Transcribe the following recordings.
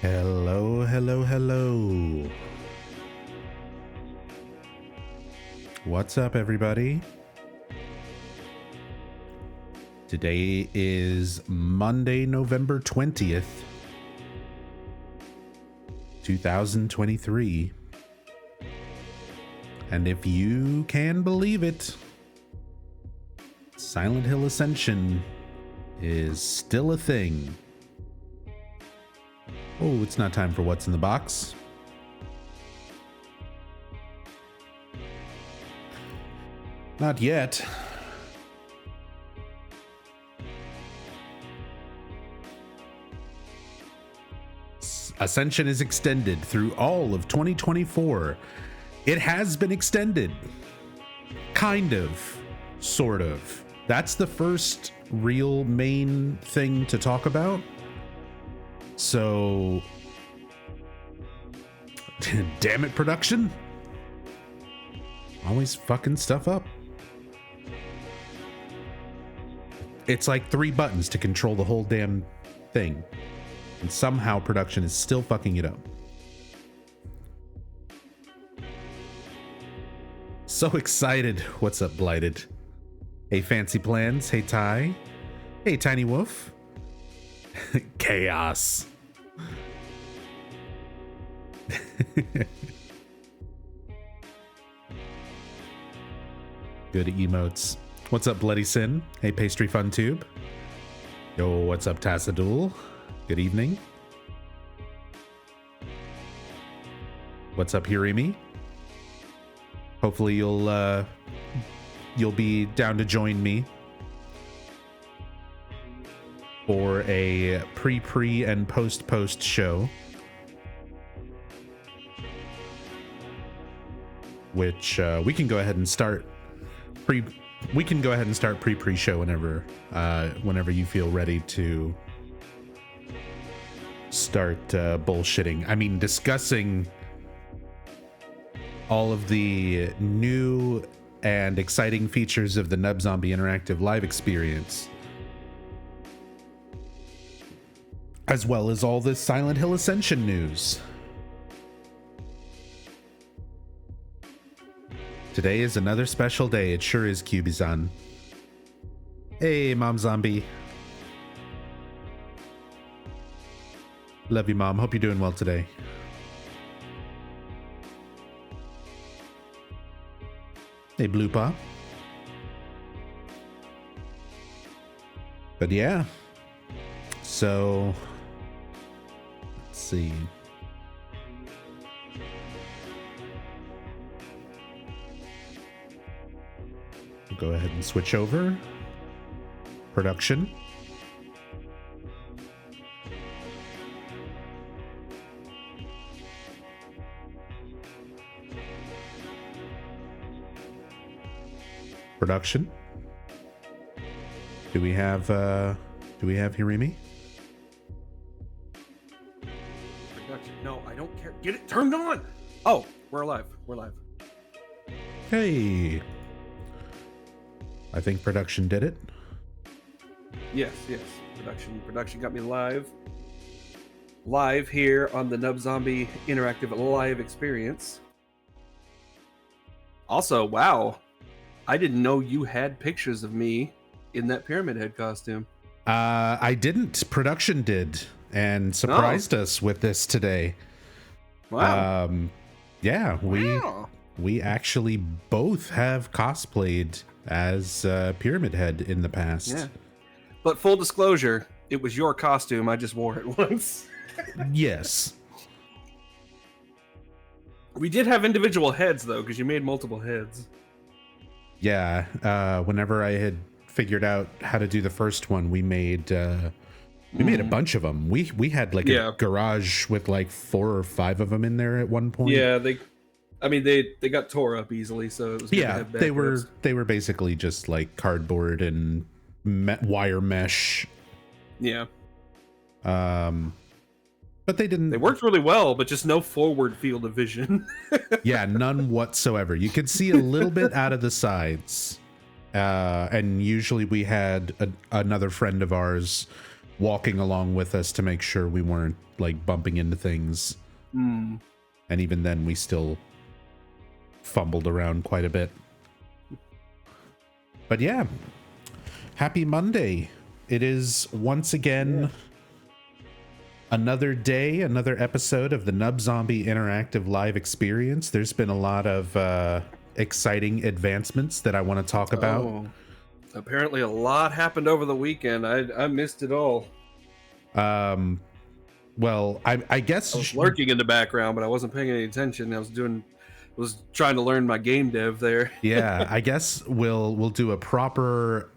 Hello, hello, hello. What's up, everybody? Today is Monday, November 20th, 2023. And if you can believe it, Silent Hill Ascension is still a thing. Oh, it's not time for what's in the box. Not yet. Ascension is extended through all of 2024. It has been extended. Kind of. Sort of. That's the first real main thing to talk about. So, damn it, production. Always fucking stuff up. It's like 3 buttons to control the whole damn thing. And somehow production is still fucking it up. So excited. What's up, Blighted? Hey, Fancy Plans. Hey, Ty. Hey, Tiny Wolf. Chaos. Good emotes. What's up, Bloody Sin? Hey, Pastry Fun Tube. Yo, what's up, Tassadul? Good evening. What's up, Hirimi? Hopefully you'll be down to join me for a pre and post show, which we can go ahead and start pre show whenever you feel ready to start bullshitting. I mean, discussing all of the new and exciting features of the Nub Zombie Interactive Live experience, as well as all this Silent Hill Ascension news. Today is another special day. It sure is, Cubizan. Hey, Mom Zombie. Love you, Mom. Hope you're doing well today. Hey, Blue Paw. But yeah. So, let's see. We'll go ahead and switch over. Production. Production. Do we have Hirimi? Production. No, I don't care. Get it turned on. Oh, we're alive. We're live. Hey. I think production did it. Yes. Production got me live here on the Nub Zombie Interactive Live experience. Also, wow, I didn't know you had pictures of me in that Pyramid Head costume. I didn't. Production did, and surprised us with this today. Wow. Yeah, we actually both have cosplayed as Pyramid Head in the past. Yeah. But full disclosure, it was your costume. I just wore it once. Yes. We did have individual heads though, because you made multiple heads. Yeah. Whenever I had figured out how to do the first one, we made a bunch of them. We had like a garage with like 4 or 5 of them in there at one point. Yeah, they got tore up easily, so it was good to have backups. they were basically just like cardboard and wire mesh. Yeah. But they worked really well, but just no forward field of vision. Yeah, none whatsoever. You could see a little bit out of the sides. And usually we had another friend of ours walking along with us to make sure we weren't like bumping into things. And even then we still fumbled around quite a bit. But yeah, happy Monday. It is once again another day, another episode of the Nub Zombie Interactive Live Experience. There's been a lot of exciting advancements that I want to talk about. Oh, apparently a lot happened over the weekend. I missed it all. Well, I guess I was lurking in the background, but I wasn't paying any attention. I was trying to learn my game dev there. Yeah, I guess we'll do a proper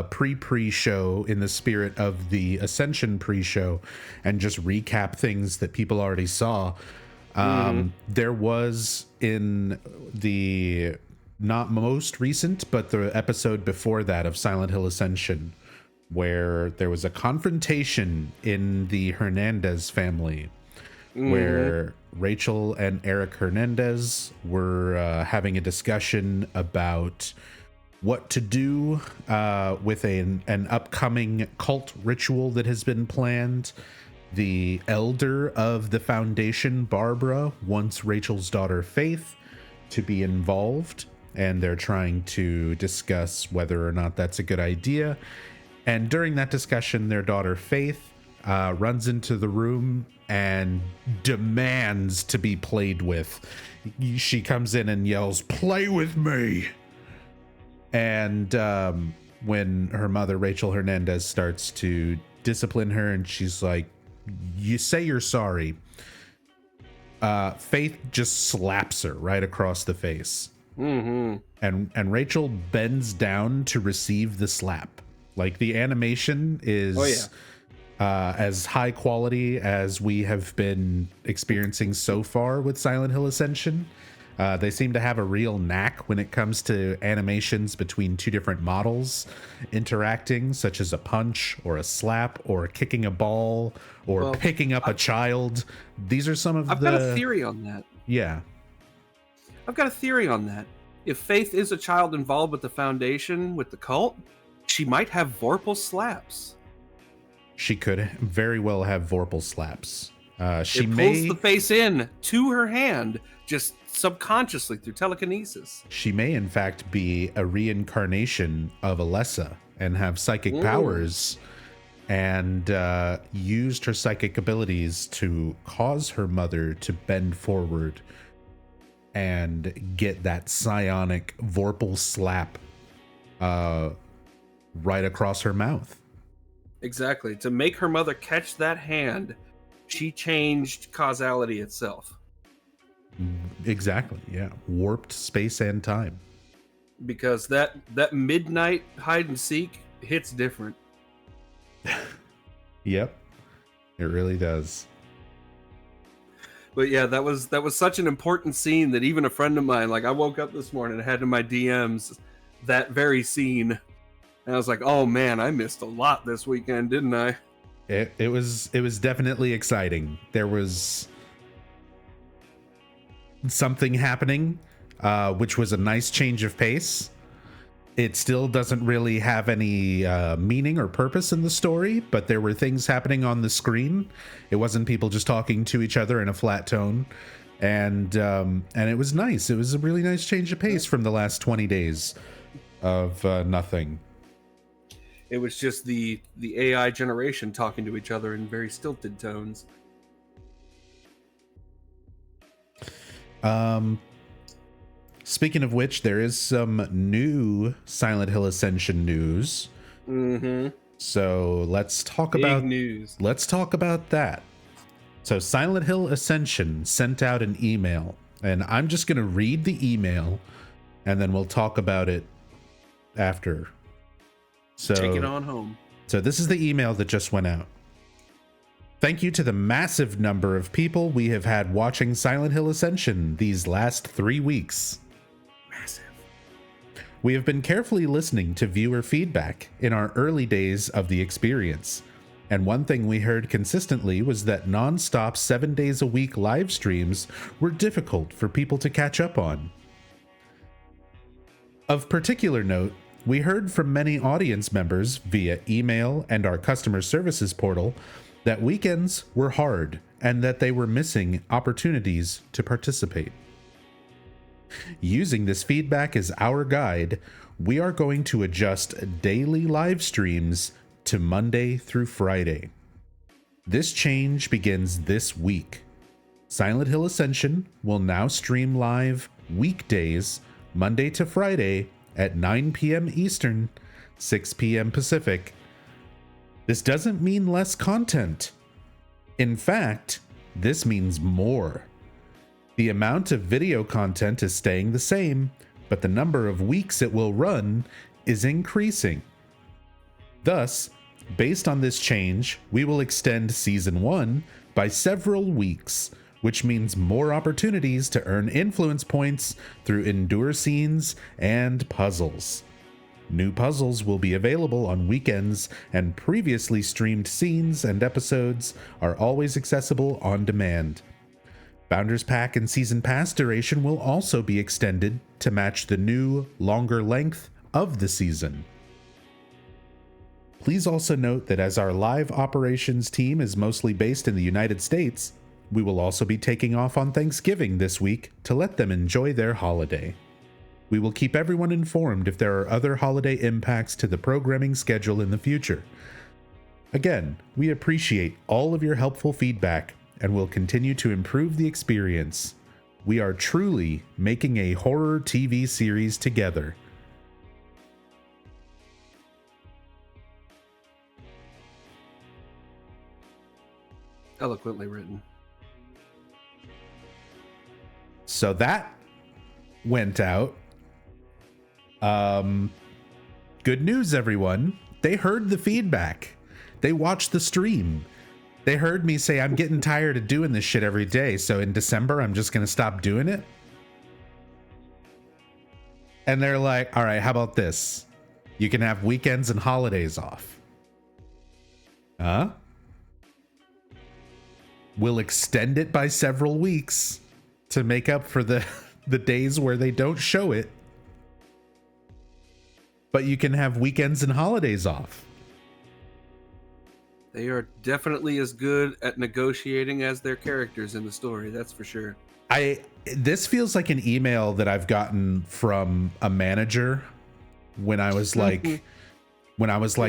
pre-show in the spirit of the Ascension pre-show and just recap things that people already saw. There was in the not most recent, but the episode before that of Silent Hill Ascension, where there was a confrontation in the Hernandez family, where Rachel and Eric Hernandez were having a discussion about what to do with an upcoming cult ritual that has been planned. The elder of the foundation, Barbara, wants Rachel's daughter Faith to be involved, and they're trying to discuss whether or not that's a good idea. And during that discussion, their daughter Faith runs into the room and demands to be played with. She comes in and yells, "Play with me!" And when her mother, Rachel Hernandez, starts to discipline her, and she's like, "You say you're sorry," Faith just slaps her right across the face. And Rachel bends down to receive the slap. Like, the animation is as high quality as we have been experiencing so far with Silent Hill Ascension. They seem to have a real knack when it comes to animations between two different models interacting, such as a punch or a slap or kicking a ball or picking up a child. These are some of I've got a theory on that. Yeah. I've got a theory on that. If Faith is a child involved with the Foundation, with the cult, she might have Vorpal slaps. She could very well have Vorpal slaps. She pulls the face in to her hand, just subconsciously through telekinesis. She may, in fact, be a reincarnation of Alessa and have psychic powers, and used her psychic abilities to cause her mother to bend forward and get that psionic Vorpal slap right across her mouth. Exactly. To make her mother catch that hand, she changed causality itself. Exactly, yeah. Warped space and time. Because that midnight hide and seek hits different. Yep. It really does. But yeah, that was such an important scene that even a friend of mine, like, I woke up this morning and had in my DMs that very scene. And I was like, oh man, I missed a lot this weekend, didn't I? It was definitely exciting. There was something happening, which was a nice change of pace. It still doesn't really have any meaning or purpose in the story, but there were things happening on the screen. It wasn't people just talking to each other in a flat tone, and it was nice. It was a really nice change of pace from the last 20 days of nothing. It was just the AI generation talking to each other in very stilted tones. Speaking of which, there is some new Silent Hill Ascension news. So let's talk about news. Let's talk about that. So Silent Hill Ascension sent out an email, and I'm just going to read the email, and then we'll talk about it after. So take it on home. So this is the email that just went out. Thank you to the massive number of people we have had watching Silent Hill Ascension these last 3 weeks. Massive. We have been carefully listening to viewer feedback in our early days of the experience. And one thing we heard consistently was that non-stop 7 days a week live streams were difficult for people to catch up on. Of particular note, we heard from many audience members via email and our customer services portal that weekends were hard and that they were missing opportunities to participate. Using this feedback as our guide, we are going to adjust daily live streams to Monday through Friday. This change begins this week. Silent Hill Ascension will now stream live weekdays, Monday to Friday at 9 p.m. Eastern, 6 p.m. Pacific. This doesn't mean less content. In fact, this means more. The amount of video content is staying the same, but the number of weeks it will run is increasing. Thus, based on this change, we will extend Season 1 by several weeks, which means more opportunities to earn influence points through endure scenes and puzzles. New puzzles will be available on weekends, and previously streamed scenes and episodes are always accessible on demand. Founders Pack and Season Pass duration will also be extended to match the new, longer length of the season. Please also note that as our live operations team is mostly based in the United States, we will also be taking off on Thanksgiving this week to let them enjoy their holiday. We will keep everyone informed if there are other holiday impacts to the programming schedule in the future. Again, we appreciate all of your helpful feedback and will continue to improve the experience. We are truly making a horror TV series together. Eloquently written. So that went out. Good news, everyone. They heard the feedback. They watched the stream. They heard me say, I'm getting tired of doing this shit every day, so in December, I'm just going to stop doing it. And they're like, all right, how about this? You can have weekends and holidays off. Huh? We'll extend it by several weeks to make up for the days where they don't show it. But you can have weekends and holidays off. They are definitely as good at negotiating as their characters in the story, that's for sure. This feels like an email that I've gotten from a manager when I was like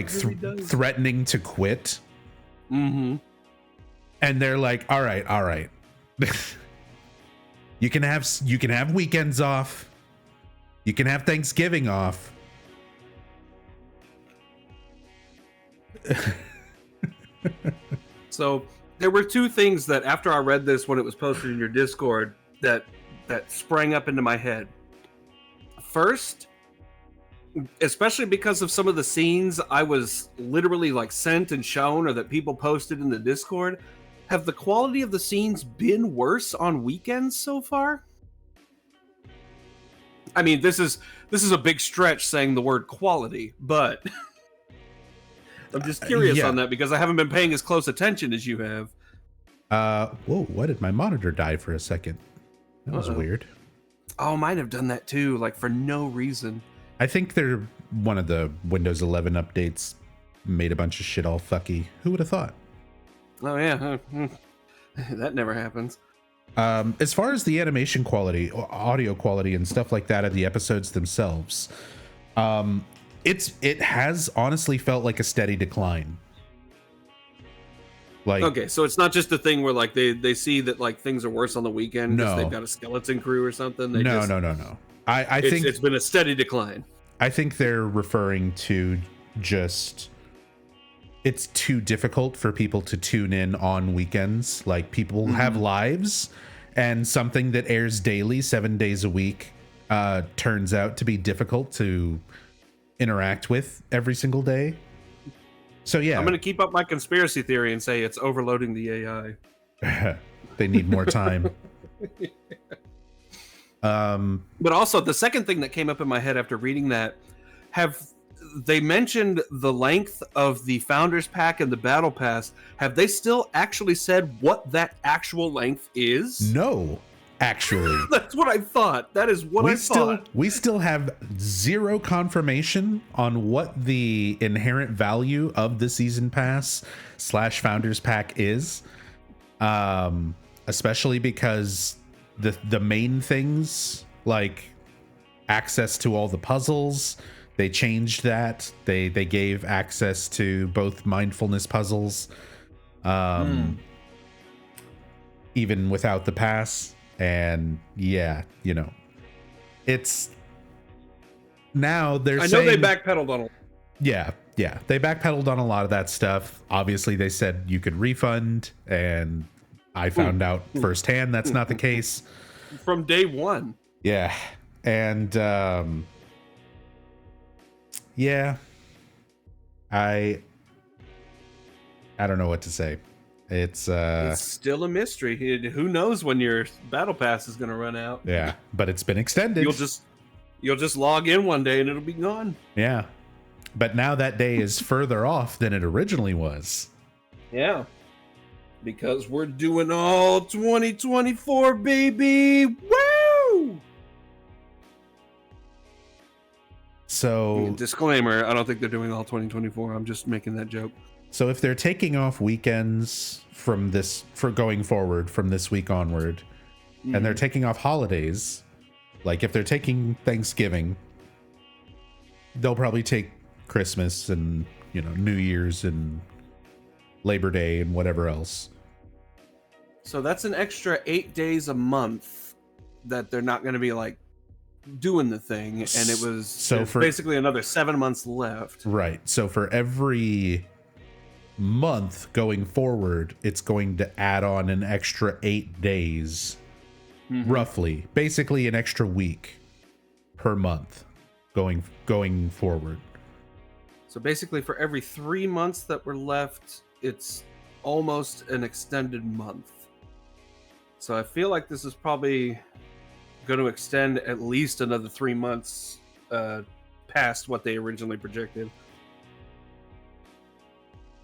threatening to quit. Mm-hmm. And they're like, all right. You can have weekends off. You can have Thanksgiving off. So there were two things that after I read this when it was posted in your Discord that sprang up into my head. First, especially because of some of the scenes I was literally like sent and shown or that people posted in the Discord, have the quality of the scenes been worse on weekends so far? I mean, this is a big stretch saying the word quality, but I'm just curious on that because I haven't been paying as close attention as you have. Whoa, why did my monitor die for a second? That was weird. Oh, might have done that too, like for no reason. I think one of the Windows 11 updates made a bunch of shit all fucky. Who would have thought? Oh yeah, that never happens. As far as the animation quality, audio quality, and stuff like that of the episodes themselves, it has honestly felt like a steady decline. Like, okay, so it's not just a thing where like they see that like things are worse on the weekend because no, they've got a skeleton crew or something. No. I think it's been a steady decline. I think they're referring to just it's too difficult for people to tune in on weekends. Like people have lives, and something that airs daily, 7 days a week, turns out to be difficult to interact with every single day. So yeah, I'm going to keep up my conspiracy theory and say it's overloading the AI. They need more time. But also the second thing that came up in my head after reading that, have they mentioned the length of the Founders Pack and the Battle Pass? Have they still actually said what that actual length is? No. Actually, That's what I thought. That is what I thought. We still have zero confirmation on what the inherent value of the season pass / founders pack is. Especially because the main things like access to all the puzzles, they changed that. They gave access to both mindfulness puzzles, even without the pass. And yeah, you know, it's now they're saying, know they backpedaled on it. Yeah, they backpedaled on a lot of that stuff. Obviously, they said you could refund, and I found out firsthand that's not the case from day one. Yeah, and yeah, I don't know what to say. It's still a mystery. Who knows when your battle pass is going to run out? Yeah, but it's been extended. You'll just log in one day and it'll be gone. Yeah, but now that day is further off than it originally was. Yeah, because we're doing all 2024, baby. Woo! So, disclaimer: I don't think they're doing all 2024. I'm just making that joke. So if they're taking off weekends from this for going forward from this week onward, and they're taking off holidays, like if they're taking Thanksgiving, they'll probably take Christmas and, you know, New Year's and Labor Day and whatever else. So that's an extra 8 days a month that they're not going to be like doing the thing, and it was basically another 7 months left. Right. So for every month going forward, it's going to add on an extra 8 days, roughly, basically an extra week per month going forward. So basically for every 3 months that were left, it's almost an extended month. So I feel like this is probably going to extend at least another 3 months past what they originally projected.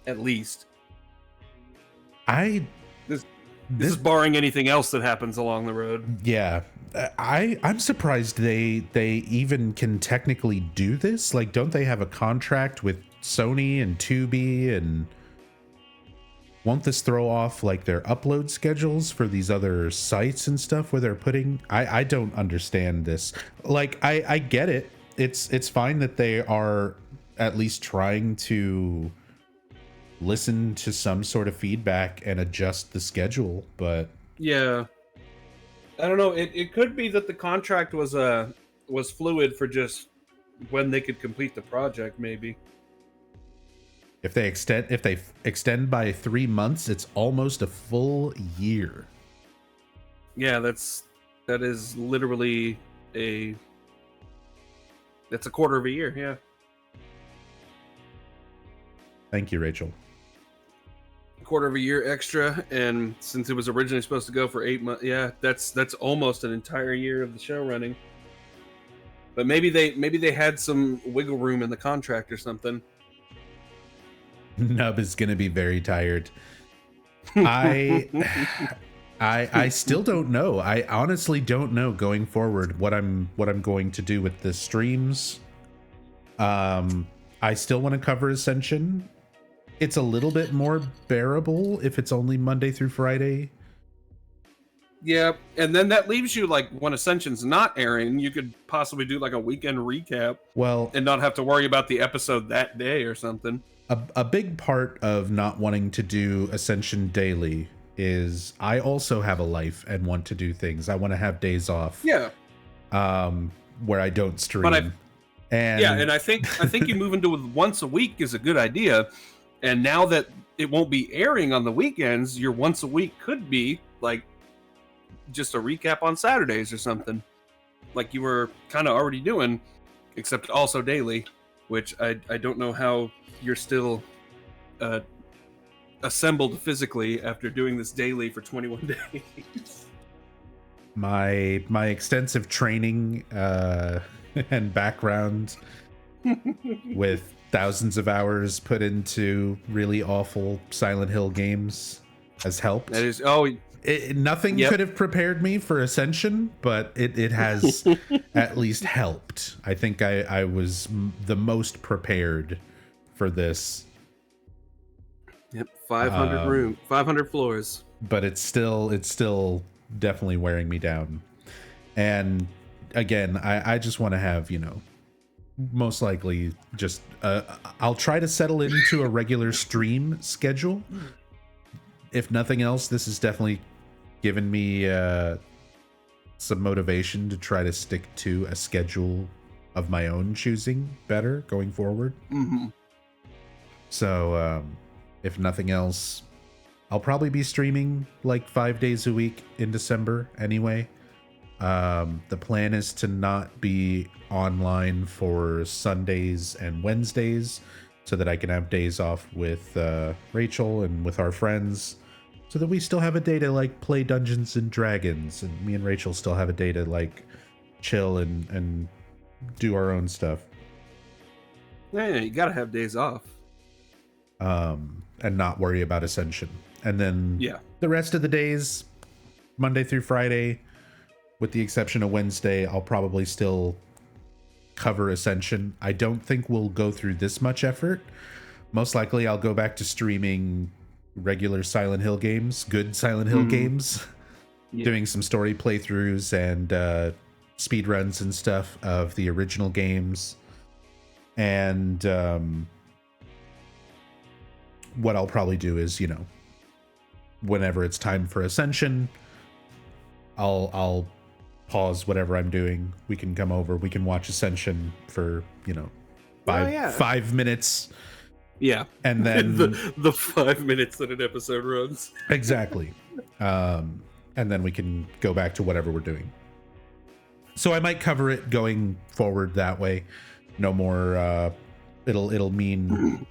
At least. This is barring anything else that happens along the road. Yeah. I'm surprised they even can technically do this. Like, don't they have a contract with Sony and Tubi, and won't this throw off like their upload schedules for these other sites and stuff where they're putting? I don't understand this. Like, I get it. It's fine that they are at least trying to listen to some sort of feedback and adjust the schedule, but yeah, I don't know. It could be that the contract was fluid for just when they could complete the project. Maybe if they extend by 3 months, it's almost a full year. Yeah, that is literally that's a quarter of a year. Yeah. Thank you, Rachel. Quarter of a year extra, and since it was originally supposed to go for 8 months, yeah, that's almost an entire year of the show running. But maybe they had some wiggle room in the contract or something. Nub is gonna be very tired. I still don't know. I honestly don't know going forward what I'm going to do with the streams. I still want to cover Ascension. It's a little bit more bearable if it's only Monday through Friday. Yeah, and then that leaves you, like, when Ascension's not airing, you could possibly do like a weekend recap. Well, and not have to worry about the episode that day or something. A big part of not wanting to do Ascension daily is I also have a life and want to do things. I want to have days off. Yeah. Where I don't stream. And I think you move into once a week is a good idea. And now that it won't be airing on the weekends, your once a week could be like just a recap on Saturdays or something, like you were kind of already doing, except also daily, which I don't know how you're still assembled physically after doing this daily for 21 days. My extensive training and background with thousands of hours put into really awful Silent Hill games has helped. That is, Nothing Yep. could have prepared me for Ascension, but it has at least helped. I think I was the most prepared for this. Yep, 500 floors. But it's still definitely wearing me down. And again, I just want to have, most likely just I'll try to settle into a regular stream schedule. If nothing else, this has definitely given me some motivation to try to stick to a schedule of my own choosing better going forward. Mm-hmm. So if nothing else, I'll probably be streaming like 5 days a week in December anyway. The plan is to not be online for Sundays and Wednesdays so that I can have days off with Rachel and with our friends, so that we still have a day to like play Dungeons and Dragons, and me and Rachel still have a day to like chill and do our own stuff. Yeah, you gotta have days off. And not worry about Ascension. And then the rest of the days, Monday through Friday, with the exception of Wednesday, I'll probably still cover Ascension. I don't think we'll go through this much effort. Most likely I'll go back to streaming regular Silent Hill games, good Silent Hill games, doing some story playthroughs and speed runs and stuff of the original games. And what I'll probably do is, whenever it's time for Ascension, I'll pause whatever I'm doing. We can come over. We can watch Ascension for 5 minutes. Yeah, and then the 5 minutes that an episode runs. Exactly. And then we can go back to whatever we're doing. So I might cover it going forward that way. No more. It'll mean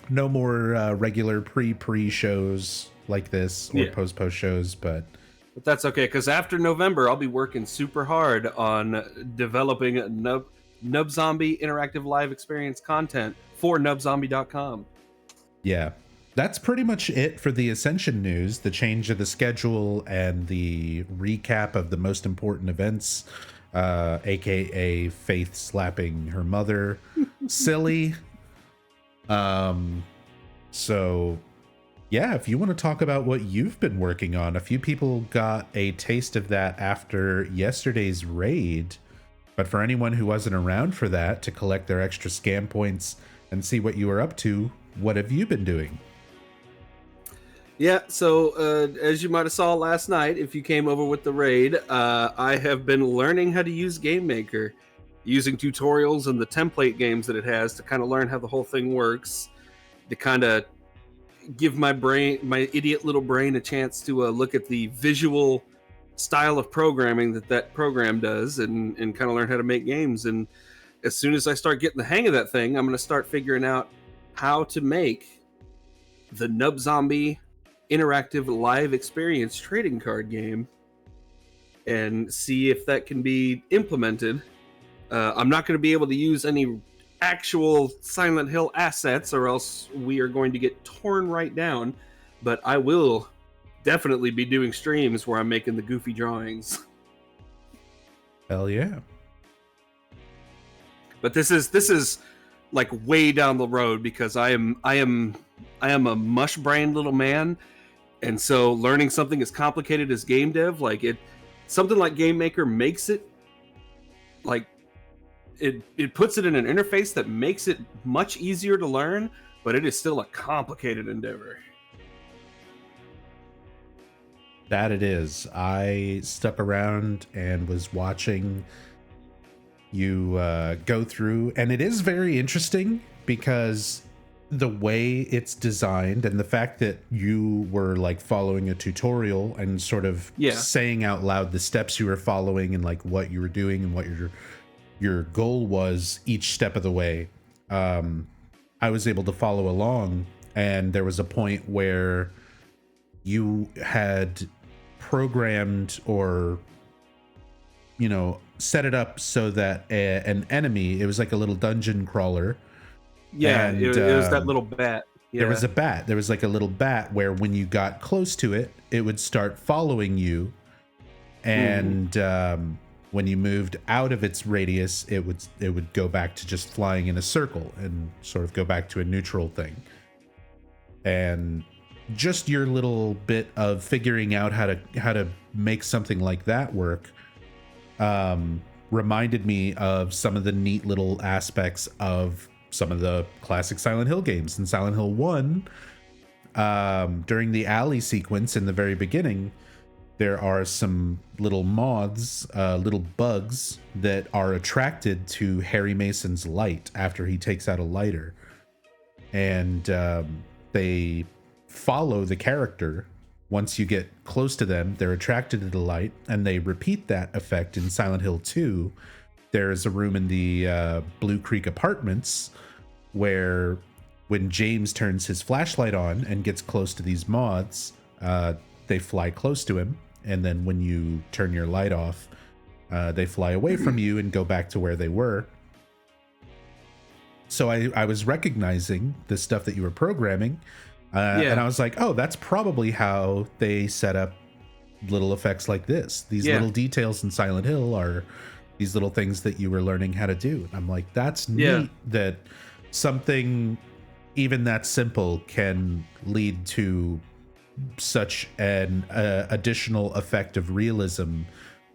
no more regular pre shows like this or post shows, but that's okay, because after November I'll be working super hard on developing Nub Zombie interactive live experience content for nubzombie.com. Yeah, that's pretty much it for the Ascension news, the change of the schedule and the recap of the most important events, aka Faith slapping her mother silly. So yeah, if you want to talk about what you've been working on, a few people got a taste of that after yesterday's raid. But for anyone who wasn't around for that to collect their extra scam points and see what you were up to, what have you been doing? Yeah, so as you might have saw last night, if you came over with the raid, I have been learning how to use Game Maker, using tutorials and the template games that it has to kind of learn how the whole thing works, to kind of give my idiot little brain a chance to look at the visual style of programming that program does and kind of learn how to make games. And as soon as I start getting the hang of that thing, I'm going to start figuring out how to make the Nub Zombie interactive live experience trading card game and see if that can be implemented. I'm not going to be able to use any actual Silent Hill assets, or else we are going to get torn right down, but I will definitely be doing streams where I'm making the goofy drawings. Hell yeah. But this is like way down the road, because I am a mush-brained little man, and so learning something as complicated as game dev, something like Game Maker makes it like it puts it in an interface that makes it much easier to learn, but it is still a complicated endeavor. That it is. I stuck around and was watching you go through, and it is very interesting because the way it's designed and the fact that you were like following a tutorial and sort of saying out loud the steps you were following and like what you were doing and what your goal was each step of the way. I was able to follow along, and there was a point where you had programmed or set it up so that an enemy, it was like a little dungeon crawler. Yeah, and it was that little bat. There was Yeah. a bat. There was like a little bat where when you got close to it, it would start following you. And when you moved out of its radius, it would go back to just flying in a circle and sort of go back to a neutral thing. And just your little bit of figuring out how to make something like that work reminded me of some of the neat little aspects of some of the classic Silent Hill games. In Silent Hill 1, during the alley sequence in the very beginning, there are some little moths, little bugs that are attracted to Harry Mason's light after he takes out a lighter. And they follow the character. Once you get close to them, they're attracted to the light, and they repeat that effect in Silent Hill 2. There is a room in the Blue Creek Apartments where when James turns his flashlight on and gets close to these moths, they fly close to him. And then when you turn your light off, they fly away from you and go back to where they were. So I was recognizing the stuff that you were programming. And I was like, oh, that's probably how they set up little effects like this. These little details in Silent Hill are these little things that you were learning how to do. And I'm like, that's neat that something even that simple can lead to such an additional effect of realism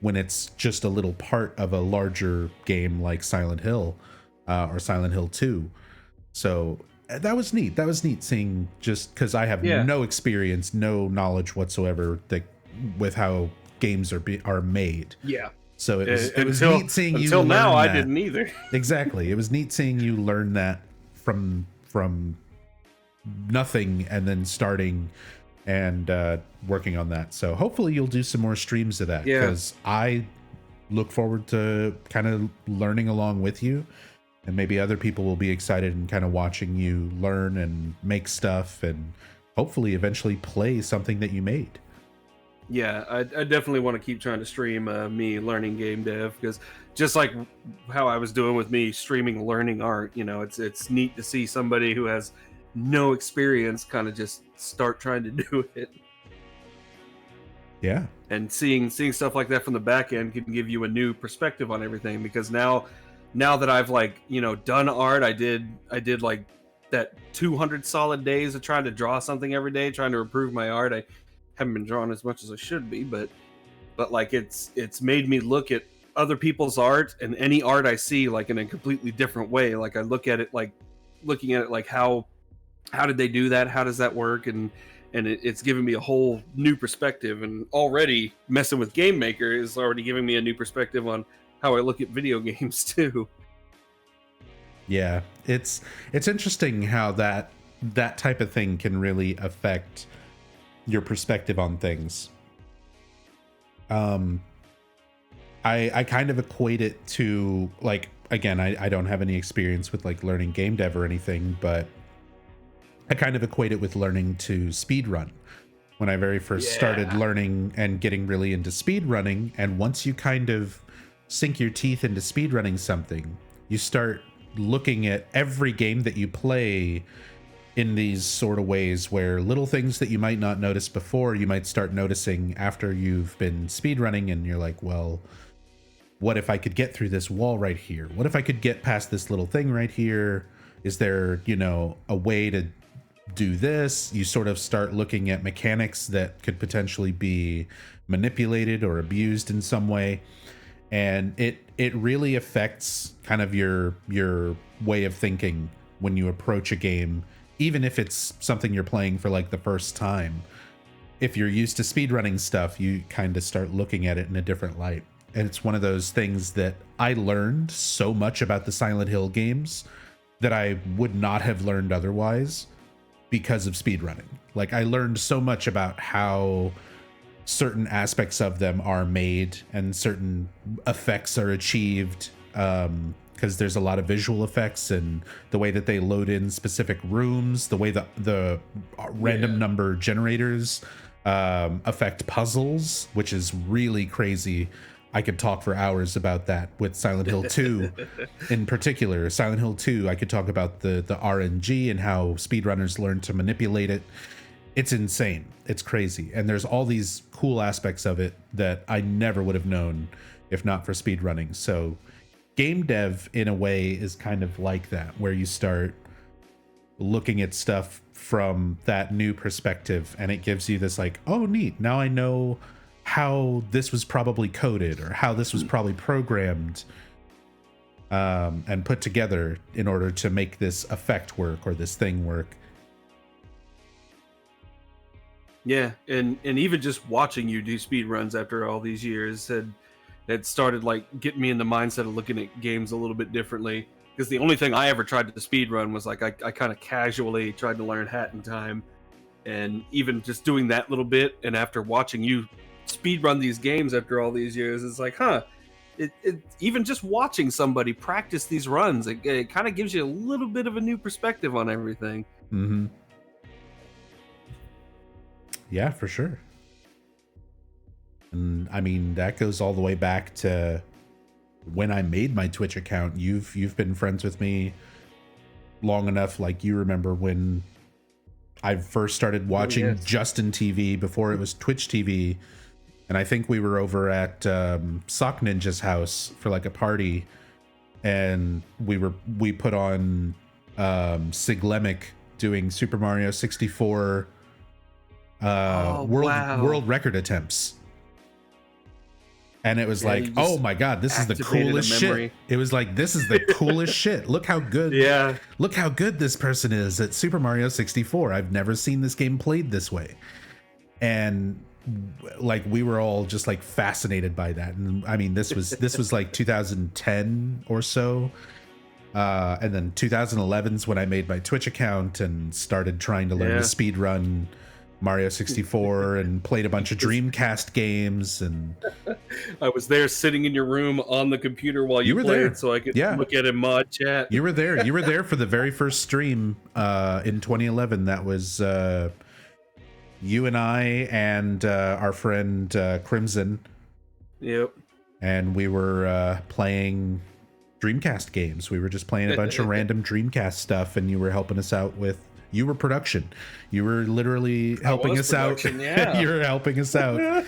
when it's just a little part of a larger game like Silent Hill or Silent Hill 2. So that was neat. That was neat seeing, just because I have no experience, no knowledge whatsoever with how games are made. Yeah. So it was neat seeing you. Until now, I didn't either. Exactly. It was neat seeing you learn that from nothing and then starting and working on that. So hopefully you'll do some more streams of that, because I look forward to kind of learning along with you, and maybe other people will be excited and kind of watching you learn and make stuff and hopefully eventually play something that you made. Yeah, I definitely want to keep trying to stream me learning game dev, because just like how I was doing with me streaming learning art, it's neat to see somebody who has no experience kind of just start trying to do it. Yeah. And seeing stuff like that from the back end can give you a new perspective on everything, because now that I've done art, I did like that 200 solid days of trying to draw something every day, trying to improve my art. I haven't been drawing as much as I should be, but like it's made me look at other people's art and any art I see like in a completely different way. Like I look at it like looking at it like how did they do that? How does that work? And it's given me a whole new perspective. And already messing with Game Maker is already giving me a new perspective on how I look at video games too. Yeah, it's interesting how that type of thing can really affect your perspective on things. I kind of equate it to, like, again, I don't have any experience with like learning game dev or anything, but I kind of equate it with learning to speedrun. When I very first started learning and getting really into speedrunning, and once you kind of sink your teeth into speedrunning something, you start looking at every game that you play in these sort of ways where little things that you might not notice before, you might start noticing after you've been speedrunning, and you're like, well, what if I could get through this wall right here? What if I could get past this little thing right here? Is there, a way to do this? You sort of start looking at mechanics that could potentially be manipulated or abused in some way. And it really affects kind of your way of thinking when you approach a game, even if it's something you're playing for like the first time. If you're used to speedrunning stuff, you kind of start looking at it in a different light. And it's one of those things that I learned so much about the Silent Hill games that I would not have learned otherwise because of speedrunning. Like, I learned so much about how certain aspects of them are made and certain effects are achieved, because there's a lot of visual effects and the way that they load in specific rooms, the way the random number generators affect puzzles, which is really crazy. I could talk for hours about that with Silent Hill 2 in particular. Silent Hill 2, I could talk about the RNG and how speedrunners learn to manipulate it. It's insane. It's crazy. And there's all these cool aspects of it that I never would have known if not for speedrunning. So game dev in a way is kind of like that, where you start looking at stuff from that new perspective and it gives you this like, oh neat, now I know how this was probably coded or how this was probably programmed and put together in order to make this effect work or this thing work. Yeah, and even just watching you do speed runs after all these years had started like getting me in the mindset of looking at games a little bit differently. Because the only thing I ever tried to speed run was like I kind of casually tried to learn Hat in Time, and even just doing that little bit. And after watching you speed run these games after all these years, it's like, it even just watching somebody practice these runs, it kind of gives you a little bit of a new perspective on everything. Mm-hmm. Yeah, for sure. And I mean, that goes all the way back to when I made my Twitch account. You've been friends with me long enough. Like, you remember when I first started watching Justin TV before it was Twitch TV. And I think we were over at Sock Ninja's house for like a party, and we put on Siglemic doing Super Mario 64 world record attempts. And it was like, oh my god, this is the coolest shit. It was like, this is the coolest shit. Look how good. Yeah. Look how good this person is at Super Mario 64. I've never seen this game played this way. And like, we were all just like fascinated by that. And I mean, this was like 2010 or so. And then 2011's when I made my Twitch account and started trying to learn to speed run Mario 64 and played a bunch of Dreamcast games. And I was there sitting in your room on the computer while you were played there, so I could look at it in mod chat. You were there for the very first stream in 2011. That was you and I and our friend Crimson. Yep. And we were playing Dreamcast games. We were just playing a bunch of random Dreamcast stuff, and you were helping us out with. You were production. You were literally helping us out. Yeah. You were helping us out.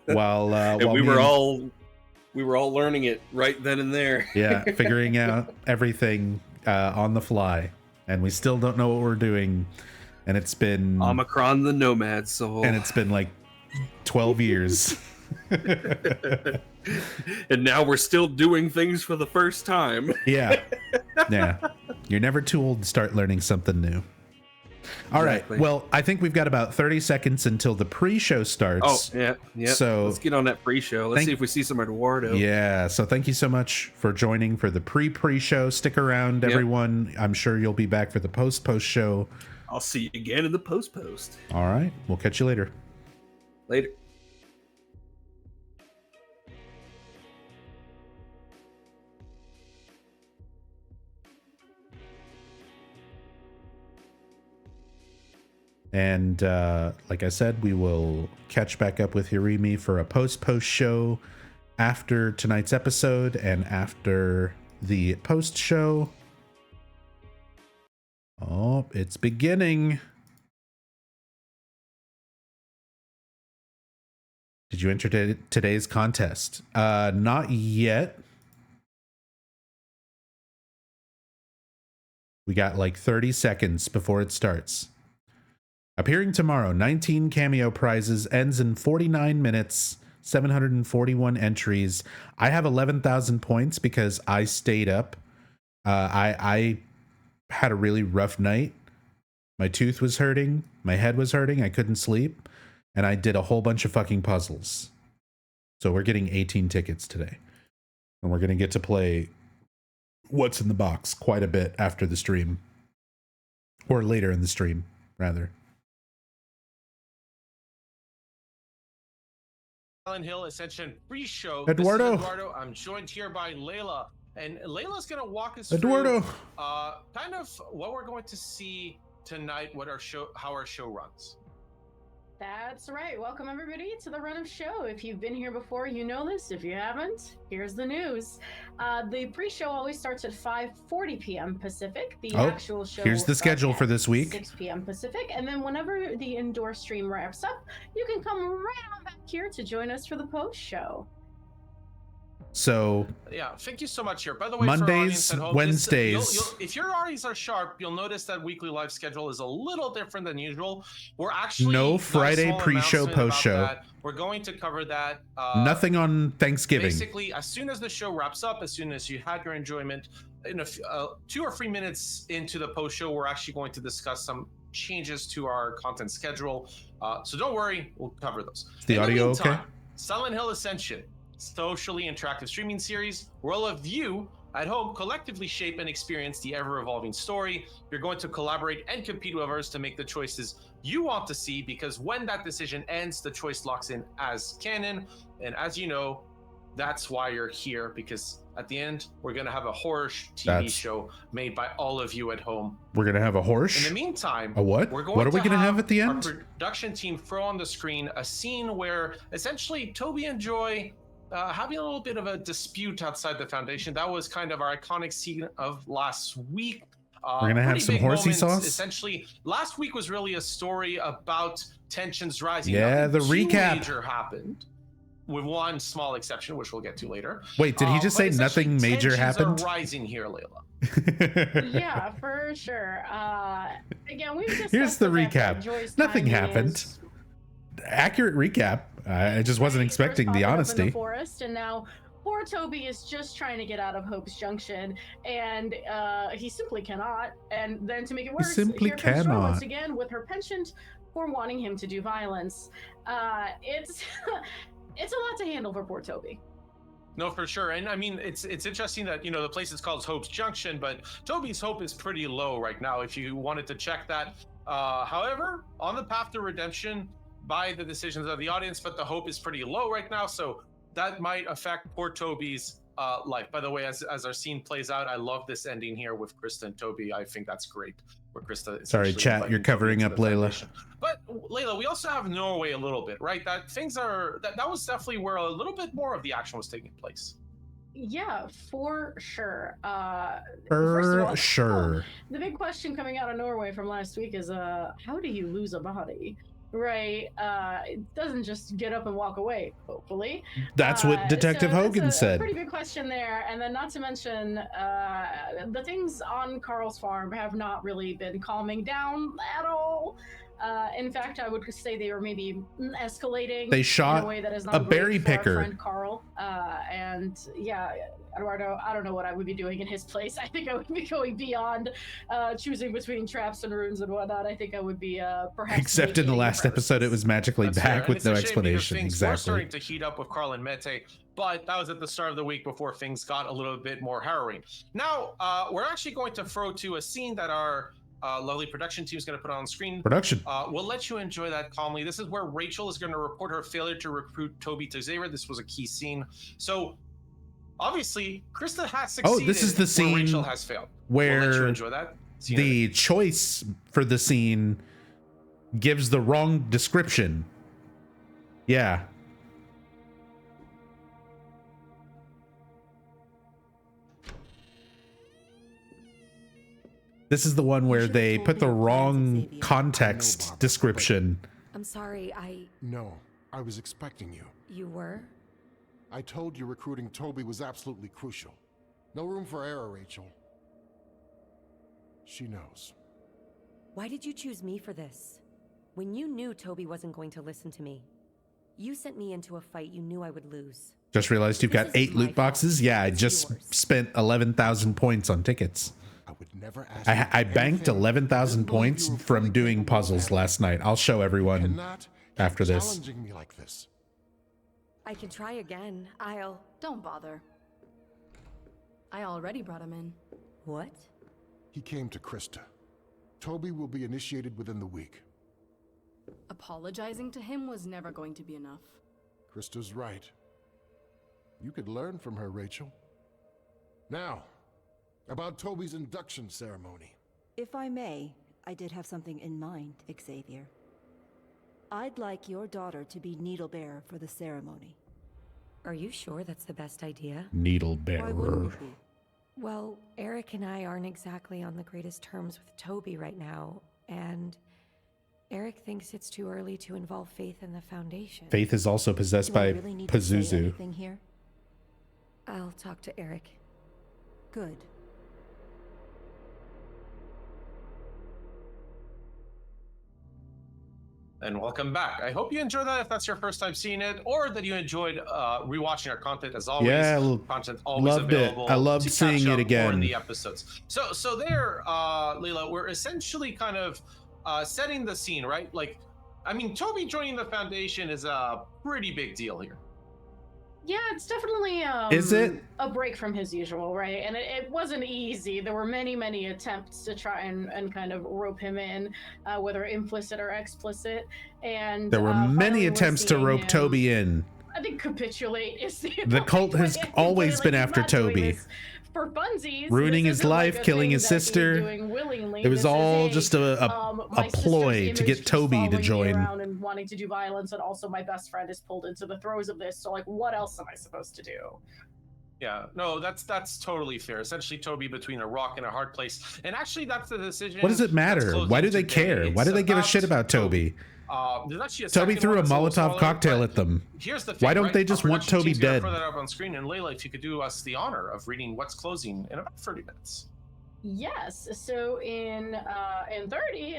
while we were all learning it right then and there. Yeah, figuring out everything on the fly, and we still don't know what we're doing. And it's been Omicron the Nomad Soul. And it's been like 12 years. And now we're still doing things for the first time. Yeah. You're never too old to start learning something new. All exactly. Right. Well, I think we've got about 30 seconds until the pre-show starts. Oh, yeah. So let's get on that pre-show. Let's see if we see some Eduardo. Yeah. So thank you so much for joining for the pre-show. Stick around, everyone. I'm sure you'll be back for the post show. I'll see you again in the post. All right. We'll catch you later. Later. And like I said, we will catch back up with Hirimi for a post show after tonight's episode and after the post show. Oh, it's beginning. Did you enter today's contest? Not yet. We got like 30 seconds before it starts. Appearing tomorrow, 19 cameo prizes, ends in 49 minutes, 741 entries. I have 11,000 points because I stayed up. I had a really rough night. My tooth was hurting. My head was hurting. I couldn't sleep. And I did a whole bunch of fucking puzzles. So we're getting 18 tickets today. And we're going to get to play What's in the Box quite a bit after the stream. Or later in the stream, rather. Silent Hill Ascension pre-show. Eduardo. This is Eduardo. I'm joined here by Layla, and Layla's going to walk us Eduardo. through kind of what we're going to see tonight, how our show runs. That's right. Welcome, everybody, to the Run of Show. If you've been here before, you know this. If you haven't, here's the news. The pre-show always starts at 5:40 p.m. Pacific. The actual show here's the schedule starts for at this week. 6 p.m. Pacific. And then whenever the indoor stream wraps up, you can come right on back here to join us for the post-show. So Yeah, thank you so much here. By the way, Mondays, for our audience at home, Wednesdays. if your audience are sharp, you'll notice that weekly live schedule is a little different than usual. We're actually No Friday small pre-show, announcement post-show. about that. We're going to cover that. Nothing on Thanksgiving. Basically, as soon as the show wraps up, as soon as you had your enjoyment, in 2 or 3 minutes into the post show, we're actually going to discuss some changes to our content schedule. So don't worry, we'll cover those. Is the audio okay? Silent Hill Ascension, socially interactive streaming series, where all of you at home collectively shape and experience the ever-evolving story. You're going to collaborate and compete with others to make the choices you want to see, because when that decision ends, the choice locks in as canon. And as you know, that's why you're here, because at the end, we're going to have a horror TV show made by all of you at home. We're going to have a horse? In the meantime, a what? We're going what are we going to have at the end? Our production team throw on the screen a scene where essentially Toby and Joy having a little bit of a dispute outside the Foundation. That was kind of our iconic scene of last week. We're gonna have some horsey sauce. Essentially, last week was really a story about tensions rising. Yeah, the recap major happened, with one small exception, which we'll get to later. Wait, did he just say nothing major happened? Are rising here, Layla. Yeah, for sure. Again, we've just here's the recap. Nothing happened. Accurate recap. I just wasn't expecting the honesty. In the forest, and now poor Toby is just trying to get out of Hope's Junction, and he simply cannot. And then to make it worse, here comes Joy once again with her penchant for wanting him to do violence. It's it's a lot to handle for poor Toby. No, for sure. And I mean, it's interesting that, you know, the place is called Hope's Junction, but Toby's hope is pretty low right now, if you wanted to check that. However, on the path to redemption by the decisions of the audience, but the hope is pretty low right now, so that might affect poor Toby's life. By the way, as our scene plays out, I love this ending here with Krista and Toby. I think that's great. Where Krista is sorry, chat, you're covering up Layla. But Layla, we also have Norway a little bit, right? That things are that was definitely where a little bit more of the action was taking place. Yeah, for sure. For sure. The big question coming out of Norway from last week is, how do you lose a body? Right, it doesn't just get up and walk away, hopefully. That's what Detective Hogan said. A pretty big question there, and then not to mention the things on Carl's farm have not really been calming down at all. In fact, I would say they were maybe escalating. They shot in a way that is not a berry for our picker. friend Carl, and yeah, Eduardo, I don't know what I would be doing in his place. I think I would be going beyond choosing between traps and runes and whatnot. I think I would be perhaps. Except in the last episode, it was magically back with no explanation. Exactly. We're starting to heat up with Carl and Mete, but that was at the start of the week before things got a little bit more harrowing. Now, we're actually going to throw to a scene that our lovely production team is going to put on screen. Production. We'll let you enjoy that calmly. This is where Rachel is going to report her failure to recruit Toby to Xavier. This was a key scene. So, obviously, Krista has succeeded. Oh, this is the scene where Rachel has failed. Where we'll let you enjoy that. The choice for the scene gives the wrong description. Yeah. This is the one where they put the wrong context description. I'm sorry, No, I was expecting you. You were? I told you recruiting Toby was absolutely crucial. No room for error, Rachel. She knows. Why did you choose me for this? When you knew Toby wasn't going to listen to me. You sent me into a fight you knew I would lose. Just realized you've got 8 loot boxes? Yeah, I just spent 11,000 points on tickets. I would never ask I banked 11,000 points from doing puzzles last night. I'll show everyone after this. Challenging me like this. I can try again. Don't bother. I already brought him in. What? He came to Krista. Toby will be initiated within the week. Apologizing to him was never going to be enough. Krista's right. You could learn from her, Rachel. Now, about Toby's induction ceremony. If I may, I did have something in mind, Xavier. I'd like your daughter to be needle bearer for the ceremony. Are you sure that's the best idea? Needle Why wouldn't bearer. it be? Well, Eric and I aren't exactly on the greatest terms with Toby right now, and Eric thinks it's too early to involve Faith in the Foundation. Faith is also possessed Do I by really need to say Pazuzu. anything here? I'll talk to Eric. Good. And welcome back. I hope you enjoyed that if that's your first time seeing it, or that you enjoyed rewatching our content. As always, Yeah, content always loved it. available. I loved to catch seeing it up again. more in the episodes. So there, Leila, we're essentially kind of setting the scene, right? Like, I mean, Toby joining the Foundation is a pretty big deal here. Yeah, it's definitely Is it? a break from his usual, right? And it wasn't easy. There were many attempts to try and kind of rope him in, whether implicit or explicit. And There were many finally we're attempts to seeing rope him, Toby in. I think capitulate is the The cult appropriate has way to always put it. been Like, after he's not doing Toby. this for funsies. Ruining This his isn't like life, a killing thing his that he's sister. doing willingly. It was This is, all hey, just my a sister's ploy to image get keeps Toby to following me join. around and wanting to do violence, and also my best friend is pulled into the throes of this. So like, what else am I supposed to do? Yeah, no, that's totally fair. Essentially, Toby between a rock and a hard place. And actually, that's the decision. What does it that's matter? closing Why do they today. care? Why It's do they give a shit about Toby? There's actually a Toby second threw one a that's little Molotov smaller, cocktail but at them. Here's the thing, Why don't right? they just Our want production Toby team's gonna dead? Throw that up on screen, and Layla, if you could do us the honor of reading what's closing in about 30 minutes. Yes. So in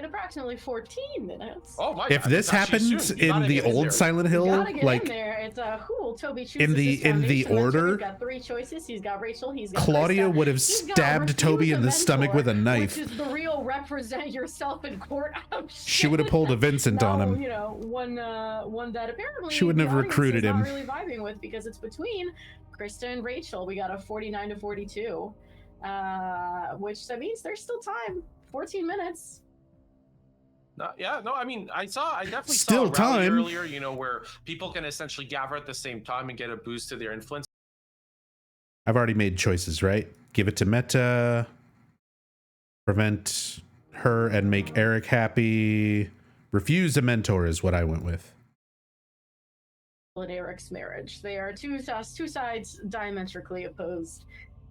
approximately 14 minutes. Oh my If God, this it's actually happens soon. You in gotta the get in old there. Silent Hill, Gotta get like in there. It's who will Toby choose? in as the- his in the foundation mentor? order, He's got 3 choices. He's got Rachel. He's got Claudia Krista. would have He's got stabbed refuse Toby a in the stomach with a mentor, knife. Which is the real represent yourself in court. Oh, She would have pulled a Vincent on No, him. you know, one that apparently She wouldn't the have audience recruited is him. not really vibing with, because it's between Krista and Rachel. We got a 49 to 42, which that means there's still time. 14 minutes. I mean, I definitely Still saw a rally time. earlier, you know, where people can essentially gather at the same time and get a boost to their influence. I've already made choices, right? Give it to Meta, prevent her and make Eric happy, refuse a mentor is what I went with. And Eric's marriage. They are two sides diametrically opposed.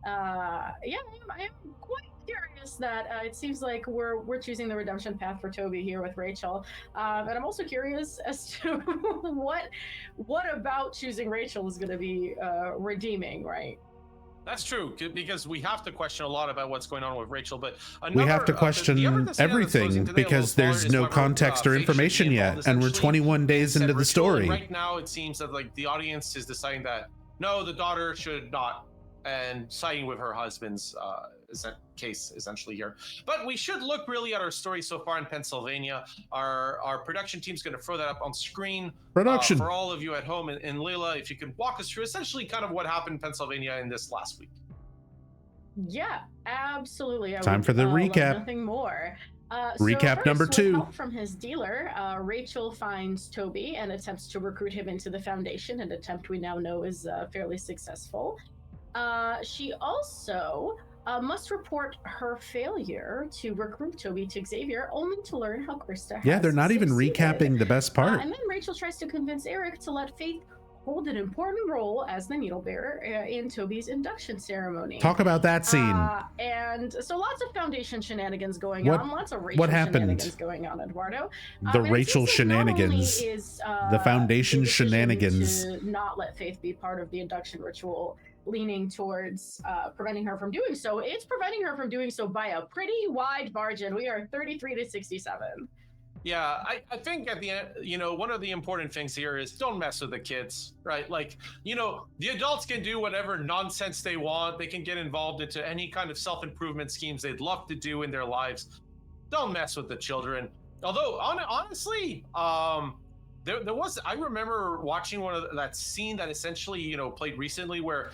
I am quite curious that it seems like we're choosing the redemption path for Toby here with Rachel, and I'm also curious as to what about choosing Rachel is going to be redeeming, right? That's true, because we have to question a lot about what's going on with Rachel, but We have to question everything because there's no context or information yet, and we're 21 days into the story. Right now, it seems that like the audience is deciding that no, the daughter should not, and siding with her husband's case essentially here. But we should look really at our story so far in Pennsylvania. Our production team's going to throw that up on screen Production. for all of you at home. And Leila, if you could walk us through essentially kind of what happened in Pennsylvania in this last week. Yeah, absolutely. Time for the recap. Nothing more. Recap first, number with 2. help from his dealer, Rachel finds Toby and attempts to recruit him into the Foundation, an attempt we now know is fairly successful. She also must report her failure to recruit Toby to Xavier, only to learn how Krista Yeah, has they're not even succeeded. recapping the best part. And then Rachel tries to convince Eric to let Faith hold an important role as the needle bearer in Toby's induction ceremony. Talk about that scene. And so lots of Foundation shenanigans going What- on, lots of Rachel what happened? shenanigans going on, Eduardo. The And it Rachel seems like not only shenanigans. is, The Foundation the decision shenanigans. to not let Faith be part of the induction ritual leaning towards preventing her from doing so. It's preventing her from doing so by a pretty wide margin. We are 33 to 67. Yeah, I think at the end, you know, one of the important things here is don't mess with the kids, right? Like, you know, the adults can do whatever nonsense they want. They can get involved into any kind of self-improvement schemes they'd love to do in their lives. Don't mess with the children. Although, honestly, there was, I remember watching that scene that essentially, you know, played recently where,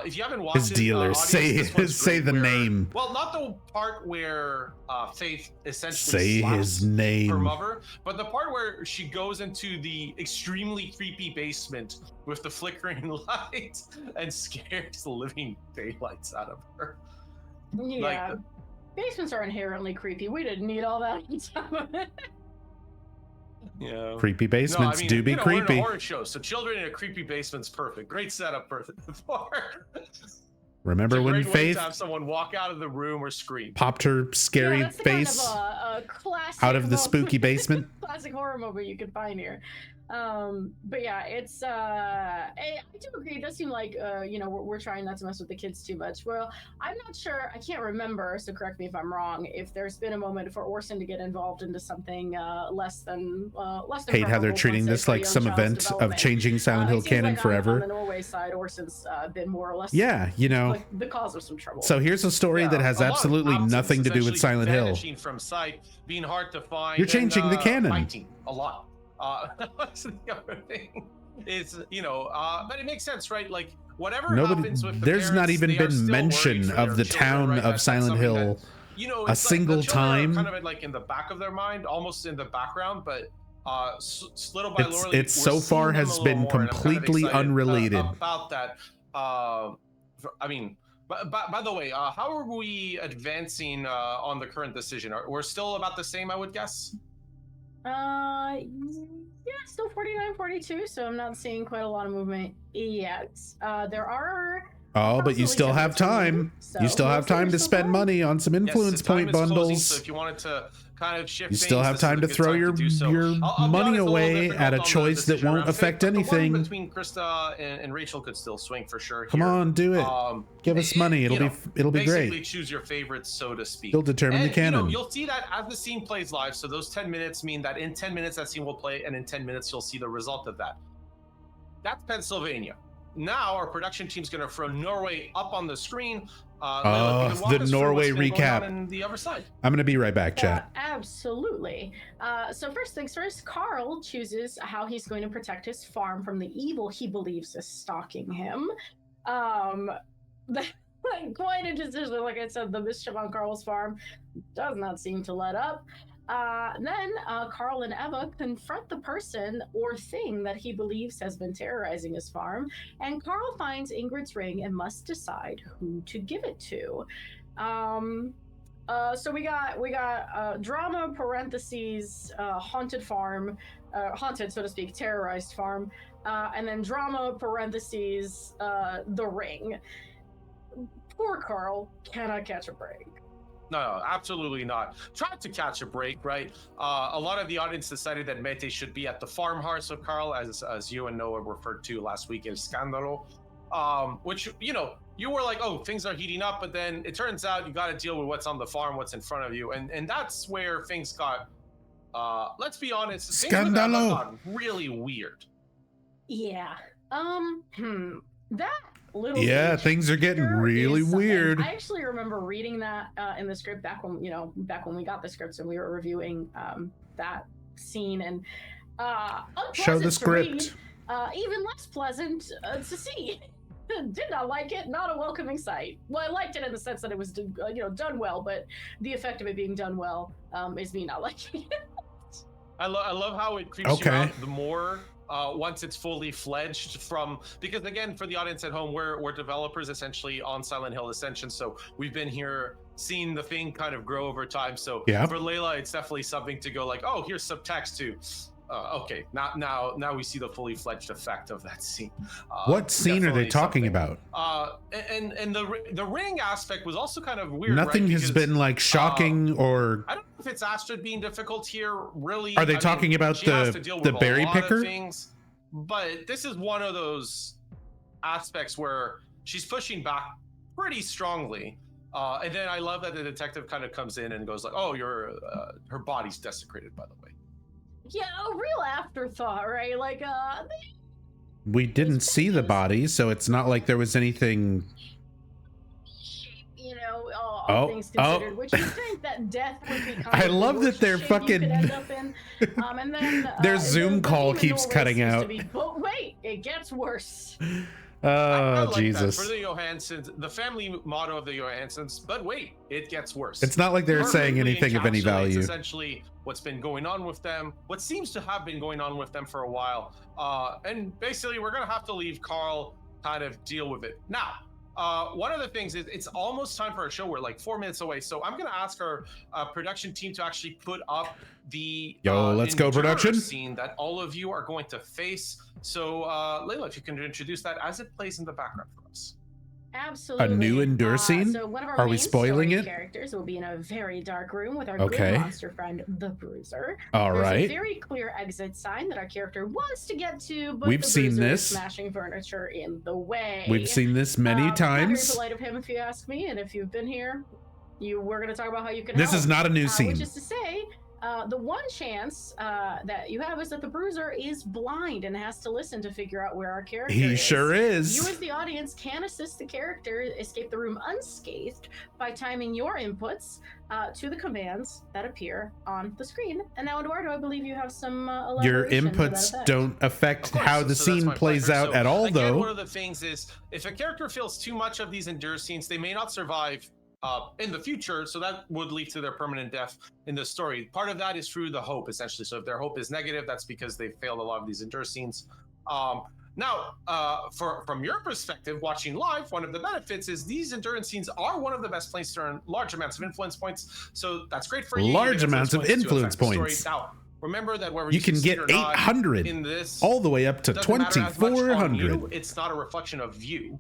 if you haven't watched His dealer, audience, say this one's say great, the where- name. Well, not the part where Faith essentially Say slaps his her name. mother, but the part where she goes into the extremely creepy basement with the flickering light and scares the living daylights out of her. Yeah. Basements are inherently creepy. We didn't need all that on top of it. Yeah. Creepy basements do be We're in creepy. a horror show, so children in a creepy basement's perfect. Great setup for. Remember when Faith to have someone walk out of the room or scream, popped her scary that's the face kind of a classic out of the spooky basement? Classic horror movie you can find here. But yeah, it's I do agree. It does seem like we're trying not to mess with the kids too much. Well, I'm not sure. I can't remember, so correct me if I'm wrong. If there's been a moment for Orson to get involved into something less than hate how they're treating this like some event of changing Silent Hill canon forever. On the Norway side, Orson's been more or less like the cause of some trouble. So here's a story that has absolutely nothing to do with Silent Hill. From sight, being hard to find. You're changing the canon. Fighting a lot. That's the other thing. It's but it makes sense, right? Like whatever happens with the there's parents, not even been mention of the town of Silent Hill a single time. Kind of like in the back of their mind, almost in the background, but little by little, it's so far has been completely unrelated about that. I mean. By the way, how are we advancing on the current decision? We're still about the same, I would guess. Yeah, still 49-42, so I'm not seeing quite a lot of movement yet. There are. But you still have time. You still have time to spend money on some influence point bundles. Closing, so if you wanted to kind of shift you still have time to throw your money away at a choice that won't affect anything. Between Krista and Rachel could still swing for sure. Come on, do it. Give us money. It'll be great. Basically, choose your favorites, so to speak. You'll determine the canon. You'll see that as the scene plays live. So those 10 minutes mean that in 10 minutes that scene will play, and in 10 minutes you'll see the result of that. That's Pennsylvania. Now our production team's going to throw Norway up on the screen. The Norway recap. On the other side. I'm going to be right back, chat. Absolutely. So first things first, Carl chooses how he's going to protect his farm from the evil he believes is stalking him. Quite a decision. Like I said, the mischief on Carl's farm does not seem to let up. Then Carl and Eva confront the person or thing that he believes has been terrorizing his farm, and Carl finds Ingrid's ring and must decide who to give it to. So we got drama parentheses haunted farm, haunted so to speak, terrorized farm, and then drama parentheses the ring. Poor Carl cannot catch a break. No, absolutely not. Tried to catch a break, right? A lot of the audience decided that Mete should be at the farmhouse of Carl, as you and Noah referred to last week in Scandalo, which, you were like, oh, things are heating up, but then it turns out you got to deal with what's on the farm, what's in front of you, and that's where things got, let's be honest, Scandalo got really weird. Yeah. That little things are getting really weird. I actually remember reading that in the script back when we got the scripts and we were reviewing that scene, and show the script. Even less pleasant to see. Did not like it. Not a welcoming sight. Well, I liked it in the sense that it was done well, but the effect of it being done well is me not liking it. I love how it creeps you out the more once it's fully fledged because again, for the audience at home, we're developers essentially on Silent Hill Ascension, so we've been here seeing the thing kind of grow over time. So for Layla, it's definitely something to go like, oh, here's subtext to okay, now we see the fully fledged effect of that scene. What scene are they talking about? And the ring aspect was also kind of weird. Nothing has been like shocking or. I don't know if it's Astrid being difficult here. Really, are they talking about the berry picker? Things, but this is one of those aspects where she's pushing back pretty strongly. And then I love that the detective kind of comes in and goes like, "Oh, her body's desecrated, by the way." Yeah, a real afterthought, right? Like, we didn't see the body, so it's not like there was anything. All things considered, which you think that death would be. I love that they're fucking. And then their Zoom call keeps cutting out. But wait, it gets worse. Oh, Jesus. For the Johanssons, the family motto of the Johanssons, but wait, it gets worse. It's not like they're saying anything of any value. Essentially, what's been going on with them, what seems to have been going on with them for a while. And basically, we're going to have to leave Carl kind of deal with it. Now, one of the things is it's almost time for our show. We're like 4 minutes away, so I'm gonna ask our production team to actually put up the let's go production scene that all of you are going to face. So Layla, if you can introduce that as it plays in the background for us. Absolutely. A new Endure scene? So one of our Are we main spoiling story it? Characters will be in a very dark room with our Okay. good monster friend, the Bruiser. All There's right. a very clear exit sign that our character wants to get to, but We've the seen Bruiser this. is smashing furniture in the way. We've seen this many Not very times. polite of him, if you ask me. And if you've been here, we're going to talk about how you can. This help. is not a new scene. Which is to say, the one chance that you have is that the Bruiser is blind and has to listen to figure out where our character is. He sure is. You as the audience can assist the character escape the room unscathed by timing your inputs to the commands that appear on the screen. And now, Eduardo, I believe you have some Your elaboration to that inputs effect. don't affect Of course, how the so that's scene my plays pleasure. out So, at all, again, though. one of the things is if a character feels too much of these Endure scenes, they may not survive in the future, so that would lead to their permanent death in the story. Part of that is through the hope, essentially. So if their hope is negative, that's because they failed a lot of these Endure scenes. Now, from your perspective, watching live, one of the benefits is these endurance scenes are one of the best places to earn large amounts of influence points. So that's great for you. Large You get amounts of to influence affect the story. points. Now, remember that whether You can succeed get or not 800 in this, all the way up to doesn't matter as much on 2400. you. It's not a reflection of you.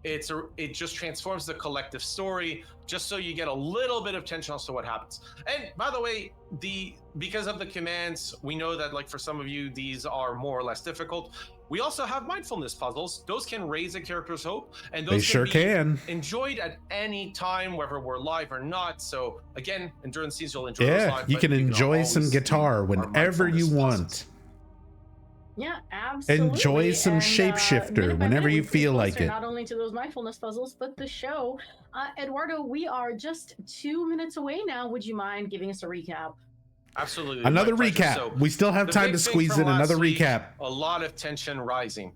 It just transforms the collective story, just so you get a little bit of tension as to what happens. And by the way, because of the commands, we know that like for some of you, these are more or less difficult. We also have mindfulness puzzles. Those can raise a character's hope, and those They sure can. enjoyed at any time, whether we're live or not. So again, endurance scenes, you'll enjoy those Yeah, live, you but can enjoy some always guitar do our whenever you mindfulness want. puzzles. Yeah, absolutely. Enjoy some And, shapeshifter minute by whenever minute, you we get feel like closer it. Not only to those mindfulness puzzles, but the show. Eduardo, we are just 2 minutes away now. Would you mind giving us a recap? Absolutely. Another my pleasure. recap. So, We still have the time big to thing squeeze from in another last week, recap. A lot of tension rising.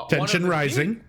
Tension rising.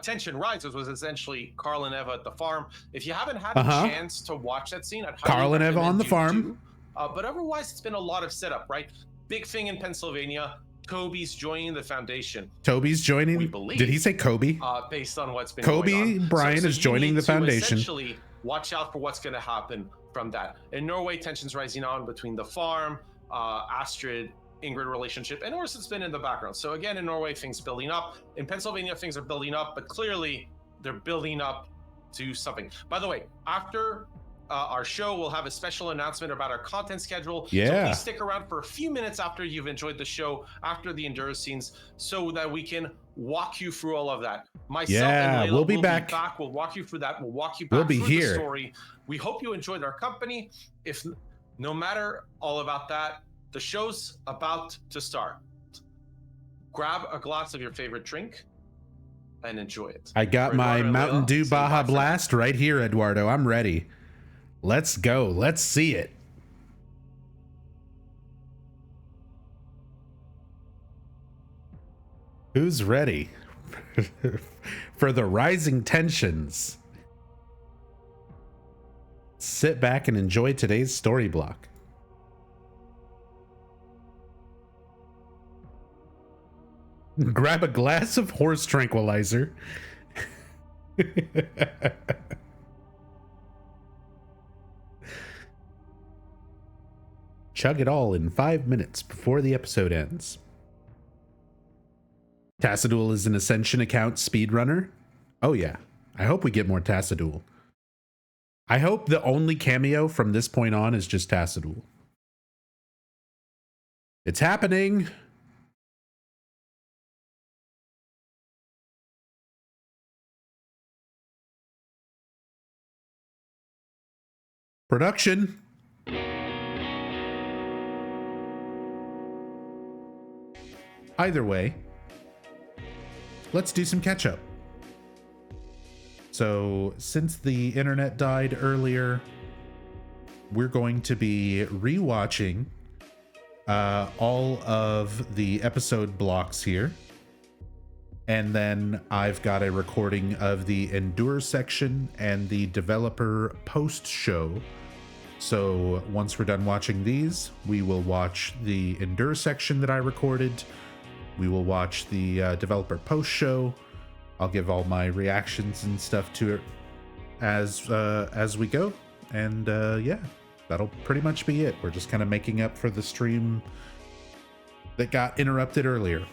Tension rises was essentially Carl and Eva at the farm. If you haven't had Uh-huh. a chance to watch that scene, I'd highly Carl and Eva recommend on the you farm. do. But otherwise, it's been a lot of setup, right? Big thing in Pennsylvania. Toby's joining the foundation. Toby's joining. We believe. Did he say Kobe? Based on what's been Kobe going on. Bryant So is you joining need the to foundation. Essentially, watch out for what's going to happen from that. In Norway, tensions rising on between the farm, Astrid, Ingrid relationship, and Urs has been in the background. So again, in Norway, things building up. In Pennsylvania, things are building up, but clearly they're building up to something. By the way, after our show, we'll have a special announcement about our content schedule. So Yeah. please stick around for a few minutes after you've enjoyed the show, after the Endurance scenes, so that we can walk you through all of that. Myself Yeah, and Layla we'll be will back. We'll walk you through that. We'll walk you back We'll be through here. the story. We hope you enjoyed our company. If no matter all about that, the show's about to start. Grab a glass of your favorite drink and enjoy it. I got For my Eduardo and Mountain Layla, Dew say Baja bye for now. Blast right here, Eduardo. I'm ready. Let's go. Let's see it. Who's ready for the rising tensions? Sit back and enjoy today's story block. Grab a glass of horse tranquilizer. Chug it all in 5 minutes before the episode ends. Tassadul is an Ascension account speedrunner. Oh yeah, I hope we get more Tassadul. I hope the only cameo from this point on is just Tassadul. It's happening. Production. Either way, let's do some catch up. So, since the internet died earlier, we're going to be rewatching all of the episode blocks here. And then I've got a recording of the Endure section and the developer post show. So once we're done watching these, we will watch the Endure section that I recorded. We will watch the developer post show. I'll give all my reactions and stuff to it as we go. And yeah, that'll pretty much be it. We're just kind of making up for the stream that got interrupted earlier.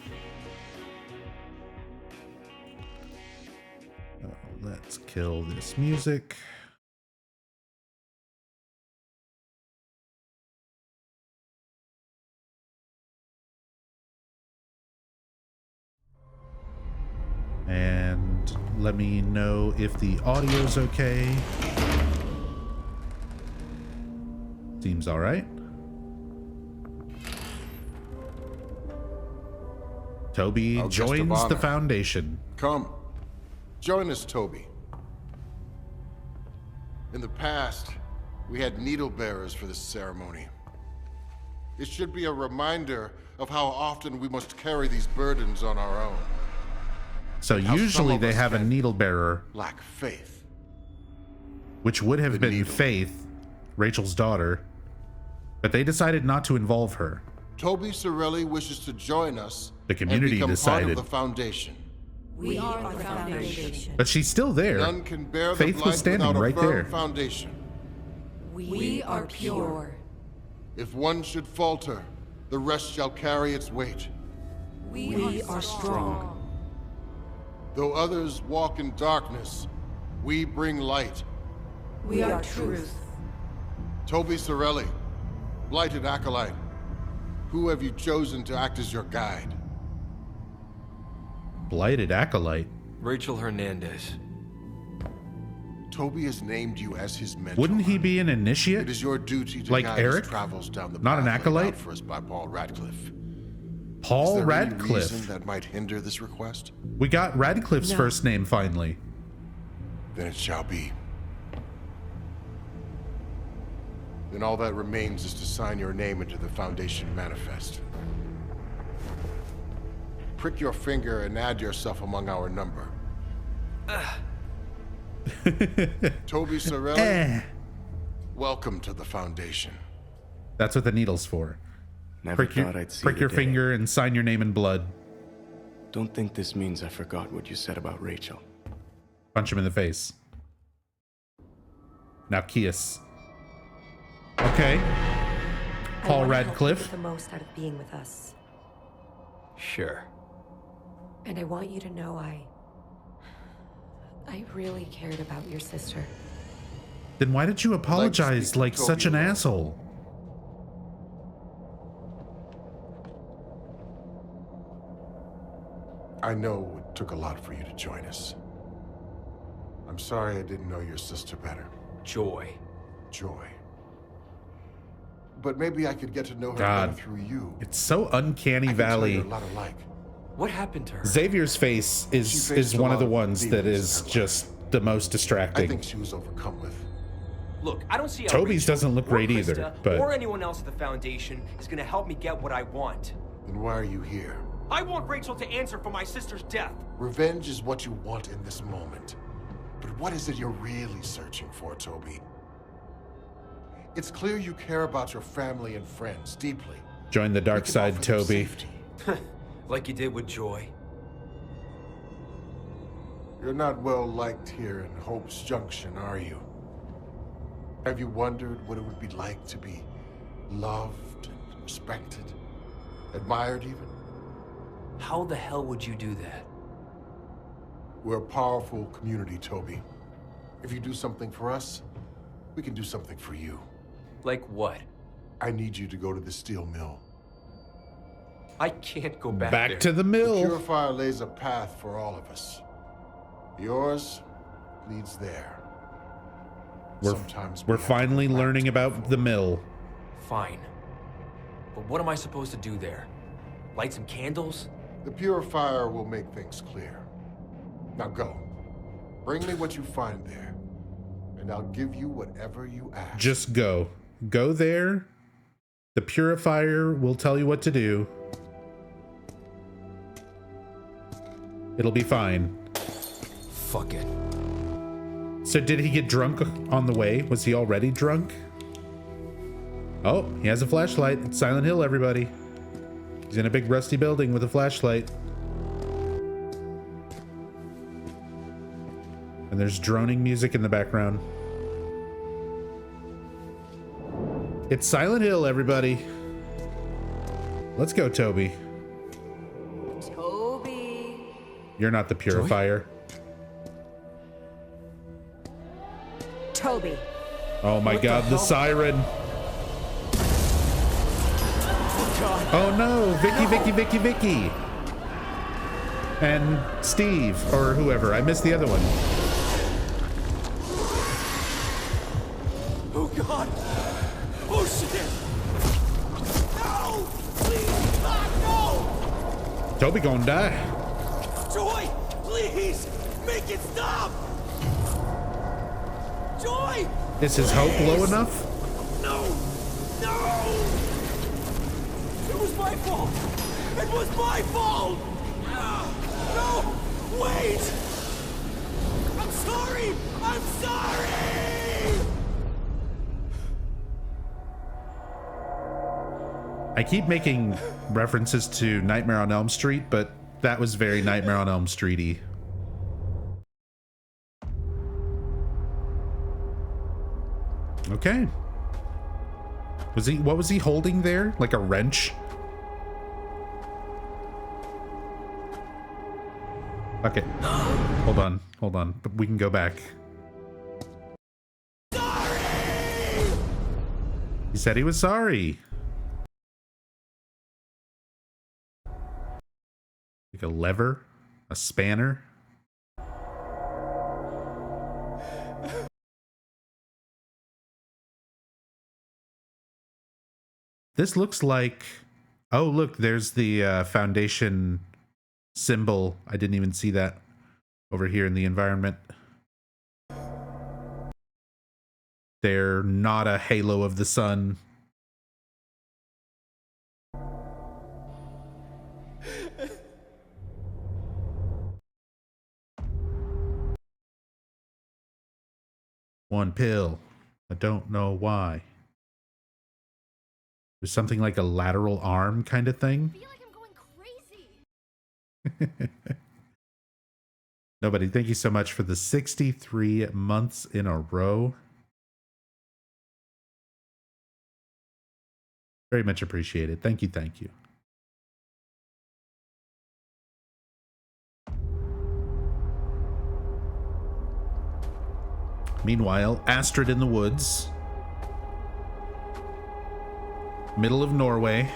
Let's kill this music. And let me know if the audio's okay. Seems all right. Toby joins the Foundation. Come, join us, Toby. In the past, we had needle bearers for this ceremony. It should be a reminder of how often we must carry these burdens on our own. So usually they have a needle bearer. Lack faith. Which would have been Faith, Rachel's daughter. But they decided not to involve her. Toby Sorelli wishes to join us. The community and become decided. Part of the Foundation. We are the Foundation. But she's still there. None can bear Faith the was standing without a right firm there. Foundation. We are pure. If one should falter, the rest shall carry its weight. We are strong. Though others walk in darkness, we bring light. We are truth. Toby Sorelli, blighted acolyte, who have you chosen to act as your guide? Blighted acolyte? Rachel Hernandez. Toby has named you as his mentor. Wouldn't he be an initiate? It is your duty to like guide Eric? his travels down the Not an path laid acolyte? out for us by Paul Radcliffe. Paul Is there any Radcliffe. reason that might hinder this request? We got Radcliffe's first name finally. Then it shall be. Then all that remains is to sign your name into the Foundation manifest. Prick your finger and add yourself among our number. Toby Sorelli, welcome to the Foundation. That's what the needle's for. Never Prick your, thought I'd see prick the your day. finger and sign your name in blood. Don't think this means I forgot what you said about Rachel. Punch him in the face. Now kiss. Okay. Paul Radcliffe. The most out of being with us. Sure. And I want you to know I really cared about your sister. Then why did you apologize like Toby such an alone. asshole? I know it took a lot for you to join us. I'm sorry I didn't know your sister better. Joy. Joy. But maybe I could get to know her God. better through you. It's so uncanny I can tell valley. you're a lot alike. What happened to her? Xavier's face She is faced a one of lot the of ones that demons is in her just the most I distracting. think she was overcome with. Look, I don't see how Toby's Rachel doesn't look or great Krista either, but- or anyone else at the Foundation is gonna help me get what I want. Then why are you here? I want Rachel to answer for my sister's death. Revenge is what you want in this moment. But what is it you're really searching for, Toby? It's clear you care about your family and friends deeply. Join the dark We can side, offer them Toby. safety. Like you did with Joy. You're not well liked here in Hope's Junction, are you? Have you wondered what it would be like to be loved and respected? Admired even? How the hell would you do that? We're a powerful community, Toby. If you do something for us, we can do something for you. Like what? I need you to go to the steel mill. I can't go back there. Back to the The mill. Purifier lays a path for all of us. Yours leads there. Sometimes we We're have to go finally back learning to about before. the mill. Fine. But what am I supposed to do there? Light some candles? The Purifier will make things clear. Now go. Bring me what you find there, and I'll give you whatever you ask. Just go. Go there. The Purifier will tell you what to do. It'll be fine. Fuck it. So did he get drunk on the way? Was he already drunk? Oh, he has a flashlight. It's Silent Hill, everybody. He's in a big rusty building with a flashlight. And there's droning music in the background. It's Silent Hill, everybody. Let's go, Toby. Toby. You're not the purifier. Toby. Oh my God, the siren. Oh no, Vicky. And Steve, or whoever. I missed the other one. Oh God. Oh shit. No. Please. God, no. Toby gonna die. Joy, please. Make it stop. Joy. Is his hope low enough? No. No. It was my fault. It was my fault. No. Wait. I'm sorry. I'm sorry. I keep making references to Nightmare on Elm Street, but that was very Nightmare on Elm Street-y. Okay. What was he holding there? Like a wrench? Okay. Hold on. But we can go back. Sorry. He said he was sorry. Like a lever? A spanner? This looks like... Oh, look, there's the foundation symbol. I didn't even see that over here in the environment. They're not a halo of the sun. One pill. I don't know why. There's something like a lateral arm kind of thing. I feel like I'm going crazy. Nobody, thank you so much for the 63 months in a row. Very much appreciated. Thank you, thank you. Meanwhile, Astrid in the woods. Middle of Norway.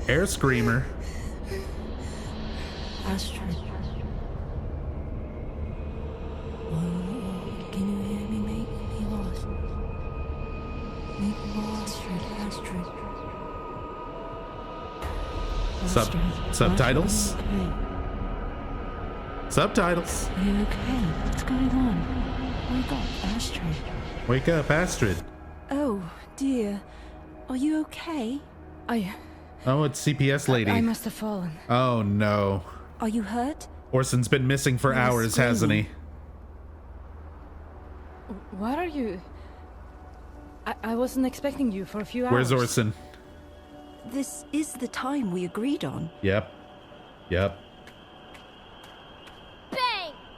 Air screamer. Astrid. Can you hear me? Make me lost. Make me lost. Astrid. Subtitles? Okay. Subtitles. Are you okay? What's going on? Wake up, Astrid. Wake up, Astrid. Oh, dear. Are you okay? Oh, it's CPS lady. I must have fallen. Oh, no. Are you hurt? Orson's been missing for hours, hasn't he? What are you? I wasn't expecting you for a few hours. Where's Orson? This is the time we agreed on. Yep. Bang!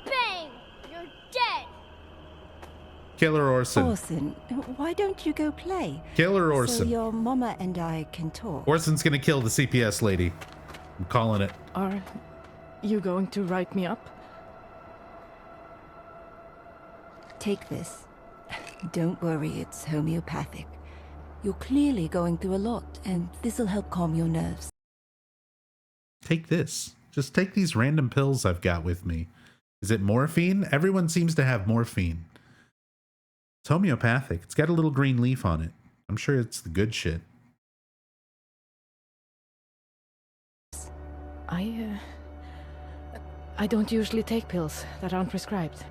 Bang! You're dead! Killer Orson. Orson, why don't you go play? Killer Orson. So your mama and I can talk. Orson's gonna kill the CPS lady. I'm calling it. Are you going to write me up? Take this. Don't worry, it's homeopathic. You're clearly going through a lot, and this'll help calm your nerves. Take this. Just take these random pills I've got with me. Is it morphine? Everyone seems to have morphine. It's homeopathic. It's got a little green leaf on it. I'm sure it's the good shit. I don't usually take pills that aren't prescribed.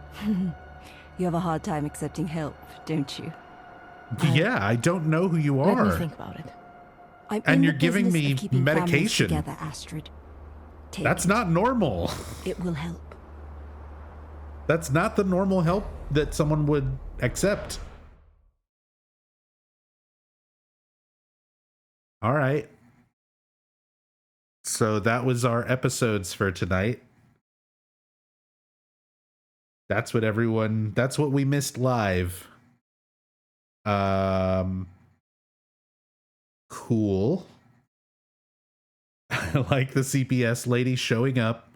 You have a hard time accepting help, don't you? Yeah, I don't know who you are. Let me think about it. And you're giving me medication. Together, Astrid. That's not normal. It will help. That's not the normal help that someone would accept. All right. So that was our episodes for tonight. That's what we missed live. Cool. I like the CPS lady showing up.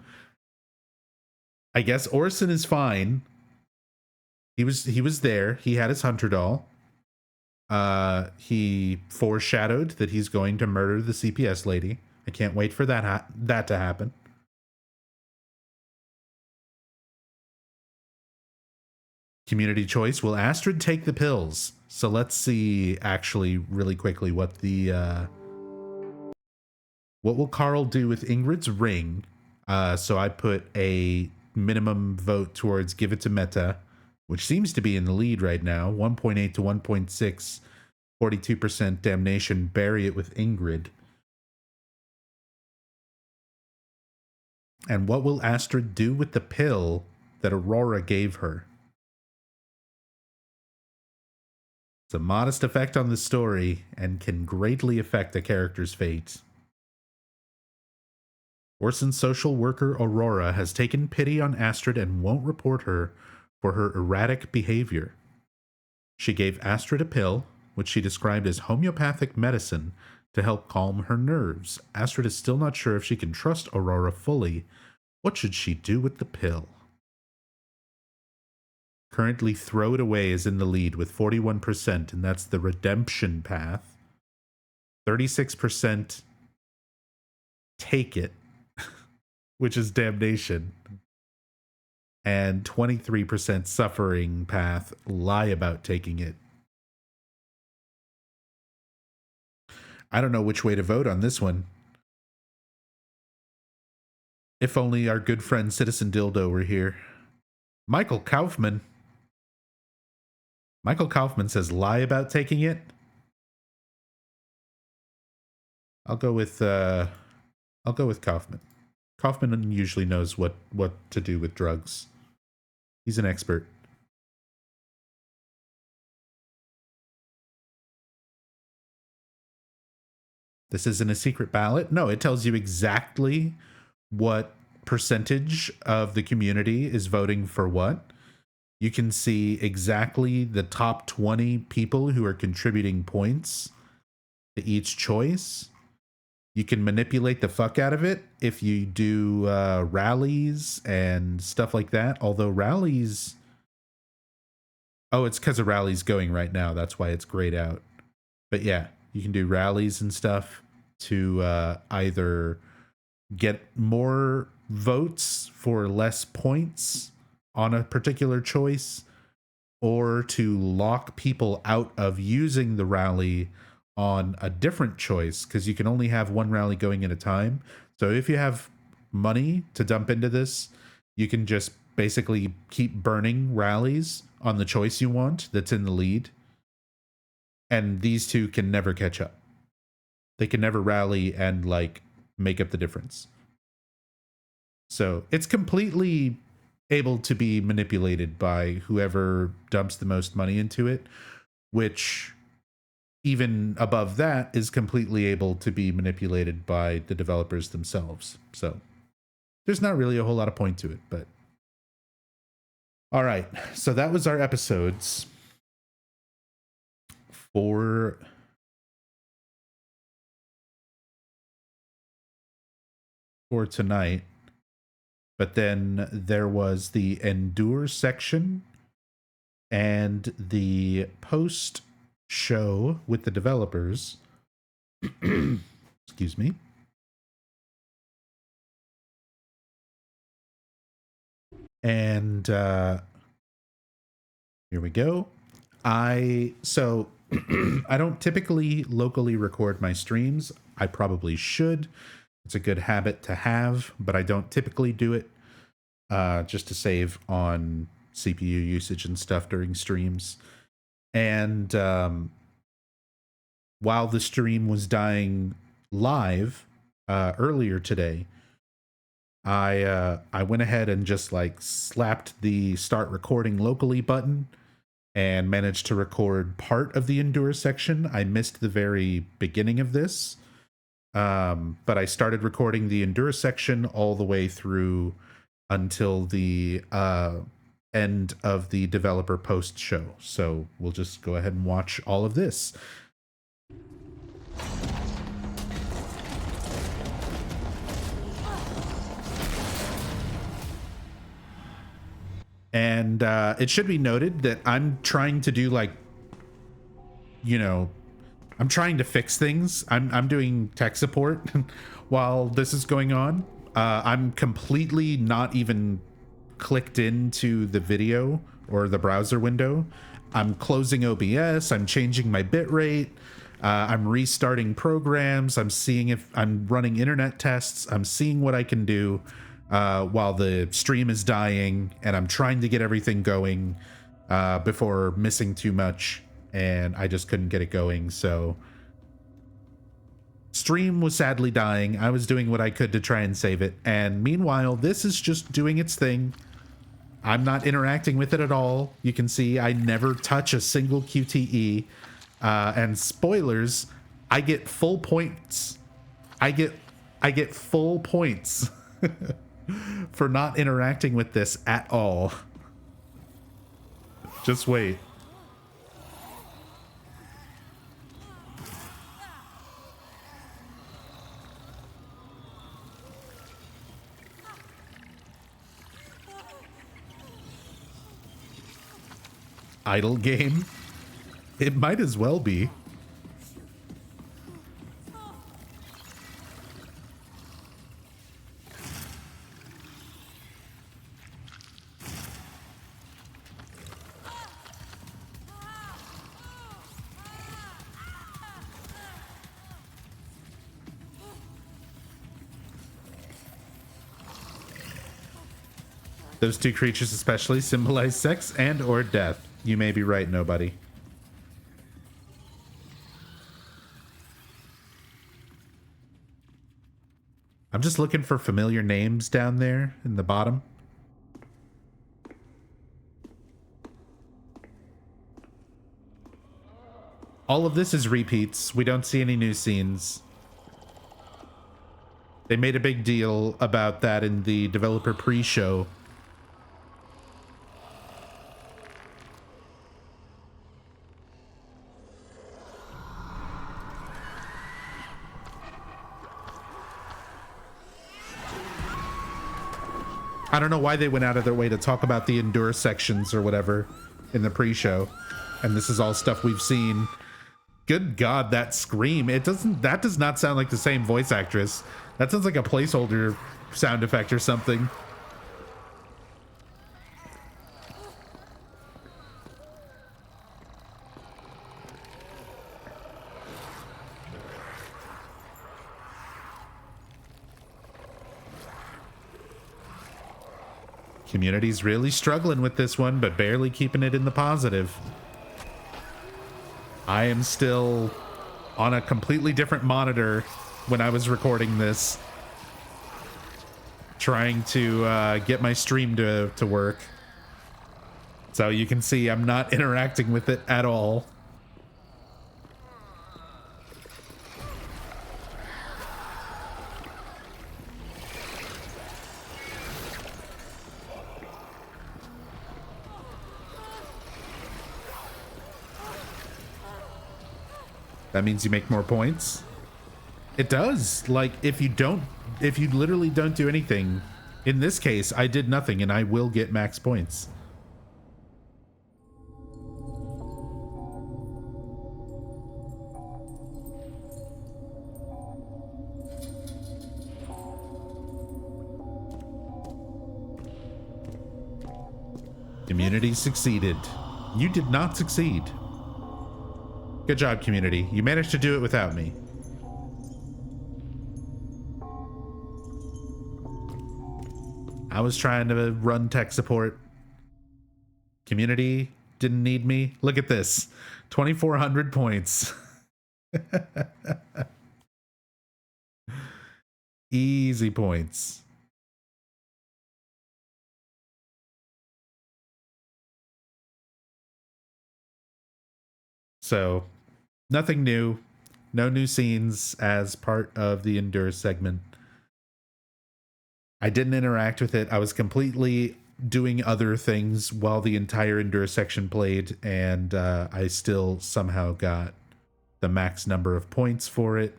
I guess Orson is fine. He was there. He had his hunter doll. He foreshadowed that he's going to murder the CPS lady. I can't wait for that to happen. Community choice. Will Astrid take the pills? So let's see actually really quickly what will Carl do with Ingrid's ring? So I put a minimum vote towards give it to Meta, which seems to be in the lead right now. 1.8 to 1.6, 42% damnation. Bury it with Ingrid. And what will Astrid do with the pill that Aurora gave her? It's a modest effect on the story and can greatly affect a character's fate. Orson's social worker Aurora has taken pity on Astrid and won't report her for her erratic behavior. She gave Astrid a pill, which she described as homeopathic medicine, to help calm her nerves. Astrid is still not sure if she can trust Aurora fully. What should she do with the pill? Currently, Throw It Away is in the lead with 41%, and that's the redemption path. 36% Take It, which is damnation. And 23% Suffering path, Lie About Taking It. I don't know which way to vote on this one. If only our good friend Citizen Dildo were here. Michael Kaufman says lie about taking it. I'll go with Kaufman. Kaufman usually knows what to do with drugs. He's an expert. This isn't a secret ballot. No, it tells you exactly what percentage of the community is voting for what. You can see exactly the top 20 people who are contributing points to each choice. You can manipulate the fuck out of it if you do rallies and stuff like that. Although rallies... Oh, it's because of rallies going right now. That's why it's grayed out. But yeah, you can do rallies and stuff to either get more votes for less points on a particular choice, or to lock people out of using the rally on a different choice, because you can only have one rally going at a time. So if you have money to dump into this, you can just basically keep burning rallies on the choice you want that's in the lead. And these two can never catch up. They can never rally and like make up the difference. So it's completely able to be manipulated by whoever dumps the most money into it, which even above that is completely able to be manipulated by the developers themselves. So there's not really a whole lot of point to it, but all right. So that was our episodes for tonight. But then there was the Endure section and the post show with the developers. Excuse me. And here we go. I don't typically locally record my streams. I probably should. It's a good habit to have, but I don't typically do it just to save on CPU usage and stuff during streams. And while the stream was dying live earlier today, I went ahead and just like slapped the start recording locally button and managed to record part of the Endure section. I missed the very beginning of this. But I started recording the Endure section all the way through until the end of the developer post show. So we'll just go ahead and watch all of this. And it should be noted that I'm trying to do, like, you know, I'm trying to fix things. I'm doing tech support while this is going on. I'm completely not even clicked into the video or the browser window. I'm closing OBS. I'm changing my bitrate. I'm restarting programs. I'm seeing if I'm running internet tests. I'm seeing what I can do while the stream is dying, and I'm trying to get everything going before missing too much, and I just couldn't get it going. So stream was sadly dying. I was doing what I could to try and save it, and meanwhile this is just doing its thing. I'm not interacting with it at all. You can see I never touch a single QTE, and spoilers, I get full points. I get full points for not interacting with this at all. Just wait. Idle game? It might as well be. Those two creatures especially symbolize sex and or death. You may be right, nobody. I'm just looking for familiar names down there in the bottom. All of this is repeats. We don't see any new scenes. They made a big deal about that in the developer pre-show. I don't know why they went out of their way to talk about the Endure sections or whatever in the pre-show. And this is all stuff we've seen. Good God, that scream. That does not sound like the same voice actress. That sounds like a placeholder sound effect or something. Community's really struggling with this one, but barely keeping it in the positive. I am still on a completely different monitor when I was recording this, trying to get my stream to work. So you can see I'm not interacting with it at all. That means you make more points. It does. Like, if you literally don't do anything, in this case, I did nothing and I will get max points. Community succeeded. You did not succeed. Good job, community. You managed to do it without me. I was trying to run tech support. Community didn't need me. Look at this. 2,400 points. Easy points. So, nothing new. No new scenes as part of the Endure segment. I didn't interact with it. I was completely doing other things while the entire Endure section played, and I still somehow got the max number of points for it.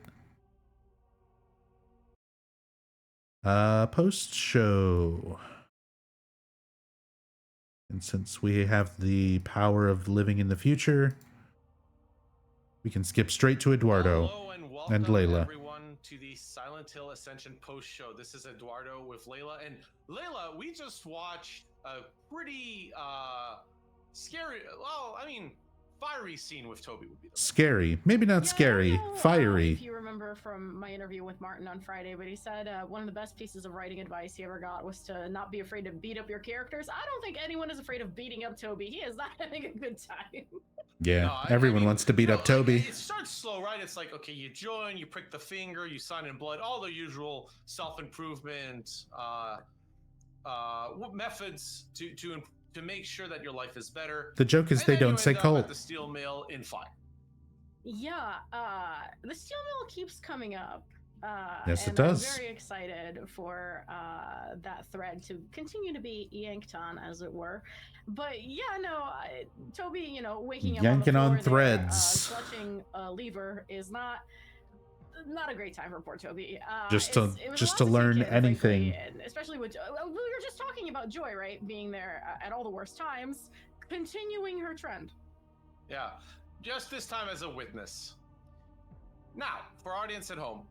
Post-show. And since we have the power of living in the future, we can skip straight to Eduardo. Hello and welcome and Layla. Everyone to the Silent Hill Ascension post-show. This is Eduardo with Layla. And Layla, we just watched a pretty scary, well, I mean, fiery scene with Toby would be the Scary. Maybe not scary. Fiery. If you remember from my interview with Martin on Friday, but he said one of the best pieces of writing advice he ever got was to not be afraid to beat up your characters. I don't think anyone is afraid of beating up Toby. He is not having a good time. Yeah, no, everyone wants to beat up Toby. It starts slow, right? It's like, okay, you join, you prick the finger, you sign in blood, all the usual self-improvement methods to make sure that your life is better. The joke is they don't say cult. The steel mill in fire. Yeah, the steel mill keeps coming up. Yes, it does. I'm very excited for that thread to continue to be yanked on, as it were. But yeah, no, Toby, you know, waking up yanking on, on threads, clutching a lever is not a great time for poor Toby. Just to learn anything, frankly, especially with we were just talking about Joy, right? Being there at all the worst times, continuing her trend. Yeah, just this time as a witness. Now, for our audience at home,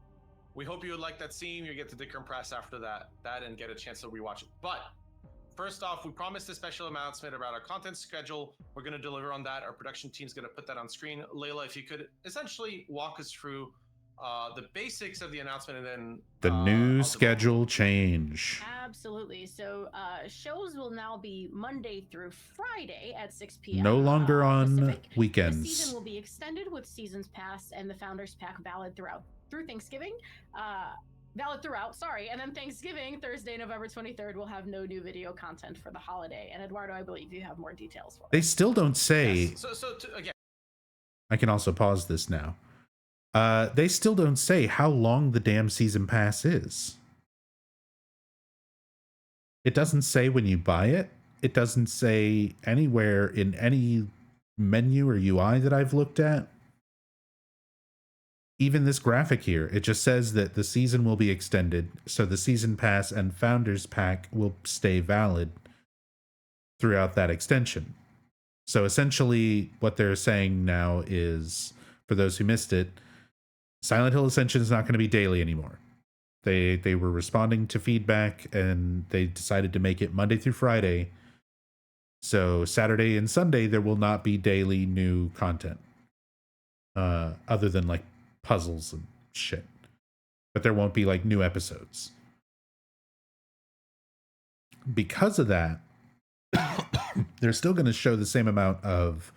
we hope you would like that scene. You get to decompress after that and get a chance to rewatch it. But first off, we promised a special announcement about our content schedule. We're going to deliver on that. Our production team's going to put that on screen. Layla, if you could essentially walk us through the basics of the announcement, and then the new schedule change. Absolutely. So shows will now be Monday through Friday at 6 p.m. No longer on Pacific. weekends. The season will be extended with Seasons Pass and the Founders Pack valid through Thanksgiving. Valid throughout, sorry. And then Thanksgiving, Thursday, November 23rd, will have no new video content for the holiday. And Eduardo, I believe you have more details for us. They still don't say. Yes. Again, I can also pause this now. They still don't say how long the damn season pass is. It doesn't say when you buy it. It doesn't say anywhere in any menu or UI that I've looked at. Even this graphic here, it just says that the season will be extended, so the season pass and founders pack will stay valid throughout that extension. So essentially what they're saying now is, for those who missed it, Silent Hill Ascension is not going to be daily anymore. They were responding to feedback and they decided to make it Monday through Friday. So Saturday and Sunday there will not be daily new content. Other than like puzzles and shit. But there won't be like new episodes. Because of that, they're still going to show the same amount of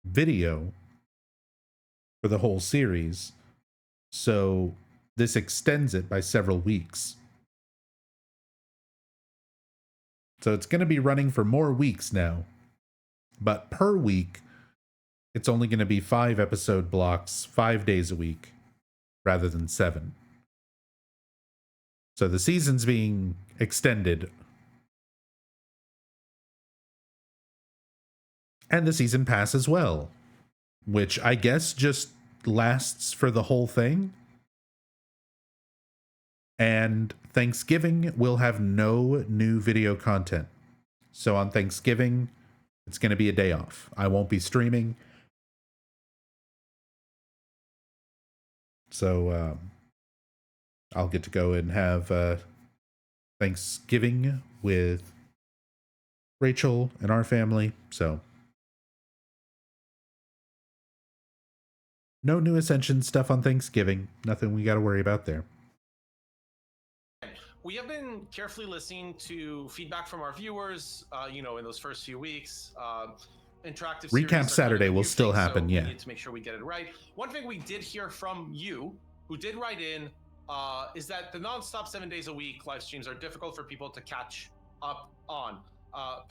video for the whole series. So this extends it by several weeks. So it's going to be running for more weeks now. But per week, it's only going to be 5 episode blocks, 5 days a week, rather than 7. So the season's being extended. And the season pass as well, which I guess just lasts for the whole thing. And Thanksgiving will have no new video content. So on Thanksgiving, it's going to be a day off. I won't be streaming. So I'll get to go and have Thanksgiving with Rachel and our family. So no new Ascension stuff on Thanksgiving. Nothing we got to worry about there. We have been carefully listening to feedback from our viewers, in those first few weeks. Interactive Recap Saturday will still happen, so yeah. We need to make sure we get it right. One thing we did hear from you, who did write in, is that the non-stop 7 days a week live streams are difficult for people to catch up on.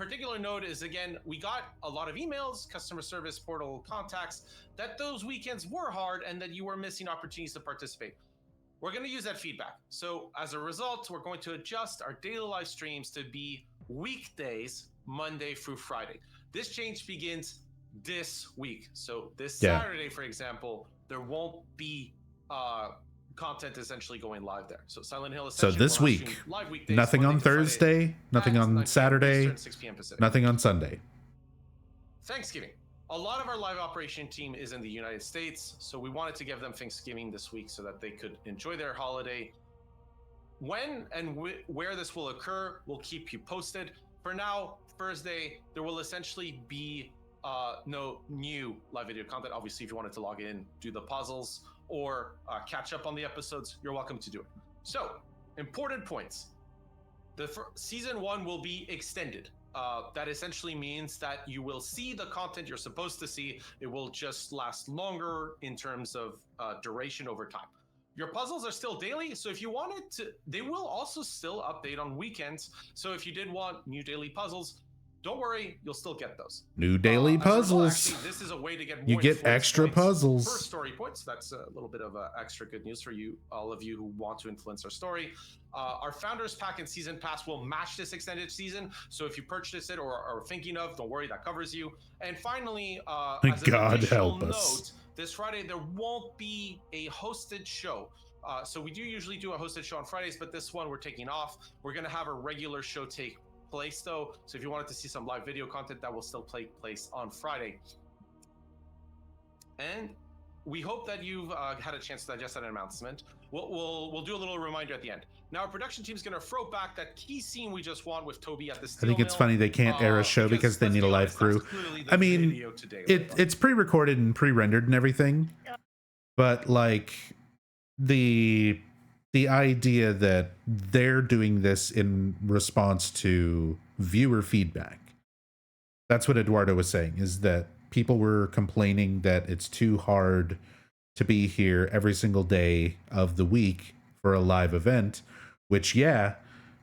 particular note is, again, we got a lot of emails, customer service portal contacts, that those weekends were hard and that you were missing opportunities to participate. We're going to use that feedback. So as a result, we're going to adjust our daily live streams to be weekdays, Monday through Friday. This change begins this week. So this Saturday, for example, there won't be content essentially going live there. So Silent Hill Ascension. So this week, nothing on Thursday, nothing on Saturday, 6 p.m. Pacific. Nothing on Sunday. Thanksgiving. A lot of our live operation team is in the United States, so we wanted to give them Thanksgiving this week so that they could enjoy their holiday. When and where this will occur, we'll keep you posted. For now, Thursday, there will essentially be no new live video content. Obviously, if you wanted to log in, do the puzzles, or catch up on the episodes, you're welcome to do it. So, important points. Season 1 will be extended. That essentially means that you will see the content you're supposed to see. It will just last longer in terms of duration over time. Your puzzles are still daily, so if you wanted to, they will also still update on weekends. So if you did want new daily puzzles, don't worry, you'll still get those. New daily puzzles. Actually, this is a way to get more you get extra points puzzles. for story points. That's a little bit of extra good news for you, all of you who want to influence our story. Our Founders Pack and Season Pass will match this extended season. So if you purchase it or are thinking of, don't worry, that covers you. And finally, as God an additional help us. note, this Friday there won't be a hosted show. So we do usually do a hosted show on Fridays, but this one we're taking off. We're going to have a regular show take place though, so if you wanted to see some live video content, that will still take place on Friday. And we hope that you've had a chance to digest that announcement. We'll do a little reminder at the end. Now our production team is going to throw back that key scene we just won with Toby at the steel I think it's mill. funny they can't air a show because they need a live crew. I mean, it's pre-recorded and pre-rendered and everything, but like the idea that they're doing this in response to viewer feedback. That's what Eduardo was saying, is that people were complaining that it's too hard to be here every single day of the week for a live event, which, yeah,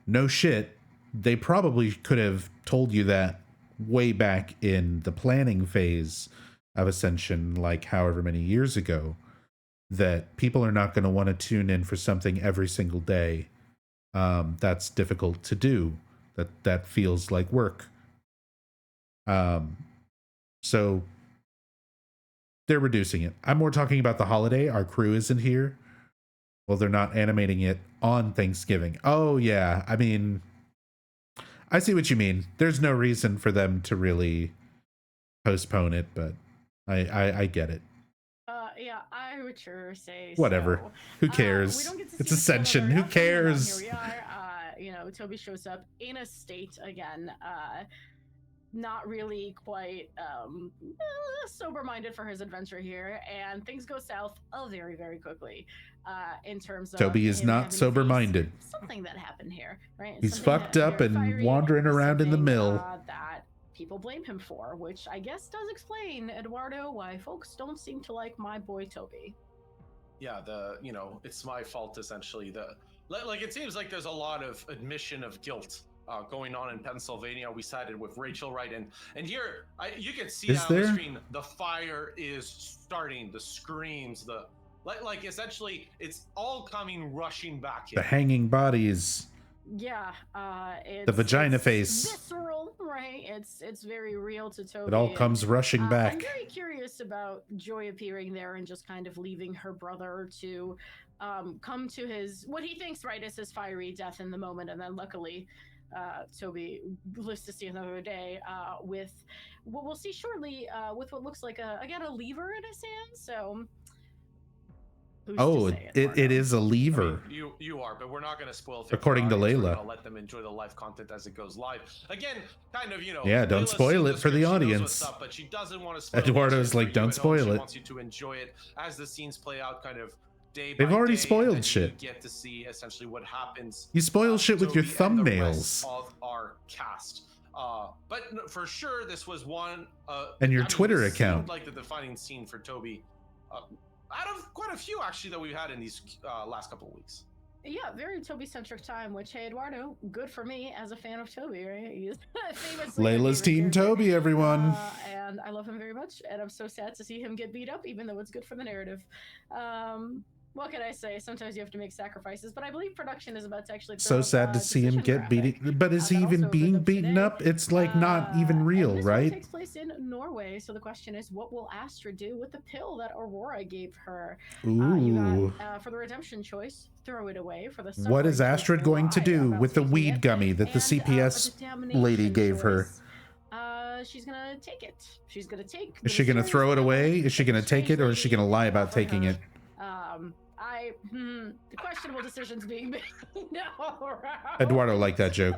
no shit. They probably could have told you that way back in the planning phase of Ascension, like however many years ago, that people are not going to want to tune in for something every single day. That's difficult to do. That feels like work. So they're reducing it. I'm more talking about the holiday. Our crew isn't here. Well, they're not animating it on Thanksgiving. Oh yeah. I mean, I see what you mean. There's no reason for them to really postpone it, but I get it. Yeah, I would sure say whatever. So. Who cares? It's Ascension. Who cares? Here we are. Toby shows up in a state again. Not really quite sober-minded for his adventure here, and things go south very, very quickly. In terms of Toby is not sober-minded. Something that happened here, right? He's fucked up and wandering around in the mill. That people blame him for, which I guess does explain, Eduardo, why folks don't seem to like my boy Toby. Yeah, it's my fault essentially. It seems like there's a lot of admission of guilt going on in Pennsylvania. We sided with Rachel, right? And here you can see on the screen the fire is starting, the screams, essentially it's all coming rushing back in. The hanging bodies. Yeah, the vagina face. Visceral, right? It's very real to Toby. It all comes rushing back. I'm very curious about Joy appearing there and just kind of leaving her brother to come to what he thinks, right, is his fiery death in the moment, and then luckily Toby lives to see another day with what we'll see shortly with what looks like a lever in his hand. So it is a lever. I mean, you are, but we're not going to spoil things. According to Layla, I'll let them enjoy the live content as it goes live. Again, kind of, Yeah, don't spoil it for the audience. Up, but she doesn't want to spoil Eduardo's like, don't spoil it. She wants you to enjoy it as the scenes play out, kind of day by They've already day, spoiled shit. You get to see essentially what happens. You spoil shit with your And thumbnails. the rest of our cast. But for sure, this was one. And your Twitter account. Like the defining scene for Toby. Out of quite a few actually that we've had in these last couple of weeks. Yeah, very Toby-centric time, which, hey, Eduardo, good for me as a fan of Toby, right? He's famously my Layla's favorite team character. Toby, everyone. And I love him very much, and I'm so sad to see him get beat up, even though it's good for the narrative. What can I say? Sometimes you have to make sacrifices, but I believe production is about to actually throw So up, sad to see him decision get beaten. But is he that even also being opens up beaten today. up? It's like not even real, And this right? one takes place in Norway, so the question is, what will Astrid do with the pill that Aurora gave her? Ooh. For the redemption choice, throw it away. For the What is suffering Astrid choice, going to lie do about with the taking weed it. gummy that the And, CPS for the lady damnation gave her? choice, she's gonna take it. She's gonna take. Is she going to throw it away? Is she going to take it, or is she going to lie about taking it? Questionable decisions being made. No. Eduardo liked that joke.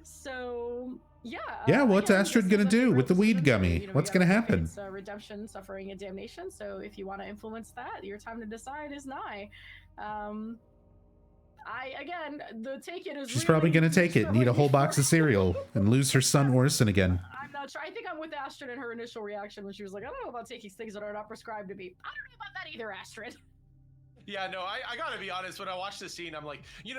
So yeah. Yeah, what's again, Astrid this going to is a do big with the road to weed victory. gummy? You know, What's we going to gotta happen? It's redemption, suffering, and damnation. So if you want to influence that, your time to decide is nigh. The take it is. She's really probably going to take it, and eat a whole box of cereal, and lose her son Orson again. I'm not sure. I think I'm with Astrid in her initial reaction when she was like, I don't know about taking things that are not prescribed to me. I don't know about that either, Astrid. Yeah, no, I gotta be honest. When I watched the scene, I'm like, we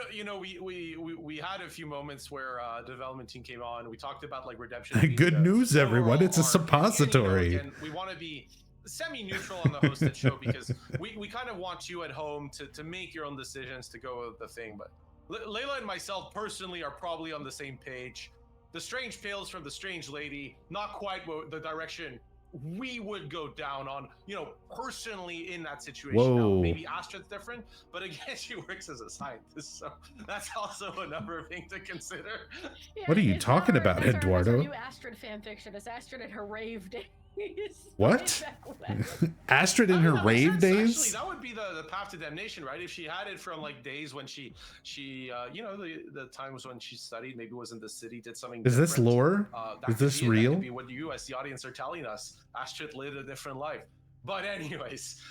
had a few moments where development team came on. We talked about like redemption. Good news, everyone! It's a suppository. And we want to be semi-neutral on the hosted show because we kind of want you at home to make your own decisions to go with the thing. But Layla and myself personally are probably on the same page. The strange tales from the strange lady, not quite the direction we would go down on, personally in that situation. Whoa. Now, maybe Astrid's different, but again, she works as a scientist, so that's also another thing to consider. Yeah, What are you talking about, Eduardo? Our new Astrid fanfiction. It's Astrid at her rave days. What? Astrid in her rave days? Actually, that would be the path to damnation, right? If she had it from like days when she the times when she studied, maybe was in the city, did something. Is this different, lore? Is this real? That could be what you as the audience are telling us. Astrid lived a different life. But anyways,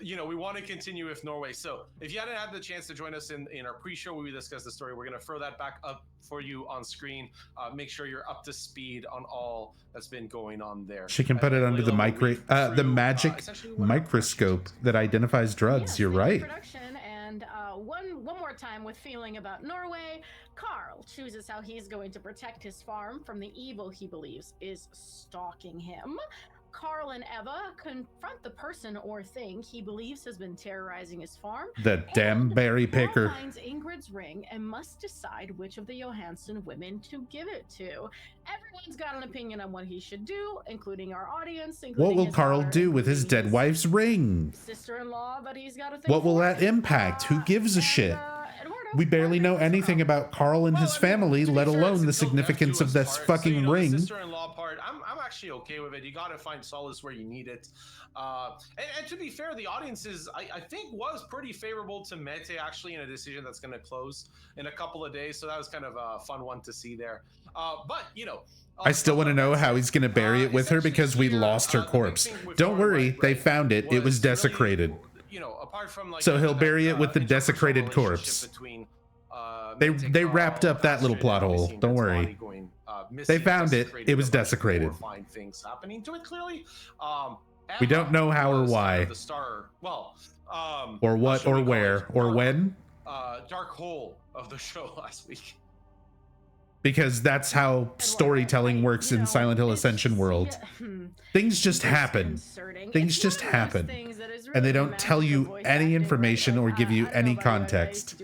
we want to continue with Norway. So if you hadn't had the chance to join us in our pre-show where we discussed the story, we're going to throw that back up for you on screen. Make sure you're up to speed on all that's been going on there. She can put it under the magic microscope that identifies drugs. You're right. Production, and one more time with feeling about Norway, Carl chooses how he's going to protect his farm from the evil he believes is stalking him. Carl and Eva confront the person or thing he believes has been terrorizing his farm. The damn berry picker. Carl finds Ingrid's ring and must decide which of the Johansson women to give it to. Everyone's got an opinion on what he should do, including our audience. What will Carl do with his dead wife's ring? Sister-in-law that he's got to think What will that impact? Who gives a shit? We barely know anything about Carl and his family, let alone the significance of this fucking ring. The sister-in-law part, I'm actually okay with it. You got to find solace where you need it. And to be fair, the audience I think was pretty favorable to Mete actually in a decision that's going to close in a couple of days. So that was kind of a fun one to see there. But I still want to know how he's going to bury it with her because we lost her corpse. Don't worry, they found it. It was desecrated. Apart from like, so he'll bury it with the desecrated corpse. Between, they wrapped up that little plot hole. Don't worry. They found it. It was desecrated. Things happening to it clearly. We don't know how or why. The star, well, or what or where or when. Dark hole of the show last week. Because that's how storytelling works in Silent Hill Ascension world. Things just happen. Things just happen. And they don't tell you any information or give you any context.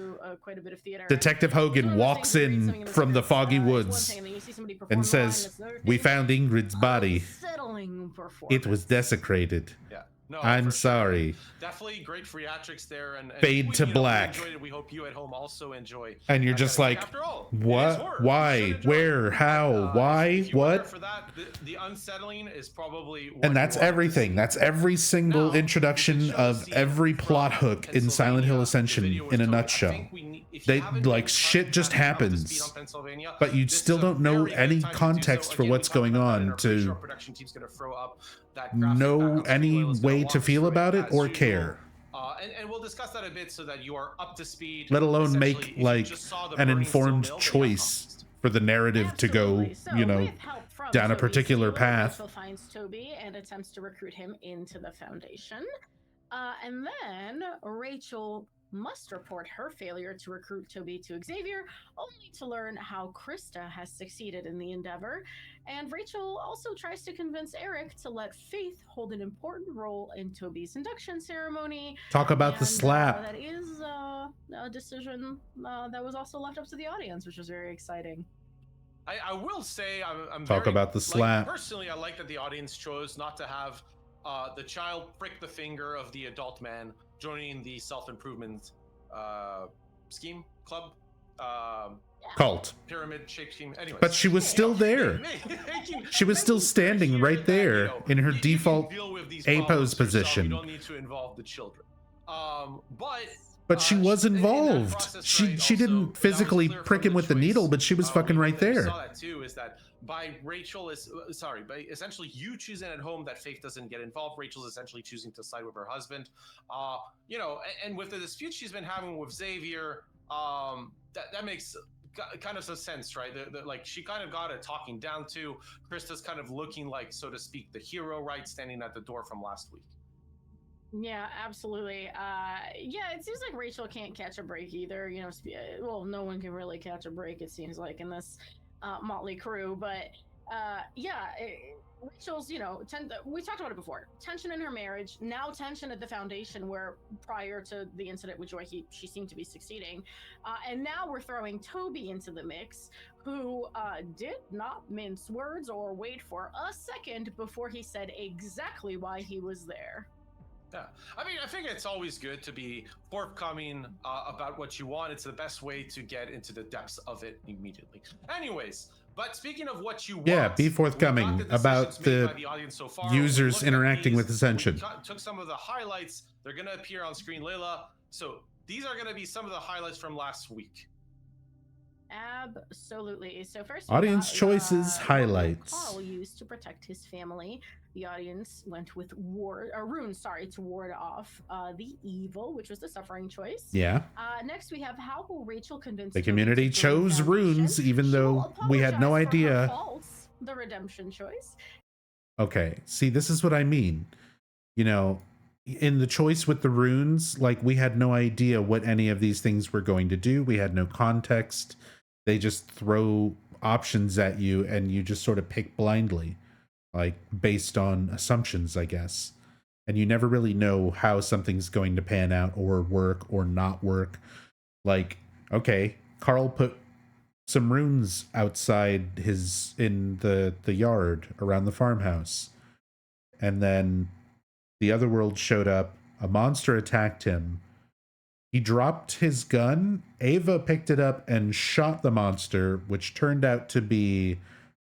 Detective Hogan walks in from the foggy woods and says, "We found Ingrid's body. It was desecrated. Yeah. No, I'm sorry." Sure. Definitely great theatrics there, and fade to black. We hope you at home also enjoy. And you're just like, what? Why? Where? How? Why? What? For that, the unsettling is probably. And that's everything. That's every single introduction of every plot hook in Silent Hill Ascension in a nutshell. They like shit just happens, but you still don't know any context for what's going on to know any way to feel about it or care. And we'll discuss that a bit so that you are up to speed. Let alone make like an informed choice for the narrative to go, down a particular path. Rachel finds Toby and attempts to recruit him into the Foundation. And then Rachel must report her failure to recruit Toby to Xavier, only to learn how Krista has succeeded in the endeavor. And Rachel also tries to convince Eric to let Faith hold an important role in Toby's induction ceremony. Talk about the slap. That is a decision that was also left up to the audience, which was very exciting. I will say I'm Talk very, about the slap. Personally, I like that the audience chose not to have the child prick the finger of the adult man joining the self-improvement scheme club. Cult. Pyramid shaped scheme. Anyways. But she was still there. She was still standing right there in her default A pose position. You don't need to involve the children. But she was involved. She didn't physically prick him with the needle, but she was fucking right there. Saw that too. Is that by essentially you choosing at home that Faith doesn't get involved. Rachel's essentially choosing to side with her husband. And with the dispute she's been having with Xavier, that makes kind of some sense, right? Like she kind of got it talking down to. Krista's kind of looking like, so to speak, the hero, right, standing at the door from last week. Yeah, absolutely. It seems like Rachel can't catch a break either. No one can really catch a break, it seems like, in this motley crew. But Rachel's, we talked about it before. Tension in her marriage, now tension at the foundation, where prior to the incident with Joy, she seemed to be succeeding. And now we're throwing Toby into the mix, who did not mince words or wait for a second before he said exactly why he was there. Yeah, I mean, I think it's always good to be forthcoming about what you want. It's the best way to get into the depths of it immediately. Anyways, but speaking of what you want, be forthcoming about the users interacting with Ascension. Took some of the highlights. They're going to appear on screen, Layla. So these are going to be some of the highlights from last week. Absolutely. So first, audience choices highlights. Carl used to protect his family. The audience went with runes, to ward off the evil, which was the suffering choice. Yeah. Next, we have how will Rachel convince the community chose runes, even though we had no idea. Faults, the redemption choice. Okay. See, this is what I mean. In the choice with the runes, like we had no idea what any of these things were going to do. We had no context. They just throw options at you and you just sort of pick blindly, like based on assumptions, I guess. And you never really know how something's going to pan out or work or not work. Like, okay, Carl put some runes outside in the yard around the farmhouse. And then the other world showed up. A monster attacked him. He dropped his gun. Ava picked it up and shot the monster, which turned out to be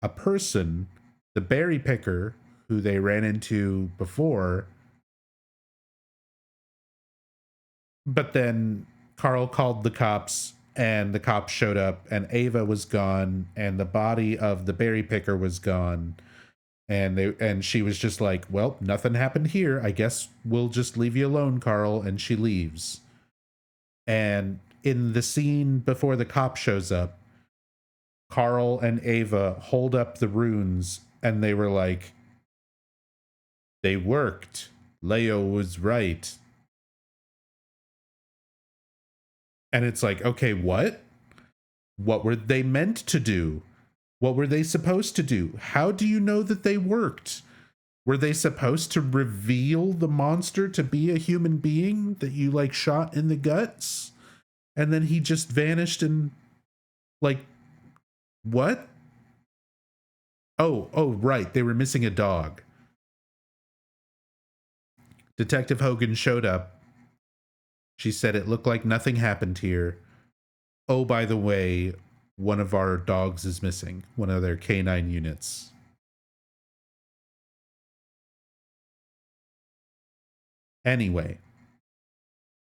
a person, the berry picker, who they ran into before. But then Carl called the cops, and the cops showed up, and Ava was gone, and the body of the berry picker was gone. And she was just like, well, nothing happened here. I guess we'll just leave you alone, Carl. And she leaves. And in the scene before the cop shows up, Carl and Ava hold up the runes and they were like, they worked. Leo was right. And it's like, okay, what? What were they meant to do? What were they supposed to do? How do you know that they worked? Were they supposed to reveal the monster to be a human being that you like shot in the guts? And then he just vanished and like, what? Oh, right. They were missing a dog. Detective Hogan showed up. She said it looked like nothing happened here. Oh, by the way, one of our dogs is missing. One of their canine units. Anyway,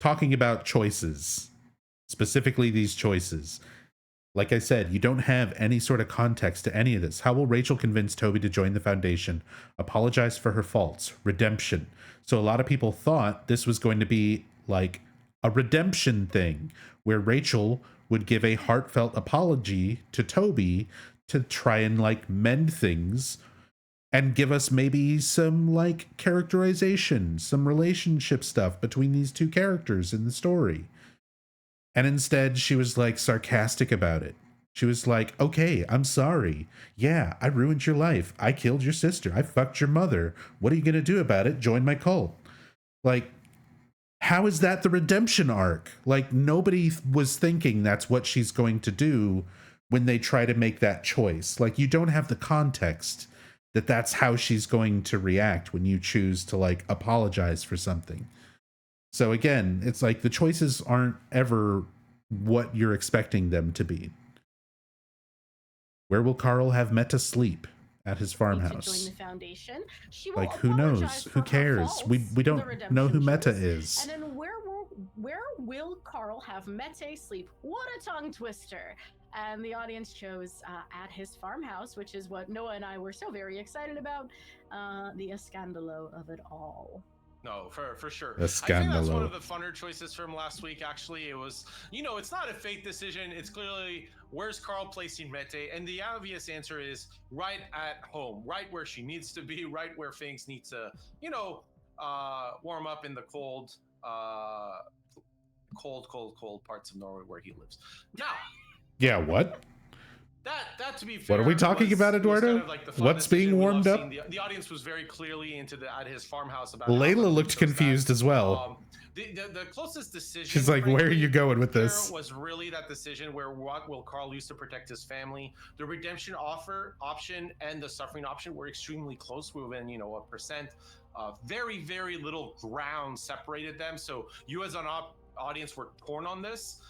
talking about choices, specifically these choices. Like I said, you don't have any sort of context to any of this. How will Rachel convince Toby to join the Foundation? Apologize for her faults. Redemption. So a lot of people thought this was going to be like a redemption thing where Rachel would give a heartfelt apology to Toby to try and like mend things and give us maybe some like characterization, some relationship stuff between these two characters in the story. And instead, she was like sarcastic about it. She was like, okay, I'm sorry. Yeah, I ruined your life. I killed your sister. I fucked your mother. What are you going to do about it? Join my cult. Like, how is that the redemption arc? Like, nobody was thinking that's what she's going to do when they try to make that choice. Like, you don't have the context that that's how she's going to react when you choose to, like, apologize for something. So again, it's like the choices aren't ever what you're expecting them to be. Where will Carl have Meta sleep? At his farmhouse. To join the foundation. She will like, who knows? Who cares? We don't know who Meta is. And then where will Carl have Meta sleep? What a tongue twister. And the audience chose at his farmhouse, which is what Noah and I were so very excited about. The escandalo of it all. No, for sure. A scandalo. I think that's one of the funner choices from last week, actually. It was, it's not a fake decision. It's clearly, where's Carl placing Mete? And the obvious answer is right at home, right where she needs to be, right where things need to, warm up in the cold parts of Norway where he lives. Now. Yeah, what? That to be fair, what are we talking about, Eduardo? Kind of like what's being warmed up? The audience was very clearly into at his farmhouse about. Layla looked confused as well. The closest decision. She's like, "Where are you going with this?" Was really that decision where what will Carl use to protect his family? The redemption option and the suffering option were extremely close, within a percent. Very very little ground separated them. So you as an audience were torn on this.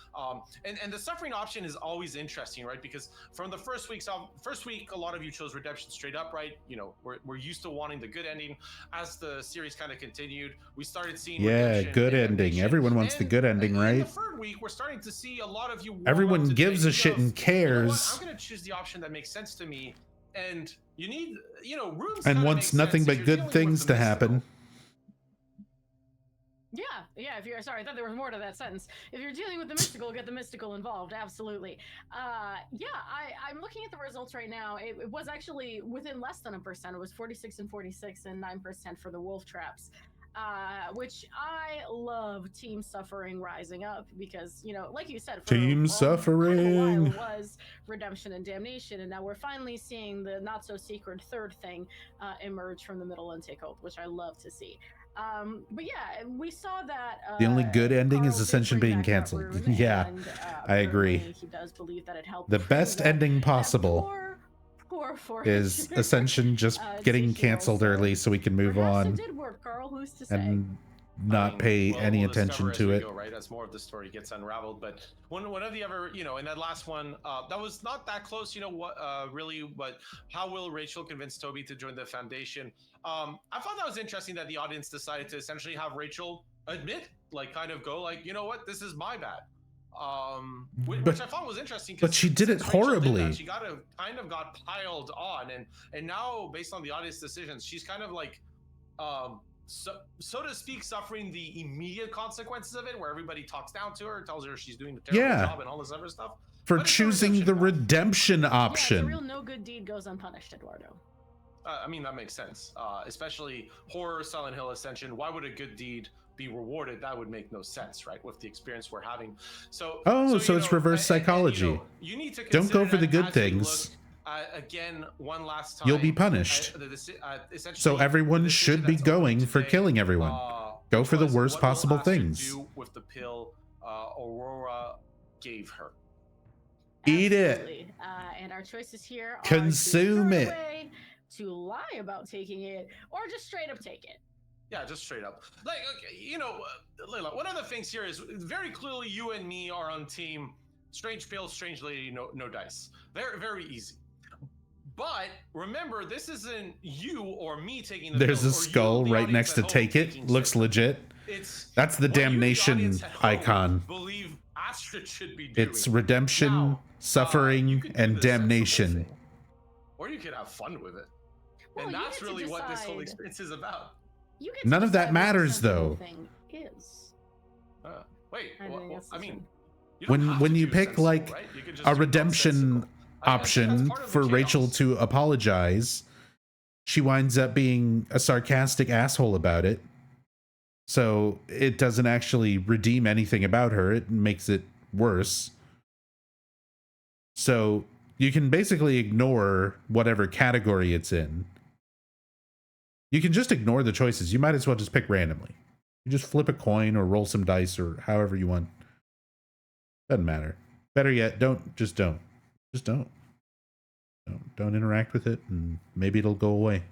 And the suffering option is always interesting, right? Because from the first week, a lot of you chose redemption straight up, right? We're used to wanting the good ending. As the series kind of continued, we started seeing good ending. Everyone wants the good ending, right? In the third week, we're starting to see a lot of you. Everyone gives a shit and cares. I'm going to choose the option that makes sense to me, and you need, rooms. And wants nothing but good things to happen. Yeah, if you're sorry, I thought there was more to that sentence. If you're dealing with the mystical, get the mystical involved. Absolutely. I'm looking at the results right now. It was actually within less than 1%. It was 46 and 46 and 9% for the wolf traps. Which I love team suffering rising up because, like you said, for team suffering it was redemption and damnation, and now we're finally seeing the not so secret third thing emerge from the middle and take hold, which I love to see. But yeah, we saw that the only good ending is Ascension being canceled. Yeah, I agree. He does believe that it helped. The best ending possible is Ascension just getting canceled early so we can move on. It did work, Carl. Who's to say? And not pay any attention to it. Go, right, as more of the story gets unraveled. But one of the other, in that last one, that was not that close. But how will Rachel convince Toby to join the foundation? I thought that was interesting that the audience decided to essentially have Rachel admit, kind of go, you know what, this is my bad. Which I thought was interesting. But she did it horribly. She got piled on, and now based on the audience decisions, she's kind of so to speak, suffering the immediate consequences of it, where everybody talks down to her, tells her she's doing a terrible job and all this other stuff. For choosing the redemption option. Yeah, the real no good deed goes unpunished, Eduardo. That makes sense. Especially horror, Silent Hill, Ascension. Why would a good deed be rewarded? That would make no sense, right? With the experience we're having. So it's reverse psychology. You need to don't go for the good things. Again, one last time, you'll be punished. So everyone should be going for killing everyone. Go for the worst possible things. Do with the pill Aurora gave her. Eat it. And our choices here are consume it. To lie about taking it, or just straight up take it. Yeah, just straight up. Layla, one of the things here is very clearly you and me are on team strange pill, strange lady, no dice. Very, very easy. But remember, this isn't you or me taking the There's a skull right next to take it. Looks legit. That's the damnation icon. Believe Astrid should be doing. It's redemption, suffering, and damnation. Or you could have fun with it. Well, and that's really what this whole experience is about. None of that matters, though. Wait, when you pick a redemption option for Rachel to apologize, she winds up being a sarcastic asshole about it. So it doesn't actually redeem anything about her. It makes it worse. So you can basically ignore whatever category it's in. You can just ignore the choices. You might as well just pick randomly. You just flip a coin or roll some dice or however you want. Doesn't matter. Better yet, don't. Just don't. Just don't. Don't interact with it, and maybe it'll go away.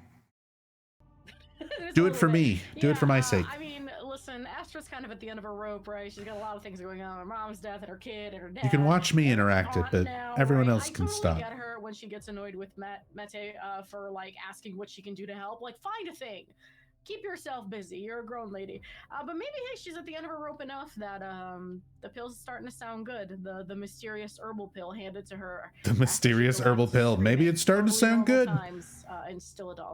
Do it for me. Do it for my sake. I mean, listen, Astra's kind of at the end of her rope, right? She's got a lot of things going on. Her mom's death and her kid and her dad. You can watch me interact it, but now, everyone right? else can I totally stop. get her when she gets annoyed with Mete for like asking what she can do to help. Like, find a thing. Keep yourself busy. You're a grown lady. But maybe, hey, she's at the end of her rope enough that the pill's starting to sound good. The mysterious herbal pill handed to her. The mysterious herbal pill. Maybe it's starting to sound good.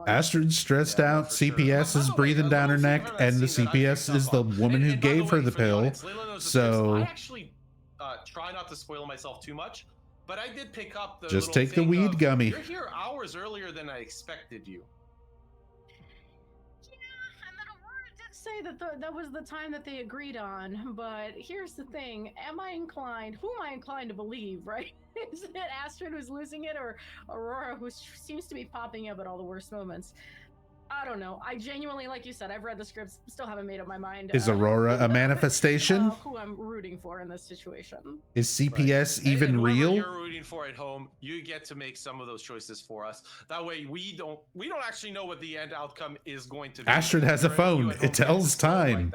Astrid's stressed out. CPS is breathing down her neck, and the CPS is the woman who gave her the pill. So I actually try not to spoil myself too much, but I did pick up the just little take the thing weed of, gummy. You're here hours earlier than I expected you. Say that that was the time that they agreed on, but here's the thing: who am I inclined to believe, right? Is it Astrid who's losing it, or Aurora, who seems to be popping up at all the worst moments? I don't know. I genuinely, like you said, I've read the scripts, still haven't made up my mind. Is Aurora a manifestation? Who I'm rooting for in this situation. Is CPS even real? You're rooting for at home. You get to make some of those choices for us. That way, we don't actually know what the end outcome is going to be. Astrid has a phone. It tells time.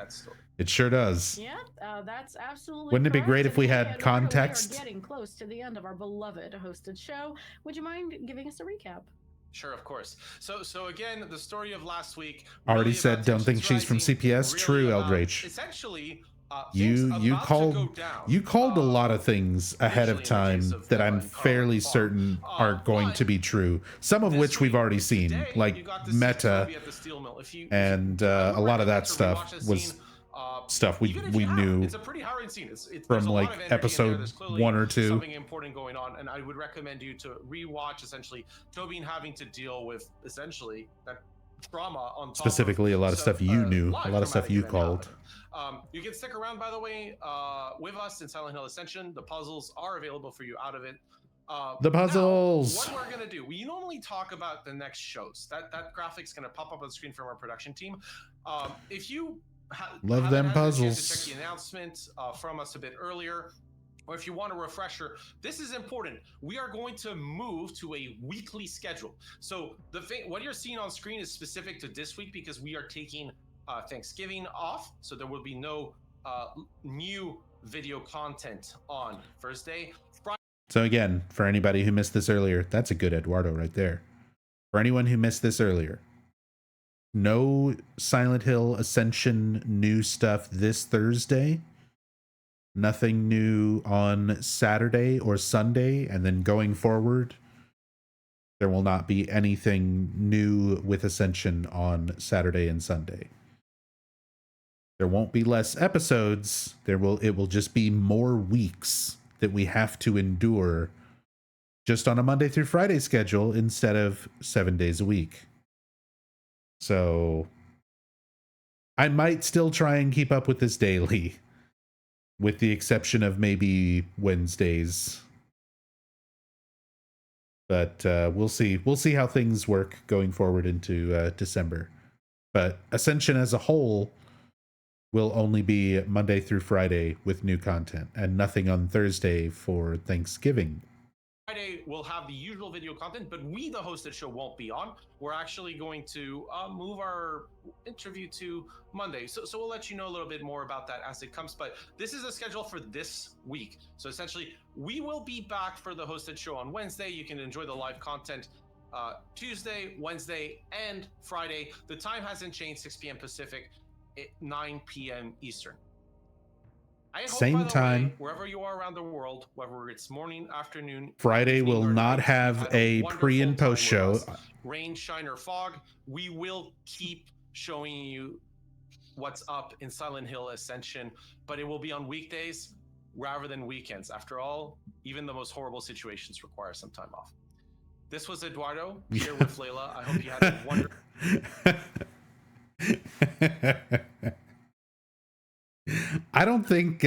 It sure does. Yeah, that's absolutely. Wouldn't it be correct. great if we had And context? We are getting close to the end of our beloved hosted show. Would you mind giving us a recap? Sure, of course. So again, the story of last week. Already said, don't think she's from CPS. True, Eldritch. Essentially, You called a lot of things ahead of time that I'm fairly certain are going to be true. Some of which we've already seen, like Meta, and a lot of that stuff was stuff we knew it's a pretty harrowing scene. from like episode 1 or 2. Something important going on, and I would recommend you to rewatch essentially Toby having to deal with essentially that trauma on top specifically a lot of stuff you knew, a lot of stuff you called. You can stick around, by the way, with us in Silent Hill Ascension. The puzzles are available for you out of it. The puzzles. Now, what we're gonna do? We normally talk about the next shows. That graphic's gonna pop up on the screen from our production team. If you love them puzzles. To check the announcement from us a bit earlier, or if you want a refresher, this is important. We are going to move to a weekly schedule. So what you're seeing on screen is specific to this week because we are taking Thanksgiving off, so there will be no new video content on Thursday. Friday. So again, for anybody who missed this earlier, that's a good Eduardo right there. For anyone who missed this earlier, no Silent Hill Ascension new stuff this Thursday. Nothing new on Saturday or Sunday, and then going forward, there will not be anything new with Ascension on Saturday and Sunday. There won't be less episodes. It will just be more weeks that we have to endure just on a Monday through Friday schedule instead of 7 days a week. So I might still try and keep up with this daily, with the exception of maybe Wednesdays. But we'll see. We'll see how things work going forward into December. But Ascension as a whole will only be Monday through Friday with new content, and nothing on Thursday for Thanksgiving. Friday we'll have the usual video content, but we, the hosted show, won't be on. We're actually going to move our interview to Monday. So we'll let you know a little bit more about that as it comes. But this is the schedule for this week. So essentially, we will be back for the hosted show on Wednesday. You can enjoy the live content Tuesday, Wednesday, and Friday. The time hasn't changed, 6 p.m. Pacific, 9 p.m. Eastern. I hope, same time, way, wherever you are around the world, whether it's morning, afternoon, Friday will not have a pre and post show. Rain, shine, or fog, we will keep showing you what's up in Silent Hill Ascension, but it will be on weekdays rather than weekends. After all, even the most horrible situations require some time off. This was Eduardo here with Layla. I hope you had a wonderful. I don't think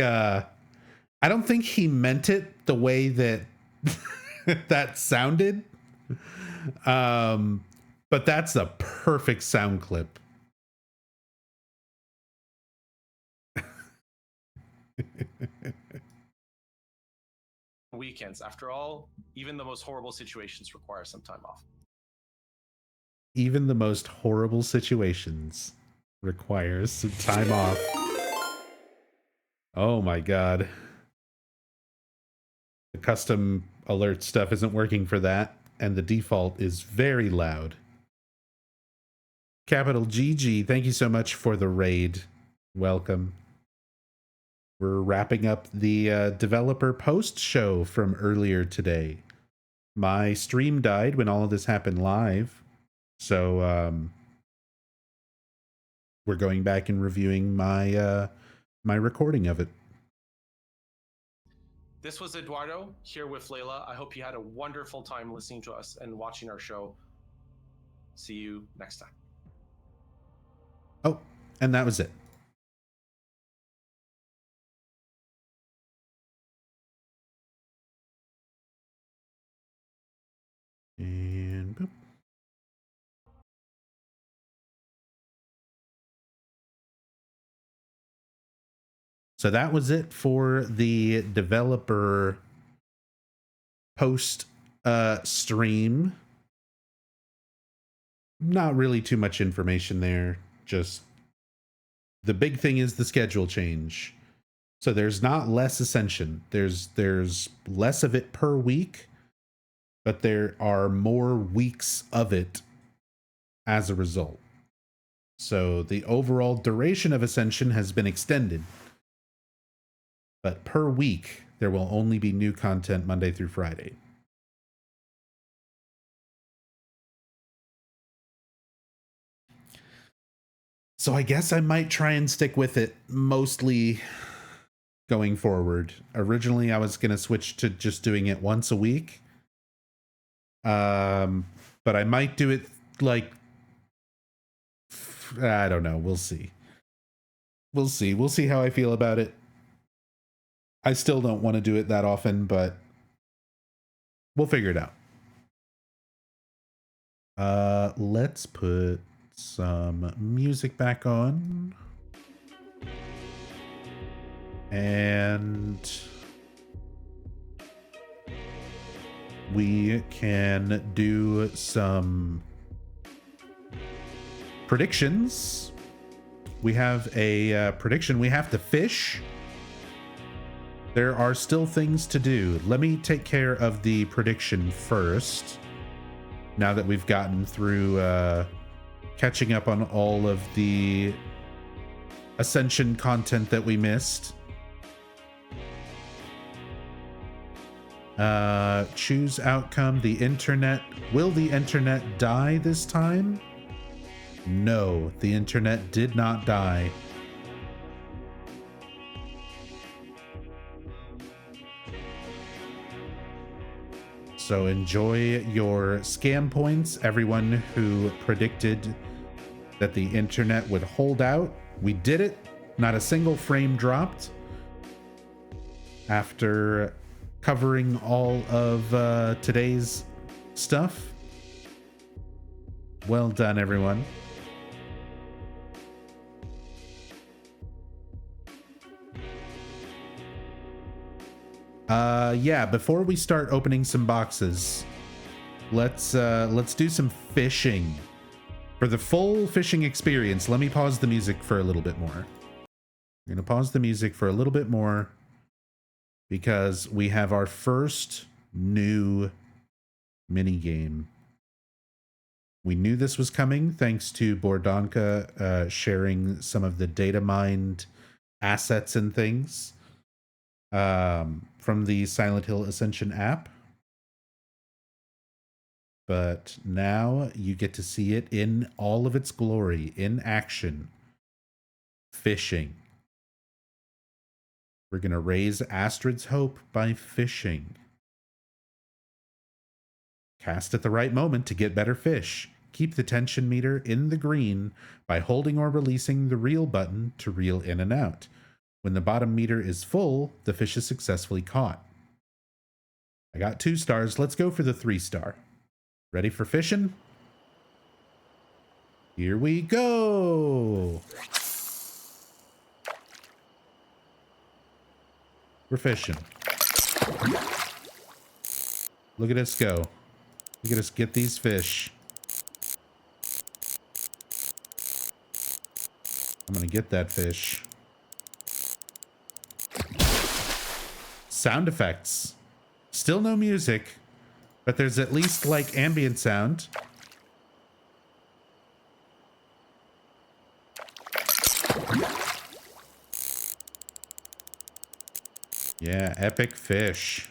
I don't think he meant it the way that that sounded. But that's a perfect sound clip. Weekends. After all, even the most horrible situations require some time off. Even the most horrible situations requires some time off. Oh my god. The custom alert stuff isn't working for that, and the default is very loud. Capital GG, thank you so much for the raid. Welcome. We're wrapping up the developer post show from earlier today. My stream died when all of this happened live, so we're going back and reviewing my my recording of it. This was Eduardo here with Layla. I hope you had a wonderful time listening to us and watching our show. See you next time. Oh, and that was it. And boop. So that was it for the developer post stream. Not really too much information there. Just the big thing is the schedule change. So there's not less Ascension. There's less of it per week, but there are more weeks of it as a result. So the overall duration of Ascension has been extended. But per week, there will only be new content Monday through Friday. So I guess I might try and stick with it mostly going forward. Originally, I was going to switch to just doing it once a week. But I might do it like, I don't know. We'll see. We'll see. We'll see how I feel about it. I still don't want to do it that often, but we'll figure it out. Let's put some music back on. And we can do some predictions. We have a prediction. We have to fish. There are still things to do. Let me take care of the prediction first. Now that we've gotten through catching up on all of the Ascension content that we missed. Choose outcome. The internet. Will the internet die this time? No, the internet did not die. So enjoy your scam points. Everyone who predicted that the internet would hold out, we did it. Not a single frame dropped. After covering all of today's stuff. Well done, everyone. Yeah, before we start opening some boxes, let's do some fishing. For the full fishing experience, let me pause the music for a little bit more. I'm gonna pause the music for a little bit more because we have our first new mini game. We knew this was coming thanks to Bordonka sharing some of the data mined assets and things. From the Silent Hill Ascension app. But now you get to see it in all of its glory, in action. Fishing. We're going to raise Astrid's hope by fishing. Cast at the right moment to get better fish. Keep the tension meter in the green by holding or releasing the reel button to reel in and out. When the bottom meter is full, the fish is successfully caught. I got 2 stars. Let's go for the 3-star. Ready for fishing? Here we go. We're fishing. Look at us go. Look at us get these fish. I'm gonna get that fish. Sound effects. Still no music, but there's at least like ambient sound. Yeah, epic fish.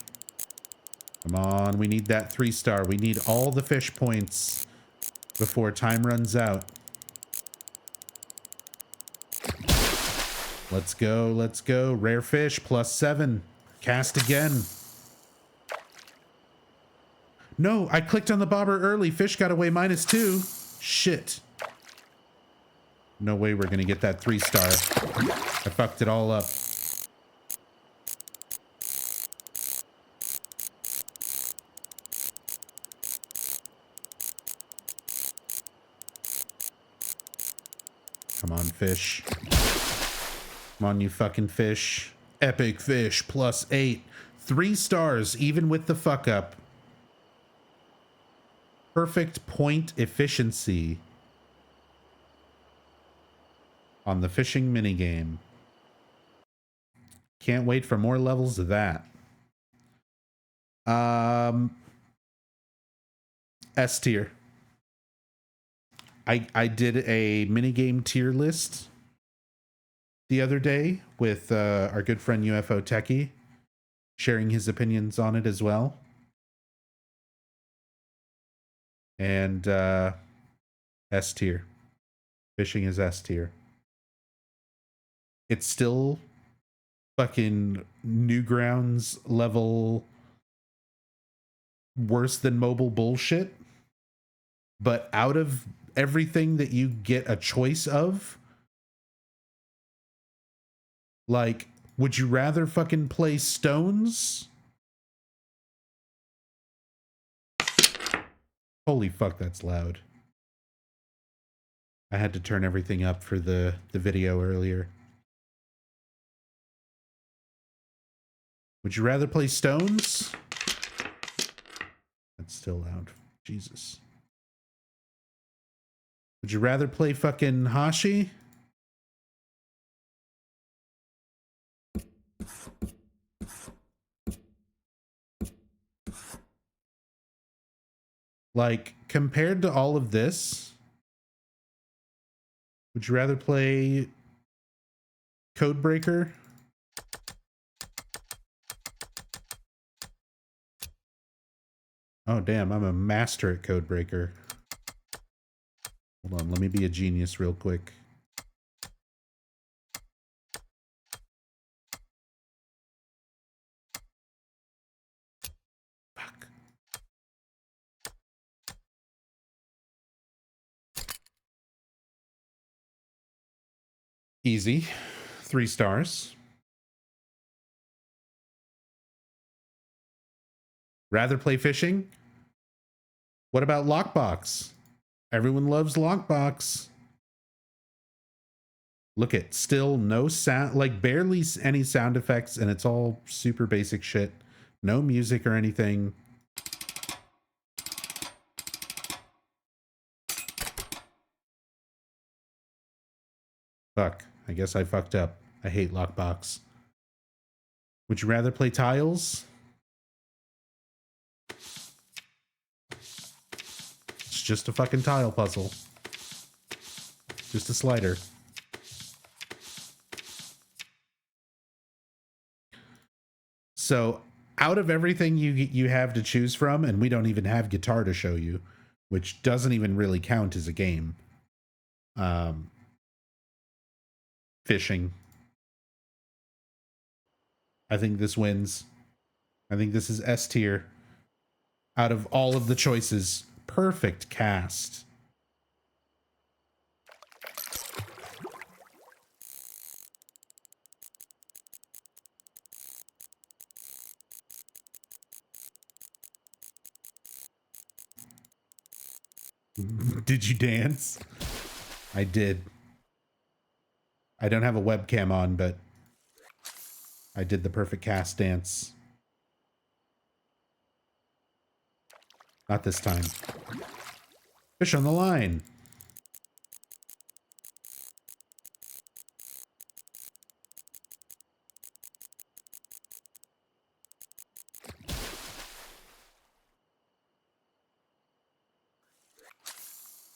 Come on, we need that 3-star. We need all the fish points before time runs out. Let's go, let's go. Rare fish, +7. Cast again. No, I clicked on the bobber early. Fish got away -2. Shit. No way we're gonna get that 3-star. I fucked it all up. Come on, fish. Come on, you fucking fish. Epic fish, +8. 3 stars, even with the fuck up. Perfect point efficiency on the fishing minigame. Can't wait for more levels of that. S tier. I did a minigame tier list the other day with our good friend UFO Techie, sharing his opinions on it as well. And S tier. Fishing is S tier. It's still fucking Newgrounds level worse than mobile bullshit. But out of everything that you get a choice of, like, would you rather fucking play Stones? Holy fuck, that's loud. I had to turn everything up for the video earlier. Would you rather play Stones? That's still loud. Jesus. Would you rather play fucking Hashi? Like, compared to all of this, would you rather play Codebreaker? Oh, damn, I'm a master at Codebreaker. Hold on, let me be a genius real quick. Fuck. Easy. 3 stars. Rather play fishing? What about Lockbox? Everyone loves Lockbox. Look at, still no sound, like barely any sound effects, and it's all super basic shit. No music or anything. Fuck, I guess I fucked up. I hate Lockbox. Would you rather play Tiles? It's just a fucking tile puzzle. Just a slider. So, out of everything you have to choose from, and we don't even have guitar to show you, which doesn't even really count as a game. Fishing. I think this wins. I think this is S tier. Out of all of the choices, perfect cast. Did you dance? I did. I don't have a webcam on, but I did the perfect cast dance. Not this time. Fish on the line.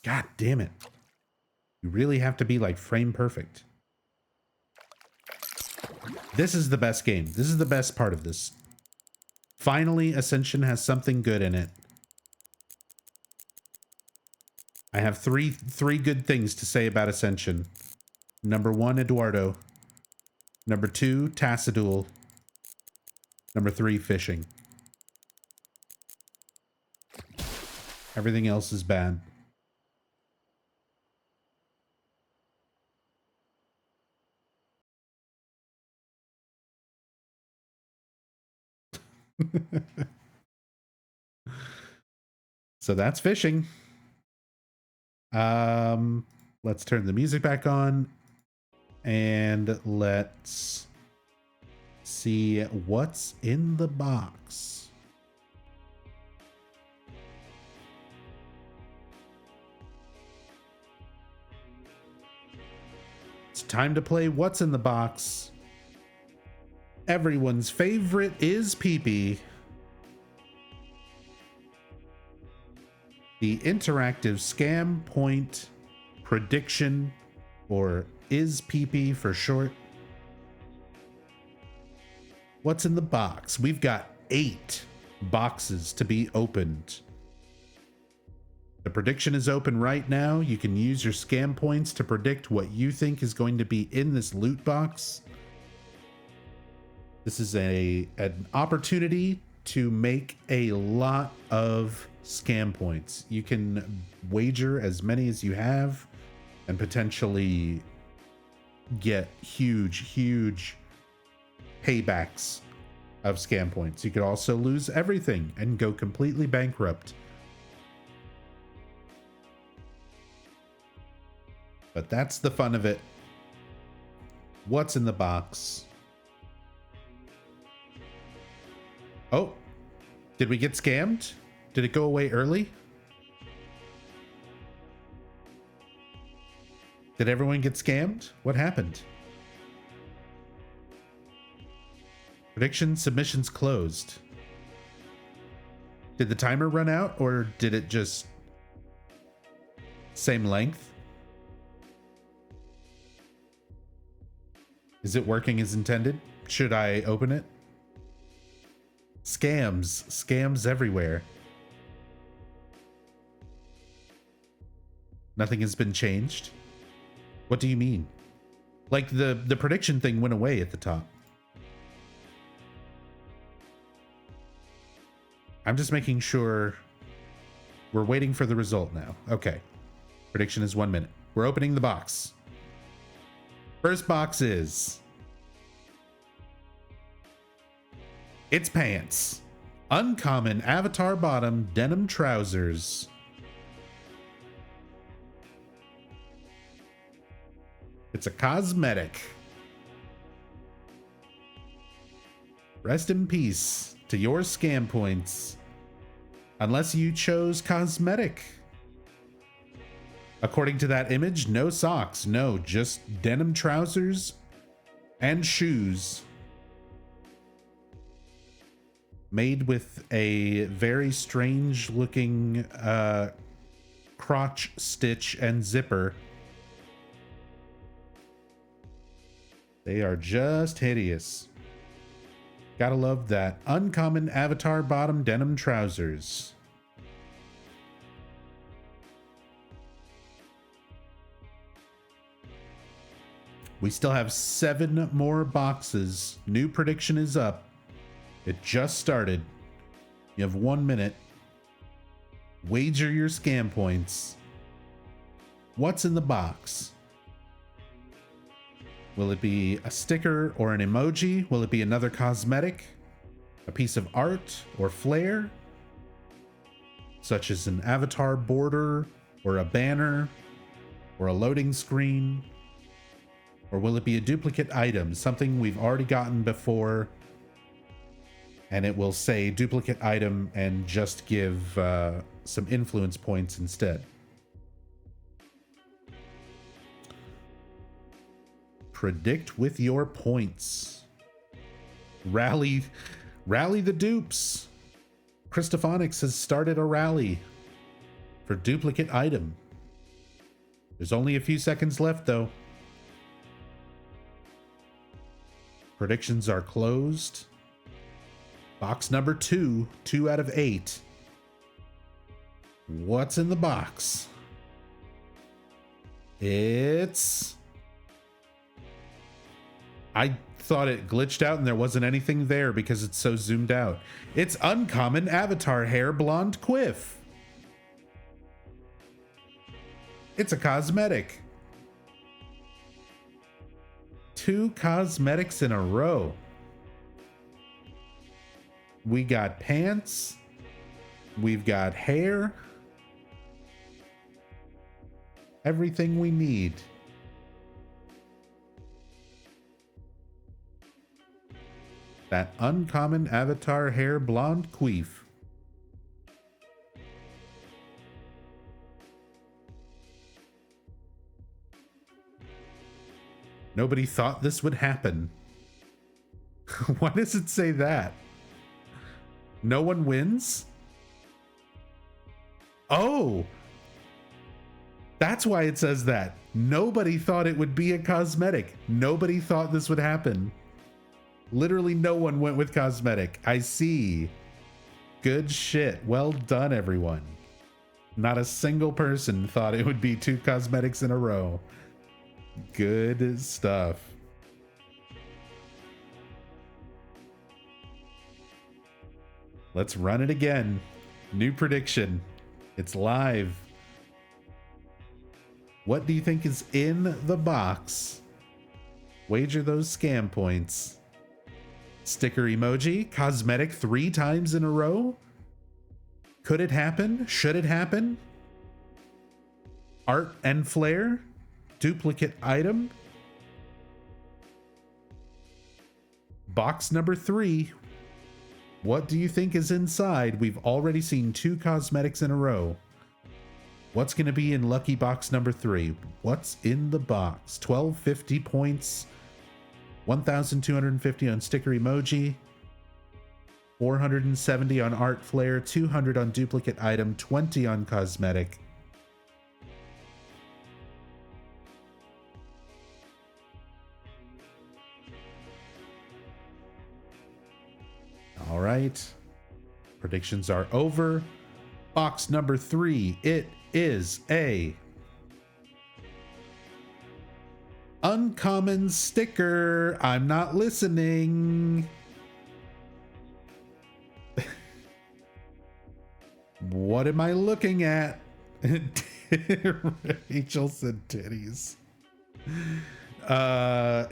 God damn it. You really have to be like frame perfect. This is the best game. This is the best part of this. Finally, Ascension has something good in it. I have three good things to say about Ascension. Number 1, Eduardo. Number 2, Tassadul. Number 3, fishing. Everything else is bad. So that's fishing. Let's turn the music back on and let's see what's in the box. It's time to play What's in the Box. Everyone's favorite is Pee-Pee. The interactive scam point prediction, or is Pee-Pee for short. What's in the box? We've got 8 boxes to be opened. The prediction is open right now. You can use your scam points to predict what you think is going to be in this loot box. This is an opportunity to make a lot of scam points. You can wager as many as you have and potentially get huge paybacks of scam points. You could also lose everything and go completely bankrupt. But that's the fun of it. What's in the box? Oh, did we get scammed? Did it go away early? Did everyone get scammed? What happened? Prediction submissions closed. Did the timer run out, or did it just same length? Is it working as intended? Should I open it? Scams everywhere. Nothing has been changed. What do you mean? Like the prediction thing went away at the top. I'm just making sure. We're waiting for the result now. Okay. Prediction is 1 minute. We're opening the box. First box is... It's pants. Uncommon avatar bottom denim trousers. It's a cosmetic. Rest in peace to your scam points. Unless you chose cosmetic. According to that image, no socks. No, just denim trousers and shoes. Made with a very strange looking crotch stitch and zipper. They are just hideous. Gotta love that. Uncommon avatar bottom denim trousers. We still have 7 more boxes. New prediction is up. It just started. You have 1 minute. Wager your scam points. What's in the box? Will it be a sticker or an emoji? Will it be another cosmetic? A piece of art or flair? Such as an avatar border or a banner or a loading screen? Or will it be a duplicate item, something we've already gotten before, and it will say duplicate item and just give some influence points instead? Predict with your points. Rally the dupes. Christophonics has started a rally for duplicate item. There's only a few seconds left, though. Predictions are closed. Box number 2, 2 out of 8. What's in the box? It's... I thought it glitched out and there wasn't anything there because it's so zoomed out. It's uncommon avatar hair blonde quiff. It's a cosmetic. 2 cosmetics in a row. We got pants. We've got hair. Everything we need. That uncommon avatar hair blonde queef. Nobody thought this would happen. Why does it say that? No one wins? Oh! That's why it says that. Nobody thought it would be a cosmetic. Nobody thought this would happen. Literally no one went with cosmetic. I see. Good shit. Well done, everyone. Not a single person thought it would be 2 cosmetics in a row. Good stuff. Let's run it again. New prediction. It's live. What do you think is in the box? Wager those scam points. Sticker emoji, cosmetic 3 times in a row? Could it happen? Should it happen? Art and flair? Duplicate item? Box number 3. What do you think is inside? We've already seen 2 cosmetics in a row. What's going to be in lucky box number 3? What's in the box? 1250 points. 1,250 on sticker emoji. 470 on art flair. 200 on duplicate item. 20 on cosmetic. All right. Predictions are over. Box number 3. It is a uncommon sticker. I'm not listening. What am I looking at? Rachel said titties.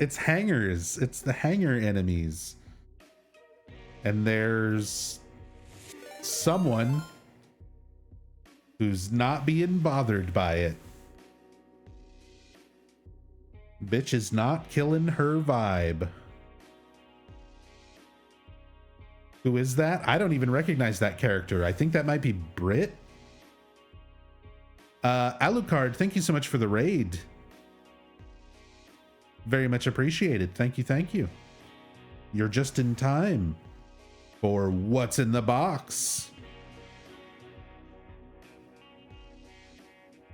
It's hangers. It's the hanger enemies. And there's someone who's not being bothered by it. Bitch is not killing her vibe. Who is that? I don't even recognize that character. I think that might be Brit. Alucard, thank you so much for the raid. Very much appreciated. Thank you, thank you. You're just in time for what's in the box.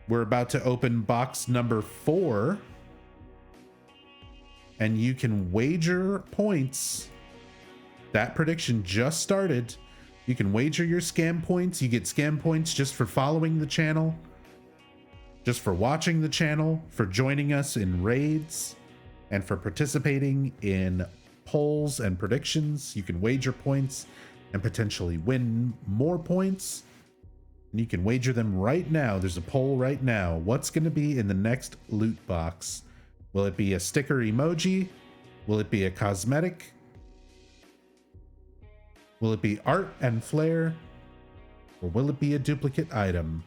We're about to open box number 4. And you can wager points. That prediction just started. You can wager your scam points. You get scam points just for following the channel, just for watching the channel, for joining us in raids, and for participating in polls and predictions. You can wager points and potentially win more points. And you can wager them right now. There's a poll right now. What's going to be in the next loot box? Will it be a sticker emoji? Will it be a cosmetic? Will it be art and flair? Or will it be a duplicate item?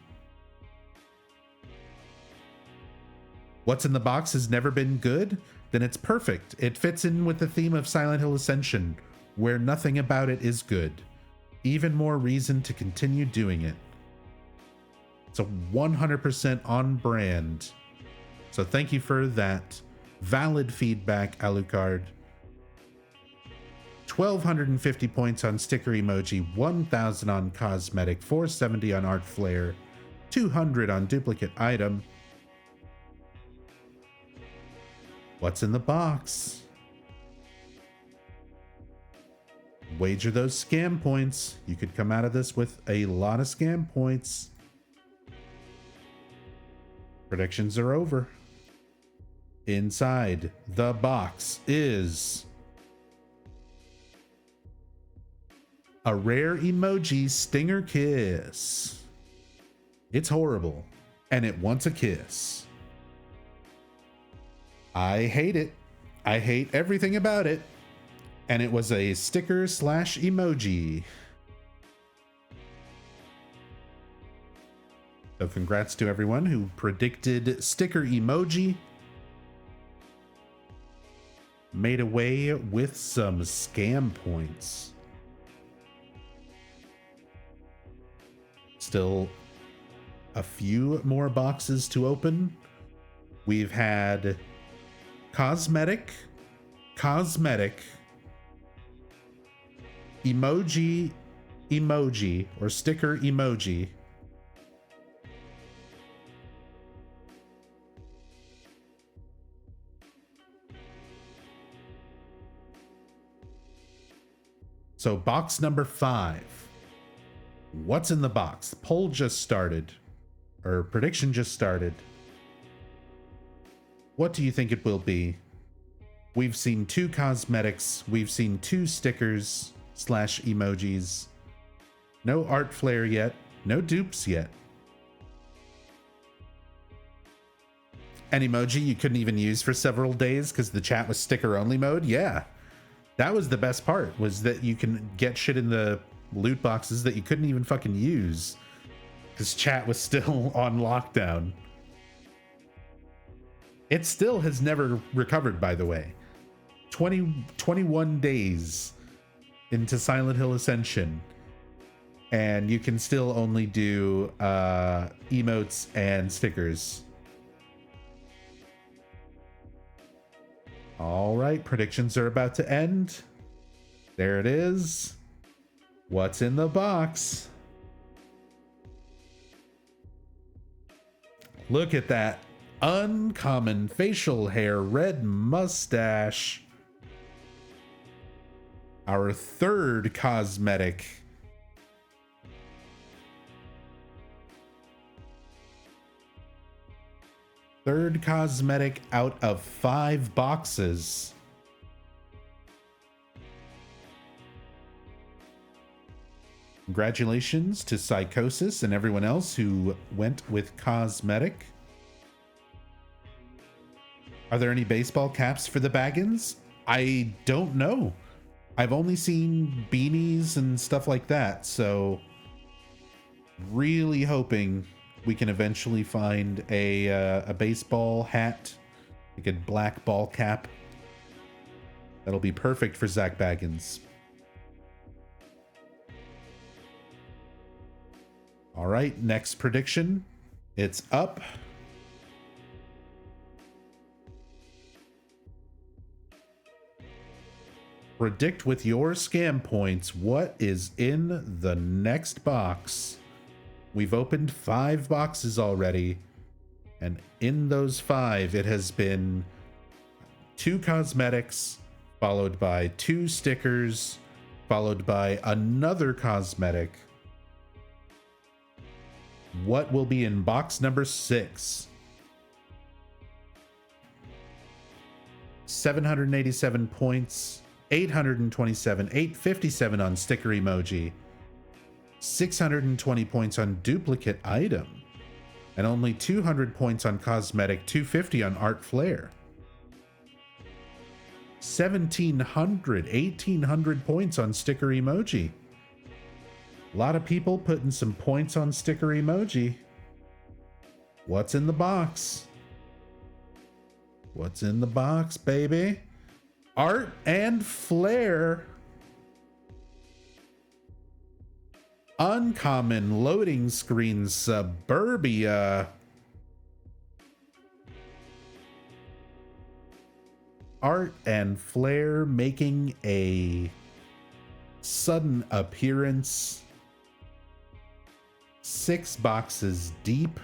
What's in the box has never been good, then it's perfect. It fits in with the theme of Silent Hill Ascension, where nothing about it is good. Even more reason to continue doing it. It's a 100% on brand. So thank you for that valid feedback, Alucard. 1,250 points on sticker emoji, 1,000 on cosmetic, 470 on art flare, 200 on duplicate item. What's in the box? Wager those scam points. You could come out of this with a lot of scam points. Predictions are over. Inside the box is a rare emoji stinger kiss. It's horrible, and it wants a kiss. I hate it. I hate everything about it. And it was a sticker / emoji. So congrats to everyone who predicted sticker emoji. Made away with some scam points. Still a few more boxes to open. We've had cosmetic, emoji, or sticker emoji, so box number 5. What's in the box? Poll just started, or prediction just started. What do you think it will be? We've seen 2 cosmetics. We've seen 2 stickers / emojis. No art flare yet. No dupes yet. An emoji you couldn't even use for several days because the chat was sticker only mode. Yeah. That was the best part, was that you can get shit in the loot boxes that you couldn't even fucking use because chat was still on lockdown. It still has never recovered, by the way. 21 days into Silent Hill Ascension, and you can still only do emotes and stickers. All right, predictions are about to end. There it is. What's in the box? Look at that uncommon facial hair, red mustache. Our 3rd cosmetic. Third cosmetic out of 5 boxes. Congratulations to Psychosis and everyone else who went with cosmetic. Are there any baseball caps for the Baggins? I don't know. I've only seen beanies and stuff like that, so really hoping we can eventually find a baseball hat, like a black ball cap. That'll be perfect for Zach Baggins. All right, next prediction. It's up. Predict with your scam points what is in the next box. We've opened 5 boxes already, and in those 5, it has been 2 cosmetics, followed by 2 stickers, followed by another cosmetic. What will be in box number 6? 787 points, 827, 857 on sticker emoji, 620 points on duplicate item, and only 200 points on cosmetic, 250 on art flare. 1,800 points on sticker emoji. A lot of people putting some points on sticker emoji. What's in the box? What's in the box, baby? Art and Flair. Uncommon loading screen Suburbia. Art and Flair making a sudden appearance. 6 boxes deep.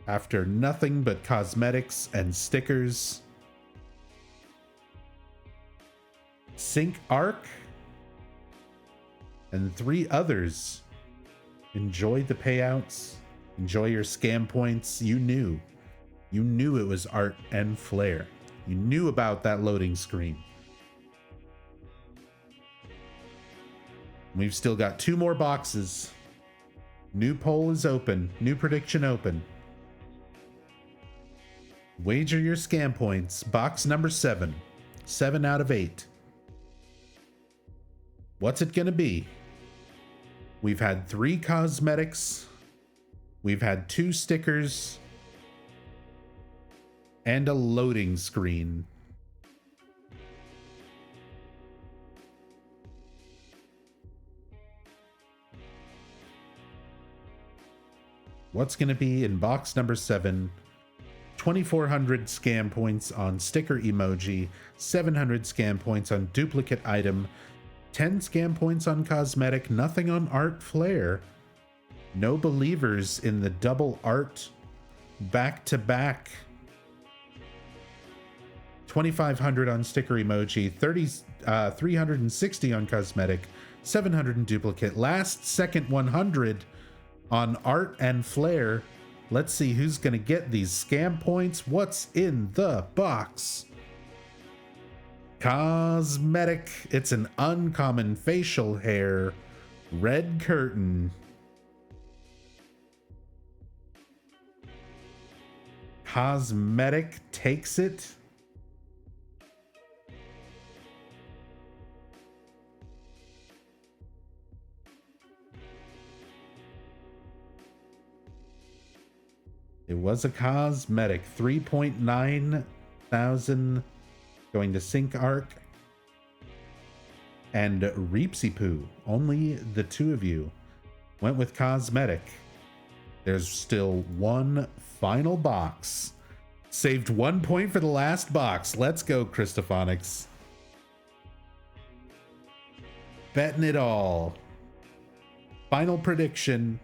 After nothing but cosmetics and stickers. Sync Arc and 3 others. Enjoy the payouts. Enjoy your scam points. You knew it was Art and Flair. You knew about that loading screen. We've still got 2 more boxes. New poll is open. New prediction open. Wager your scam points. Box number 7. 7 out of 8. What's it gonna be? We've had 3 cosmetics. We've had 2 stickers. And a loading screen. What's gonna be in box number 7? 2,400 scam points on sticker emoji, 700 scam points on duplicate item, 10 scam points on cosmetic, nothing on Art Flair. No believers in the double art back-to-back. 2,500 on sticker emoji, 360 on cosmetic, 700 in duplicate, last second 100 on Art and Flair. Let's see who's gonna get these scam points. What's in the box? Cosmetic. It's an uncommon facial hair. Red curtain. Cosmetic takes it. It was a cosmetic. 3.9 thousand going to Sync Arc and Reepsy Poo. Only the 2 of you went with cosmetic. There's still 1 final box. Saved 1 point for the last box. Let's go, Christophonics. Betting it all. Final prediction.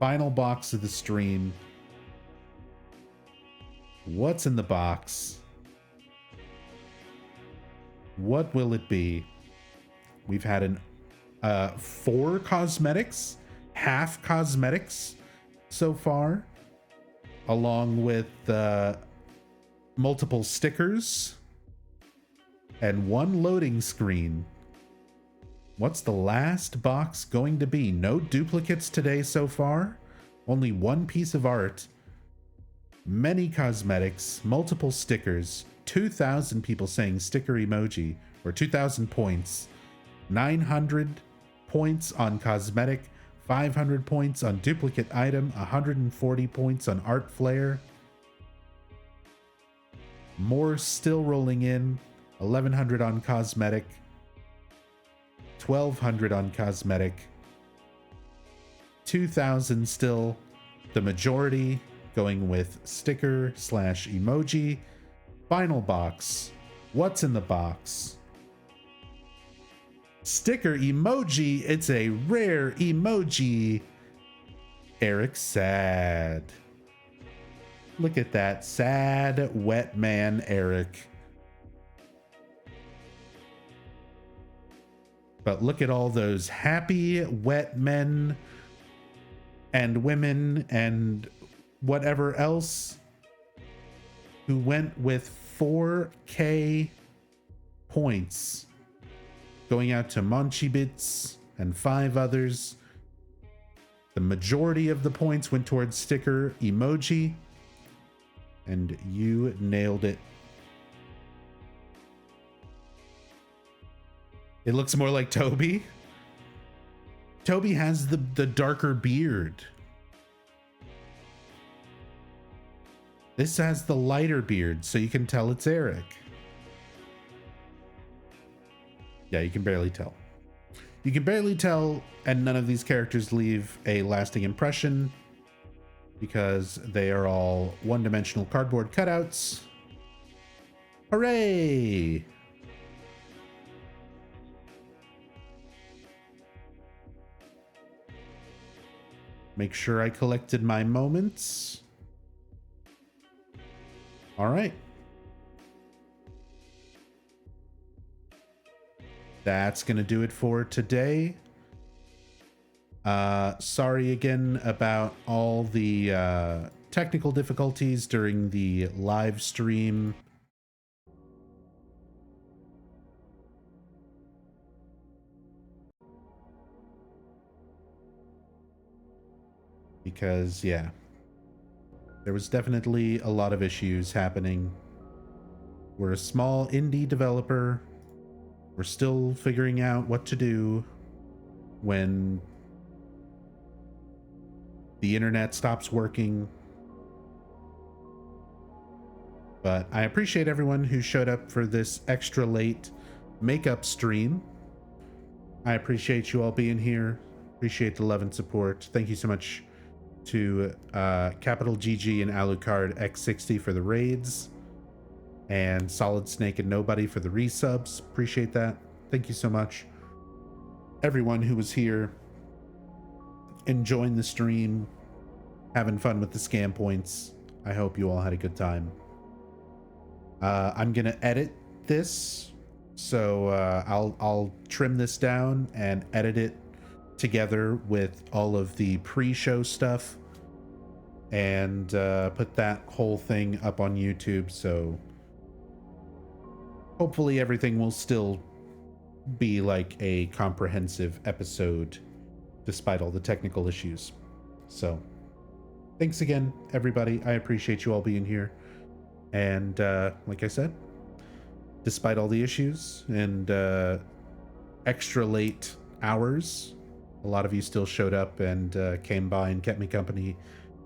Final box of the stream. What's in the box? What will it be? We've had 4 cosmetics, half cosmetics so far, along with multiple stickers and 1 loading screen. What's the last box going to be? No duplicates today so far. Only 1 piece of art. Many cosmetics, multiple stickers, 2,000 people saying sticker emoji, or 2,000 points, 900 points on cosmetic, 500 points on duplicate item, 140 points on Art Flair. More still rolling in, 1,100 on cosmetic, 1,200 on cosmetic, 2,000 still, the majority going with sticker / emoji. Final box. What's in the box? Sticker emoji. It's a rare emoji. Eric sad. Look at that sad wet man Eric. But look at all those happy wet men and women and whatever else who went with 4K points, going out to Monchi Bits and 5 others. The majority of the points went towards sticker emoji, and you nailed it. It looks more like Toby. Toby has the darker beard. This has the lighter beard, so you can tell it's Eric. Yeah, you can barely tell. You can barely tell, and none of these characters leave a lasting impression because they are all one-dimensional cardboard cutouts. Hooray! Make sure I collected my moments. All right. That's going to do it for today. Sorry again about all the technical difficulties during the live stream. Because, yeah, there was definitely a lot of issues happening. We're a small indie developer. We're still figuring out what to do when the internet stops working. But I appreciate everyone who showed up for this extra late makeup stream. I appreciate you all being here. Appreciate the love and support. Thank you so much to Capital GG and Alucard X60 for the raids, and Solid Snake and Nobody for the resubs. Appreciate that. Thank you so much. Everyone who was here enjoying the stream, having fun with the scam points. I hope you all had a good time. I'm gonna edit this, so I'll trim this down and edit it together with all of the pre-show stuff and put that whole thing up on YouTube, so hopefully everything will still be like a comprehensive episode despite all the technical issues. So thanks again, everybody. I appreciate you all being here, and like I said, despite all the issues and extra late hours, a lot of you still showed up and came by and kept me company,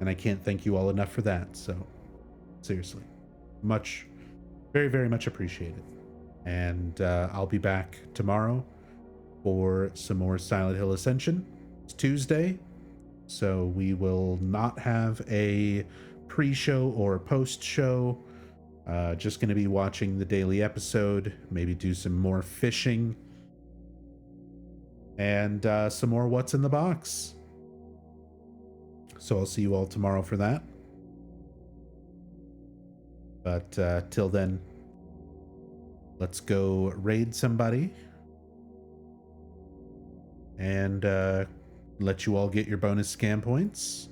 and I can't thank you all enough for that. So seriously, much, very, very much appreciated. And I'll be back tomorrow for some more Silent Hill Ascension. It's Tuesday, so we will not have a pre-show or post-show. Just going to be watching the daily episode, maybe do some more fishing, and some more What's in the Box. So I'll see you all tomorrow for that. But till then, let's go raid somebody and let you all get your bonus scam points.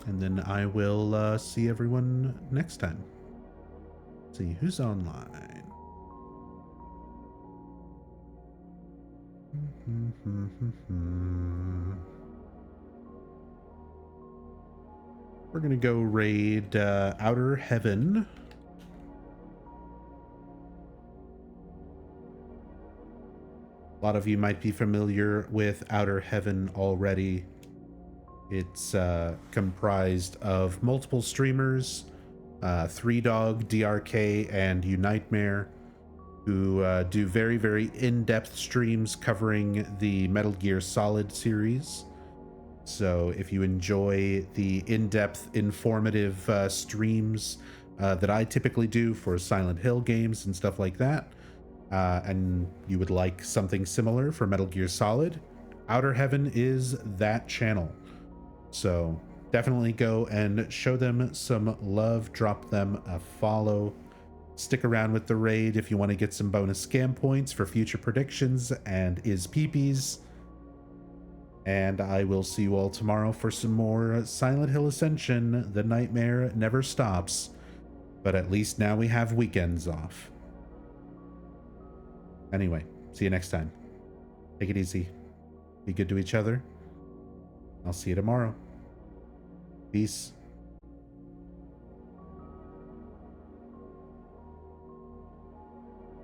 And then I will see everyone next time. See who's online. We're gonna go raid Outer Heaven. A lot of you might be familiar with Outer Heaven already. It's comprised of multiple streamers, Three Dog, DRK, and Unitmare, who do very, very in-depth streams covering the Metal Gear Solid series. So if you enjoy the in-depth, informative streams that I typically do for Silent Hill games and stuff like that, and you would like something similar for Metal Gear Solid, Outer Heaven is that channel. So definitely go and show them some love, drop them a follow, stick around with the raid if you want to get some bonus scam points for future predictions and is peepees. And I will see you all tomorrow for some more Silent Hill Ascension. The nightmare never stops, but at least now we have weekends off. Anyway, see you next time. Take it easy. Be good to each other. I'll see you tomorrow. Peace.